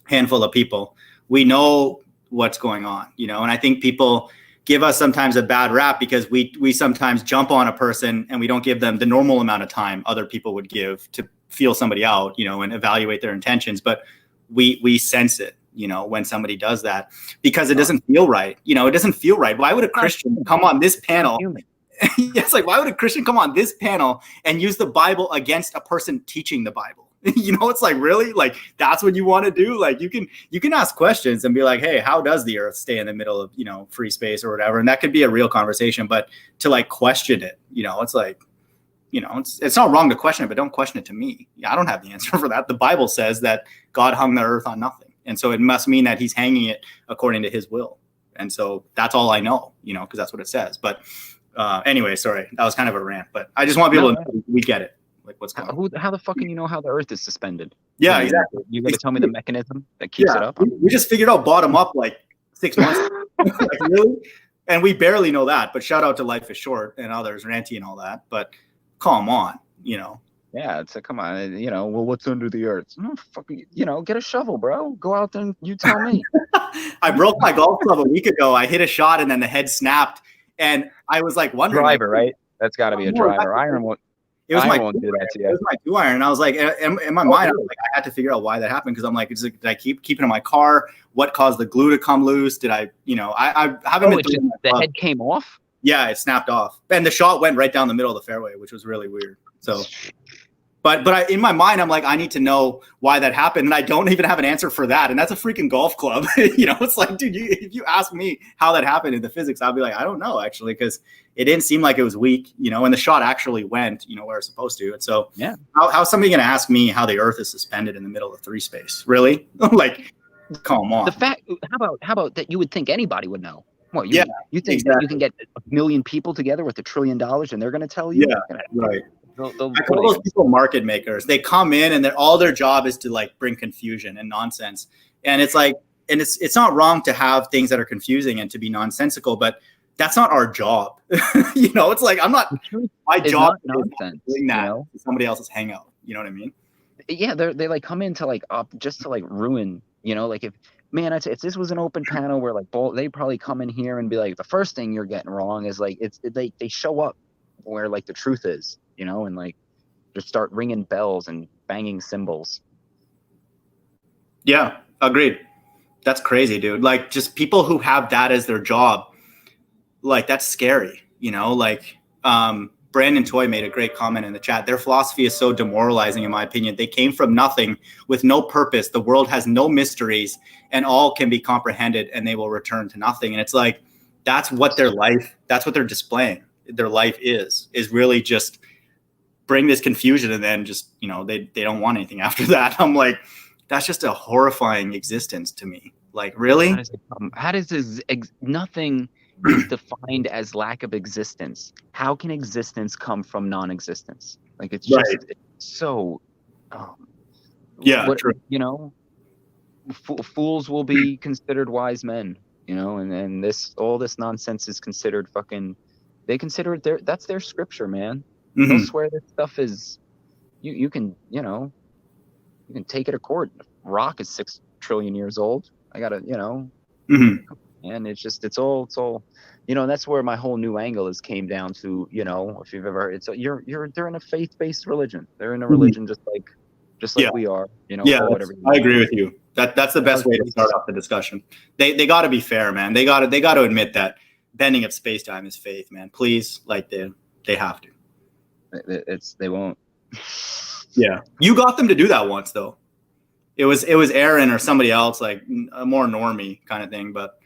handful of people, we know what's going on. And I think people give us sometimes a bad rap because we sometimes jump on a person and we don't give them the normal amount of time other people would give to feel somebody out, and evaluate their intentions, but we sense it, when somebody does that because it doesn't feel right. It doesn't feel right. Why would a Christian come on this panel? It's like, why would a Christian come on this panel and use the Bible against a person teaching the Bible? It's like, really? Like, that's what you want to do? Like, you can ask questions and be like, hey, how does the earth stay in the middle of, free space or whatever? And that could be a real conversation, but to like question it, it's like, it's not wrong to question it, but don't question it to me. I don't have the answer for that. The Bible says that God hung the earth on nothing. And so it must mean that he's hanging it according to his will. And so that's all I know, because that's what it says. But anyway, sorry, that was kind of a rant, but I just want people to know we get it. Like what's going on. How the fuck can you know how the earth is suspended? Yeah, exactly. You're going to tell me the mechanism that keeps it up? We just figured out bottom up like 6 months ago. Like, really? And we barely know that, but shout out to Life is Short and others, Ranty and all that. But come on, Yeah, it's come on, well, what's under the earth? Fucking, get a shovel, bro. Go out there and you tell me. I broke my golf club a week ago. I hit a shot and then the head snapped. And I was like wondering. Driver, right? That's got to be a driver. Iron won't do that to you. It was my 2-iron. And I was like, in my mind, I was like, I had to figure out why that happened. Because I'm like, did I keep it in my car? What caused the glue to come loose? Did I, I haven't been. The head came off? Yeah, it snapped off. And the shot went right down the middle of the fairway, which was really weird. So, but in my mind, I'm like, I need to know why that happened. And I don't even have an answer for that. And that's a freaking golf club. It's like, dude, if you ask me how that happened in the physics, I'll be like, I don't know, actually, because it didn't seem like it was weak, and the shot actually went, where it's supposed to. And so how's somebody going to ask me how the earth is suspended in the middle of free space? Really? Like, come on. The fact, how about that you would think anybody would know? Well, you think that you can get 1 million people together with $1 trillion and they're going to tell you? Yeah, right. I call those people market makers. They come in and all their job is to like bring confusion and nonsense. And it's like, and it's not wrong to have things that are confusing and to be nonsensical, but that's not our job. It's like, my job is not doing that. Somebody else's hangout. You know what I mean? Yeah. They like come in to like, just to like ruin, like if man, if this was an open panel where like they probably come in here and be like, the first thing you're getting wrong is like they show up where like the truth is, you know, and like just start ringing bells and banging cymbals. Yeah, agreed. That's crazy, dude. Like, just people who have that as their job, like, that's scary, you know? Like, Brandon Toy made a great comment in the chat. Their philosophy is so demoralizing, in my opinion. They came from nothing with no purpose. The world has no mysteries, and all can be comprehended, and they will return to nothing. And it's like, that's what their life, that's what they're displaying. Their life is really just bring this confusion, and then just, you know, they don't want anything after that. I'm like, that's just a horrifying existence to me. Like, really? How does this nothing is defined as lack of existence? How can existence come from non-existence? Like, it's just it's so true. You know, fools will be considered wise men, you know, and all this nonsense is considered fucking, they consider it that's their scripture, man. They'll swear this stuff is, you can, you know, you can take it to court. Rock is 6 trillion years old. I gotta, you know, and it's all, you know, that's where my whole new angle is came down to, you know, if you've ever, they're in a faith-based religion. They're in a religion just like we are, you know. I agree with you. That's the best way to start off the discussion. They got to be fair, man. They got to admit that bending of space-time is faith, man. Please, like, they have to. They won't. Yeah, you got them to do that once, though. It was Aaron or somebody else, like a more normie kind of thing. But,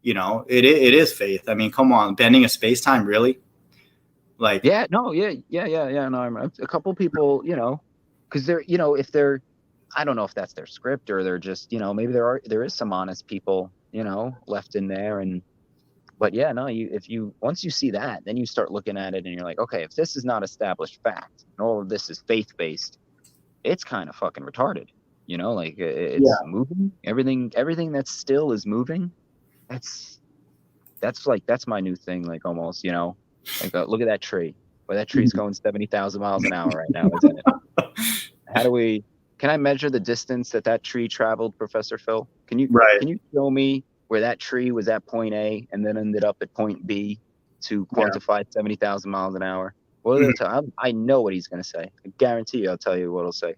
you know, it is faith. I mean, come on, bending of space-time, really? Like, no. No, a couple people, you know, because they're, you know, if they're, I don't know if that's their script or they're just, you know, maybe there is some honest people, you know, left in there. And but yeah, no, once you see that, then you start looking at it and you're like, okay, if this is not established fact and all of this is faith-based, it's kind of fucking retarded, you know, like it's moving. Everything that's still is moving. That's my new thing, like, almost, you know, like, look at that tree. Well, that tree's going 70,000 miles an hour right now, isn't it? Can I measure the distance that tree traveled, Professor Phil? Can you show me where that tree was at point A and then ended up at point B to quantify 70,000 miles an hour? What are they I know what he's going to say. I guarantee you I'll tell you what he'll say.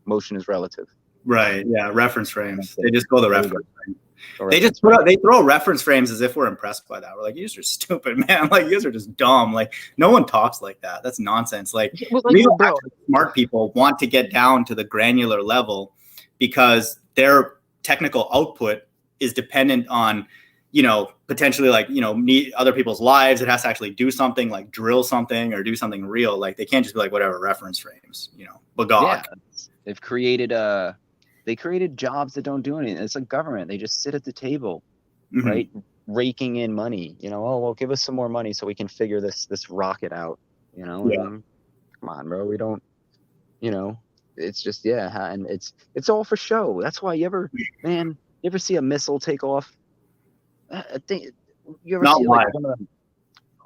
Motion is relative. Right, yeah, reference frames. They just go the reference frame. They throw reference frames as if we're impressed by that. We're like, you guys are stupid, man. Like, you guys are just dumb. Like, no one talks like that. That's nonsense. Like, smart people want to get down to the granular level because their technical output is dependent on, you know, potentially, like, you know, need other people's lives. It has to actually do something, like drill something or do something real. Like, they can't just be like, whatever, reference frames, you know, bagog. Yeah. They've created jobs that don't do anything. It's like government. They just sit at the table, right? Raking in money, you know, oh, well, give us some more money so we can figure this rocket out, you know? Yeah. And, come on, bro. We don't, you know, it's just, and it's all for show. That's why you ever see a missile take off? I think you ever see like one of them,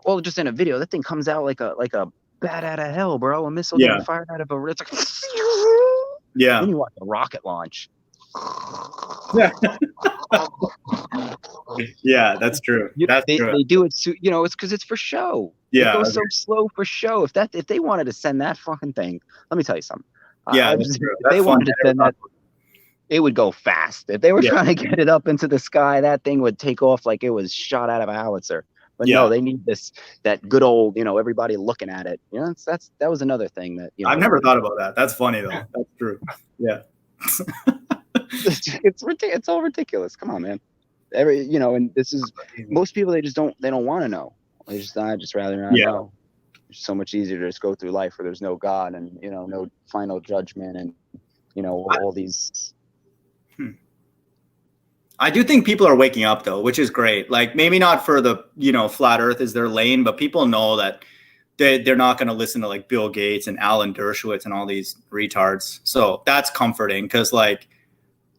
well, just in a video, that thing comes out like a bat out of hell, bro. A missile getting fired out of a, it's like, yeah. Then you watch a rocket launch. Yeah, that's true. They do it, you know, it's because it's for show. Yeah, it goes so slow for show. If they wanted to send that fucking thing, let me tell you something. Yeah, if they wanted to send that, it would go fast. If they were trying to get it up into the sky, that thing would take off like it was shot out of a howitzer. But no, they need that good old, you know, everybody looking at it. You know, that was another thing that, you know, I've never thought about that. That's funny though. That's true. Yeah. It's all ridiculous. Come on, man. You know, and this is, most people, they don't want to know. I just rather not know. It's so much easier to just go through life where there's no God and, you know, no final judgment and, you know, all these. I do think people are waking up though, which is great. Like, maybe not for the, you know, flat earth is their lane, but people know that they're not going to listen to like Bill Gates and Alan Dershowitz and all these retards. So that's comforting because like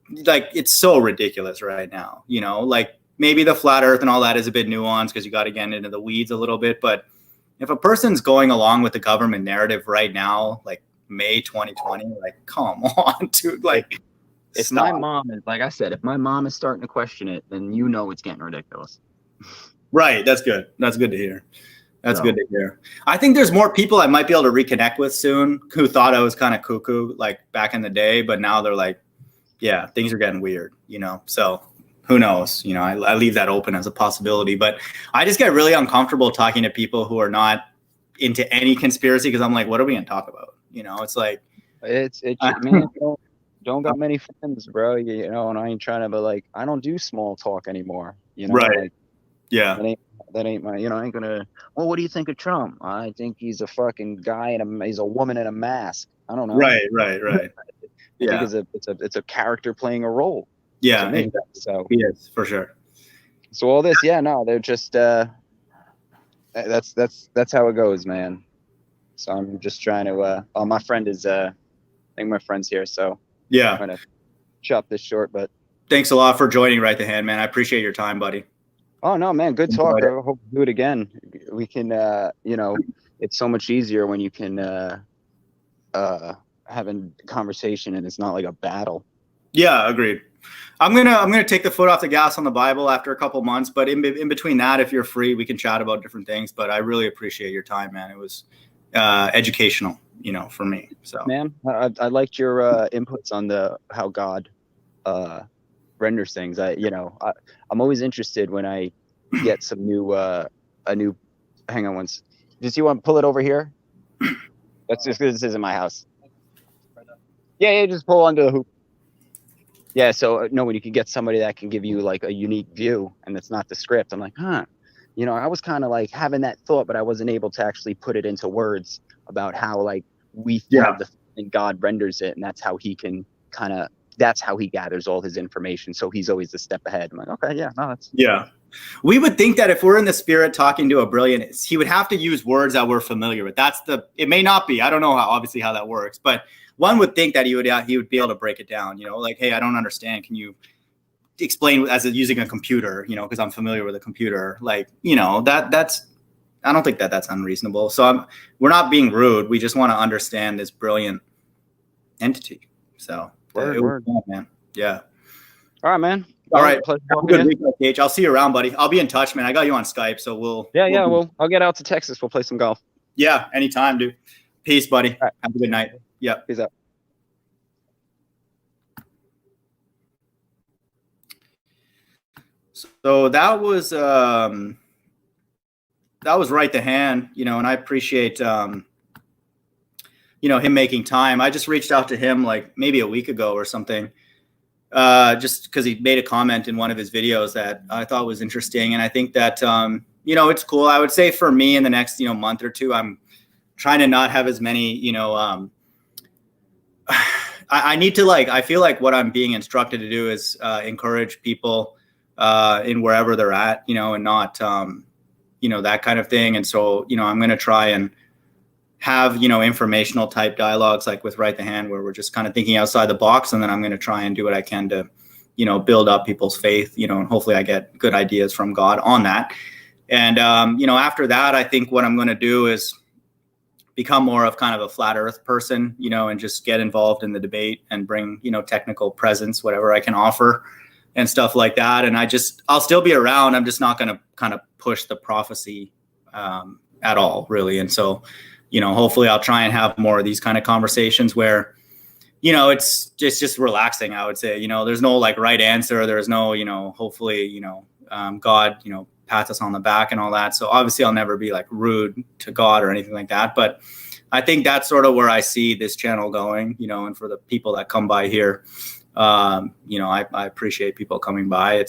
it's so ridiculous right now, you know, like maybe the flat earth and all that is a bit nuanced because you got to get into the weeds a little bit. But if a person's going along with the government narrative right now, like May 2020, like, come on, dude, like If my mom is, like I said, if my mom is starting to question it, then you know it's getting ridiculous. Right. That's good. That's good to hear. That's good to hear. I think there's more people I might be able to reconnect with soon who thought I was kind of cuckoo like back in the day, but now they're like, yeah, things are getting weird, you know? So who knows? You know, I leave that open as a possibility, but I just get really uncomfortable talking to people who are not into any conspiracy because I'm like, what are we going to talk about? You know, it's like, man, don't got many friends, bro. You know, and I ain't trying to, but like, I don't do small talk anymore. You know, right. Like, yeah, that ain't my, you know, I ain't gonna, well, what do you think of Trump? I think he's a fucking guy and he's a woman in a mask. I don't know. Right. I think it's a character playing a role. Yeah, me. exactly. So he is for sure. So all this, yeah, no, they're just that's how it goes, man. So I'm just trying to oh, my friend is I think my friend's here, so yeah, I'm gonna chop this short. But thanks a lot for joining Right the Hand, man. I appreciate your time, buddy. Oh no, man, good talk. I hope we do it again. We can you know, it's so much easier when you can having conversation and it's not like a battle. Yeah, agreed. I'm gonna take the foot off the gas on the Bible after a couple months, but in between that, if you're free, we can chat about different things. But I really appreciate your time, man. It was educational, you know, for me. So, man, I liked your inputs on how God renders things. I'm always interested when I get some new hang on once. Does you want to pull it over here? That's just because this isn't my house. Yeah, just pull under the hoop. Yeah, so no, when you can get somebody that can give you like a unique view and it's not the script, I'm like, you know, I was kind of like having that thought, but I wasn't able to actually put it into words about how like we have the and God renders it, and that's how he can that's how he gathers all his information. So he's always a step ahead. I'm like, okay, yeah, no, that's We would think that if we're in the spirit talking to a brilliant, he would have to use words that we're familiar with. It may not be. I don't know obviously how that works, but one would think that he would be able to break it down, you know, like, hey, I don't understand. Can you explain using a computer, you know, because I'm familiar with a computer, like, you know, that's, I don't think that's unreasonable. So we're not being rude. We just want to understand this brilliant entity. So word. Fun, man. Yeah. All right, man. All right. Have a good week, Gage. I'll see you around, buddy. I'll be in touch, man. I got you on Skype, so we'll. I'll get out to Texas. We'll play some golf. Yeah, anytime, dude. Peace, buddy. All right. Have a good night. Yeah. Peace out. So that was Right the Hand, you know, and I appreciate you know, him making time. I just reached out to him like maybe a week ago or something. Just because he made a comment in one of his videos that I thought was interesting. And I think that, you know, it's cool. I would say for me in the next, you know, month or two, I'm trying to not have as many, you know, I need to I feel like what I'm being instructed to do is encourage people in wherever they're at, you know, and not, you know, that kind of thing. And so, you know, I'm going to try and have, you know, informational type dialogues like with Right the Hand, where we're just kind of thinking outside the box. And then I'm going to try and do what I can to, you know, build up people's faith, you know, and hopefully I get good ideas from God on that. And, you know, after that, I think what I'm going to do is become more of kind of a flat earth person, you know, and just get involved in the debate and bring, you know, technical presence, whatever I can offer and stuff like that. And I'll still be around. I'm just not going to kind of push the prophecy at all, really. And so, you know, hopefully I'll try and have more of these kind of conversations where, you know, it's just relaxing, I would say. You know, there's no like right answer. There's no, you know, hopefully, you know, God, you know, pats us on the back and all that. So obviously I'll never be like rude to God or anything like that. But I think that's sort of where I see this channel going, you know, and for the people that come by here, you know, I appreciate people coming by.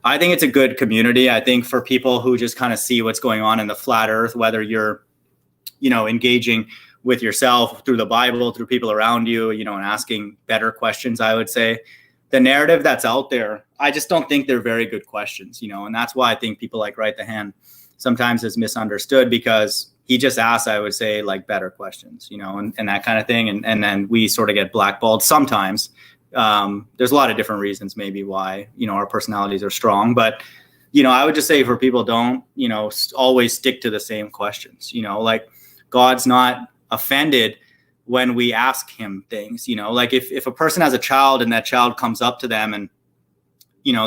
I think it's a good community. I think for people who just kind of see what's going on in the flat earth, whether you're, you know, engaging with yourself through the Bible, through people around you, you know, and asking better questions, I would say the narrative that's out there, I just don't think they're very good questions, you know, and that's why I think people like Right the Hand sometimes is misunderstood, because he just asks, I would say, like better questions, you know, and that kind of thing. And then we sort of get blackballed sometimes. There's a lot of different reasons maybe why, you know, our personalities are strong, but, you know, I would just say for people, don't, you know, always stick to the same questions, you know, like God's not offended when we ask him things. Like if a person has a child and that child comes up to them and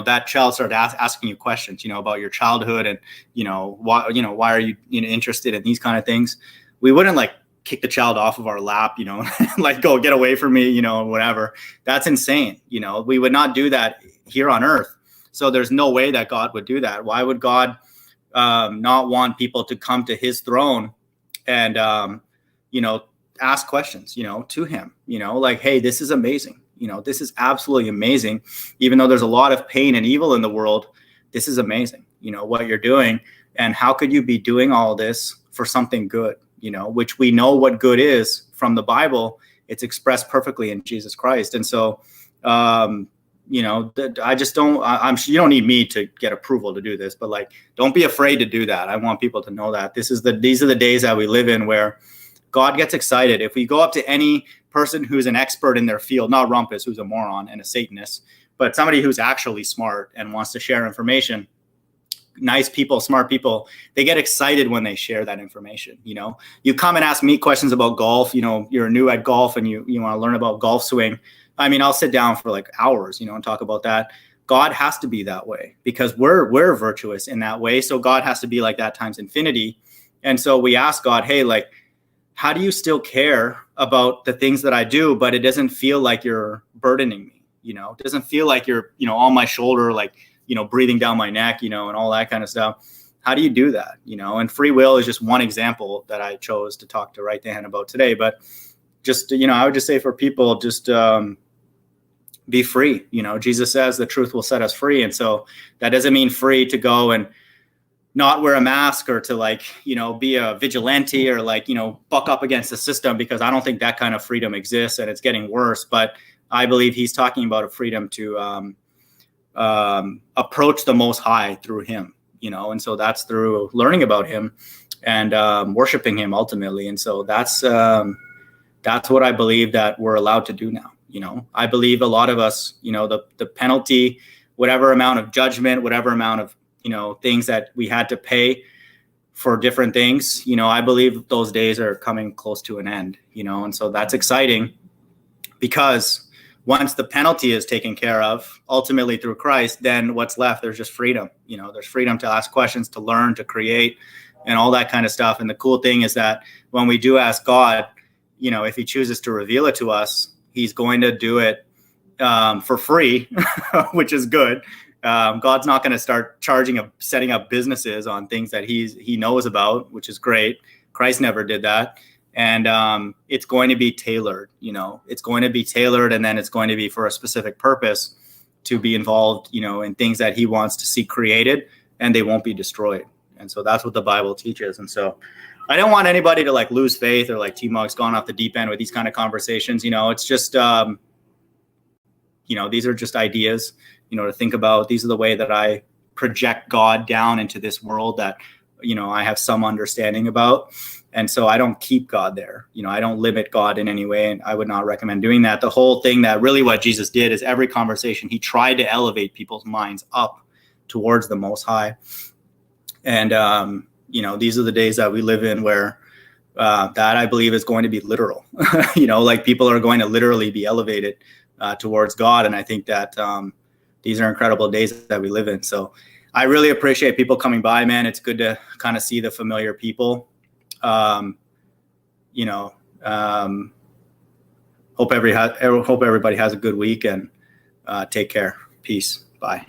that child started asking you questions, about your childhood and, why are you, interested in these kind of things? We wouldn't like kick the child off of our lap, like go get away from me, whatever. That's insane. We would not do that here on earth. So there's no way that God would do that. Why would God not want people to come to his throne and, ask questions, to him, like, hey, this is amazing. This is absolutely amazing. Even though there's a lot of pain and evil in the world, this is amazing, what you're doing. And how could you be doing all this for something good, which we know what good is from the Bible. It's expressed perfectly in Jesus Christ. And so, I just don't, I'm sure you don't need me to get approval to do this, but like, don't be afraid to do that. I want people to know that these are the days that we live in where God gets excited. If we go up to any person who's an expert in their field, not Rumpus, who's a moron and a Satanist, but somebody who's actually smart and wants to share information, nice people, smart people, they get excited when they share that information. You come and ask me questions about golf, you're new at golf and you want to learn about golf swing. I mean, I'll sit down for like hours, and talk about that. God has to be that way because we're virtuous in that way. So God has to be like that times infinity. And so we ask God, hey, like, how do you still care about the things that I do, but it doesn't feel like you're burdening me? It doesn't feel like you're, on my shoulder, like, breathing down my neck, and all that kind of stuff. How do you do that? And free will is just one example that I chose to talk to RightThe Hand about today. But just, I would just say for people, just be free. Jesus says the truth will set us free. And so that doesn't mean free to go and not wear a mask or to like, be a vigilante or like, buck up against the system, because I don't think that kind of freedom exists and it's getting worse. But I believe he's talking about a freedom to approach the Most High through him, and so that's through learning about him and worshiping him ultimately. And so that's what I believe that we're allowed to do now. I believe a lot of us, the penalty, whatever amount of judgment, whatever amount of, things that we had to pay for different things, I believe those days are coming close to an end, and so that's exciting because once the penalty is taken care of, ultimately through Christ, then what's left, there's just freedom. There's freedom to ask questions, to learn, to create, and all that kind of stuff. And the cool thing is that when we do ask God, if he chooses to reveal it to us, he's going to do it for free, which is good. God's not going to start setting up businesses on things that he knows about, which is great. Christ never did that. And it's going to be tailored, it's going to be tailored, and then it's going to be for a specific purpose to be involved, in things that he wants to see created, and they won't be destroyed. And so that's what the Bible teaches. And so I don't want anybody to like lose faith or like T-Mog's gone off the deep end with these kind of conversations. It's just, these are just ideas, to think about. These are the way that I project God down into this world that, I have some understanding about. And so I don't keep God there. I don't limit God in any way. And I would not recommend doing that. The whole thing that really what Jesus did is every conversation, he tried to elevate people's minds up towards the Most High. And, these are the days that we live in where that I believe is going to be literal, like people are going to literally be elevated towards God. And I think that these are incredible days that we live in. So I really appreciate people coming by, man. It's good to kind of see the familiar people. Hope everybody has a good week, and take care. Peace. Bye.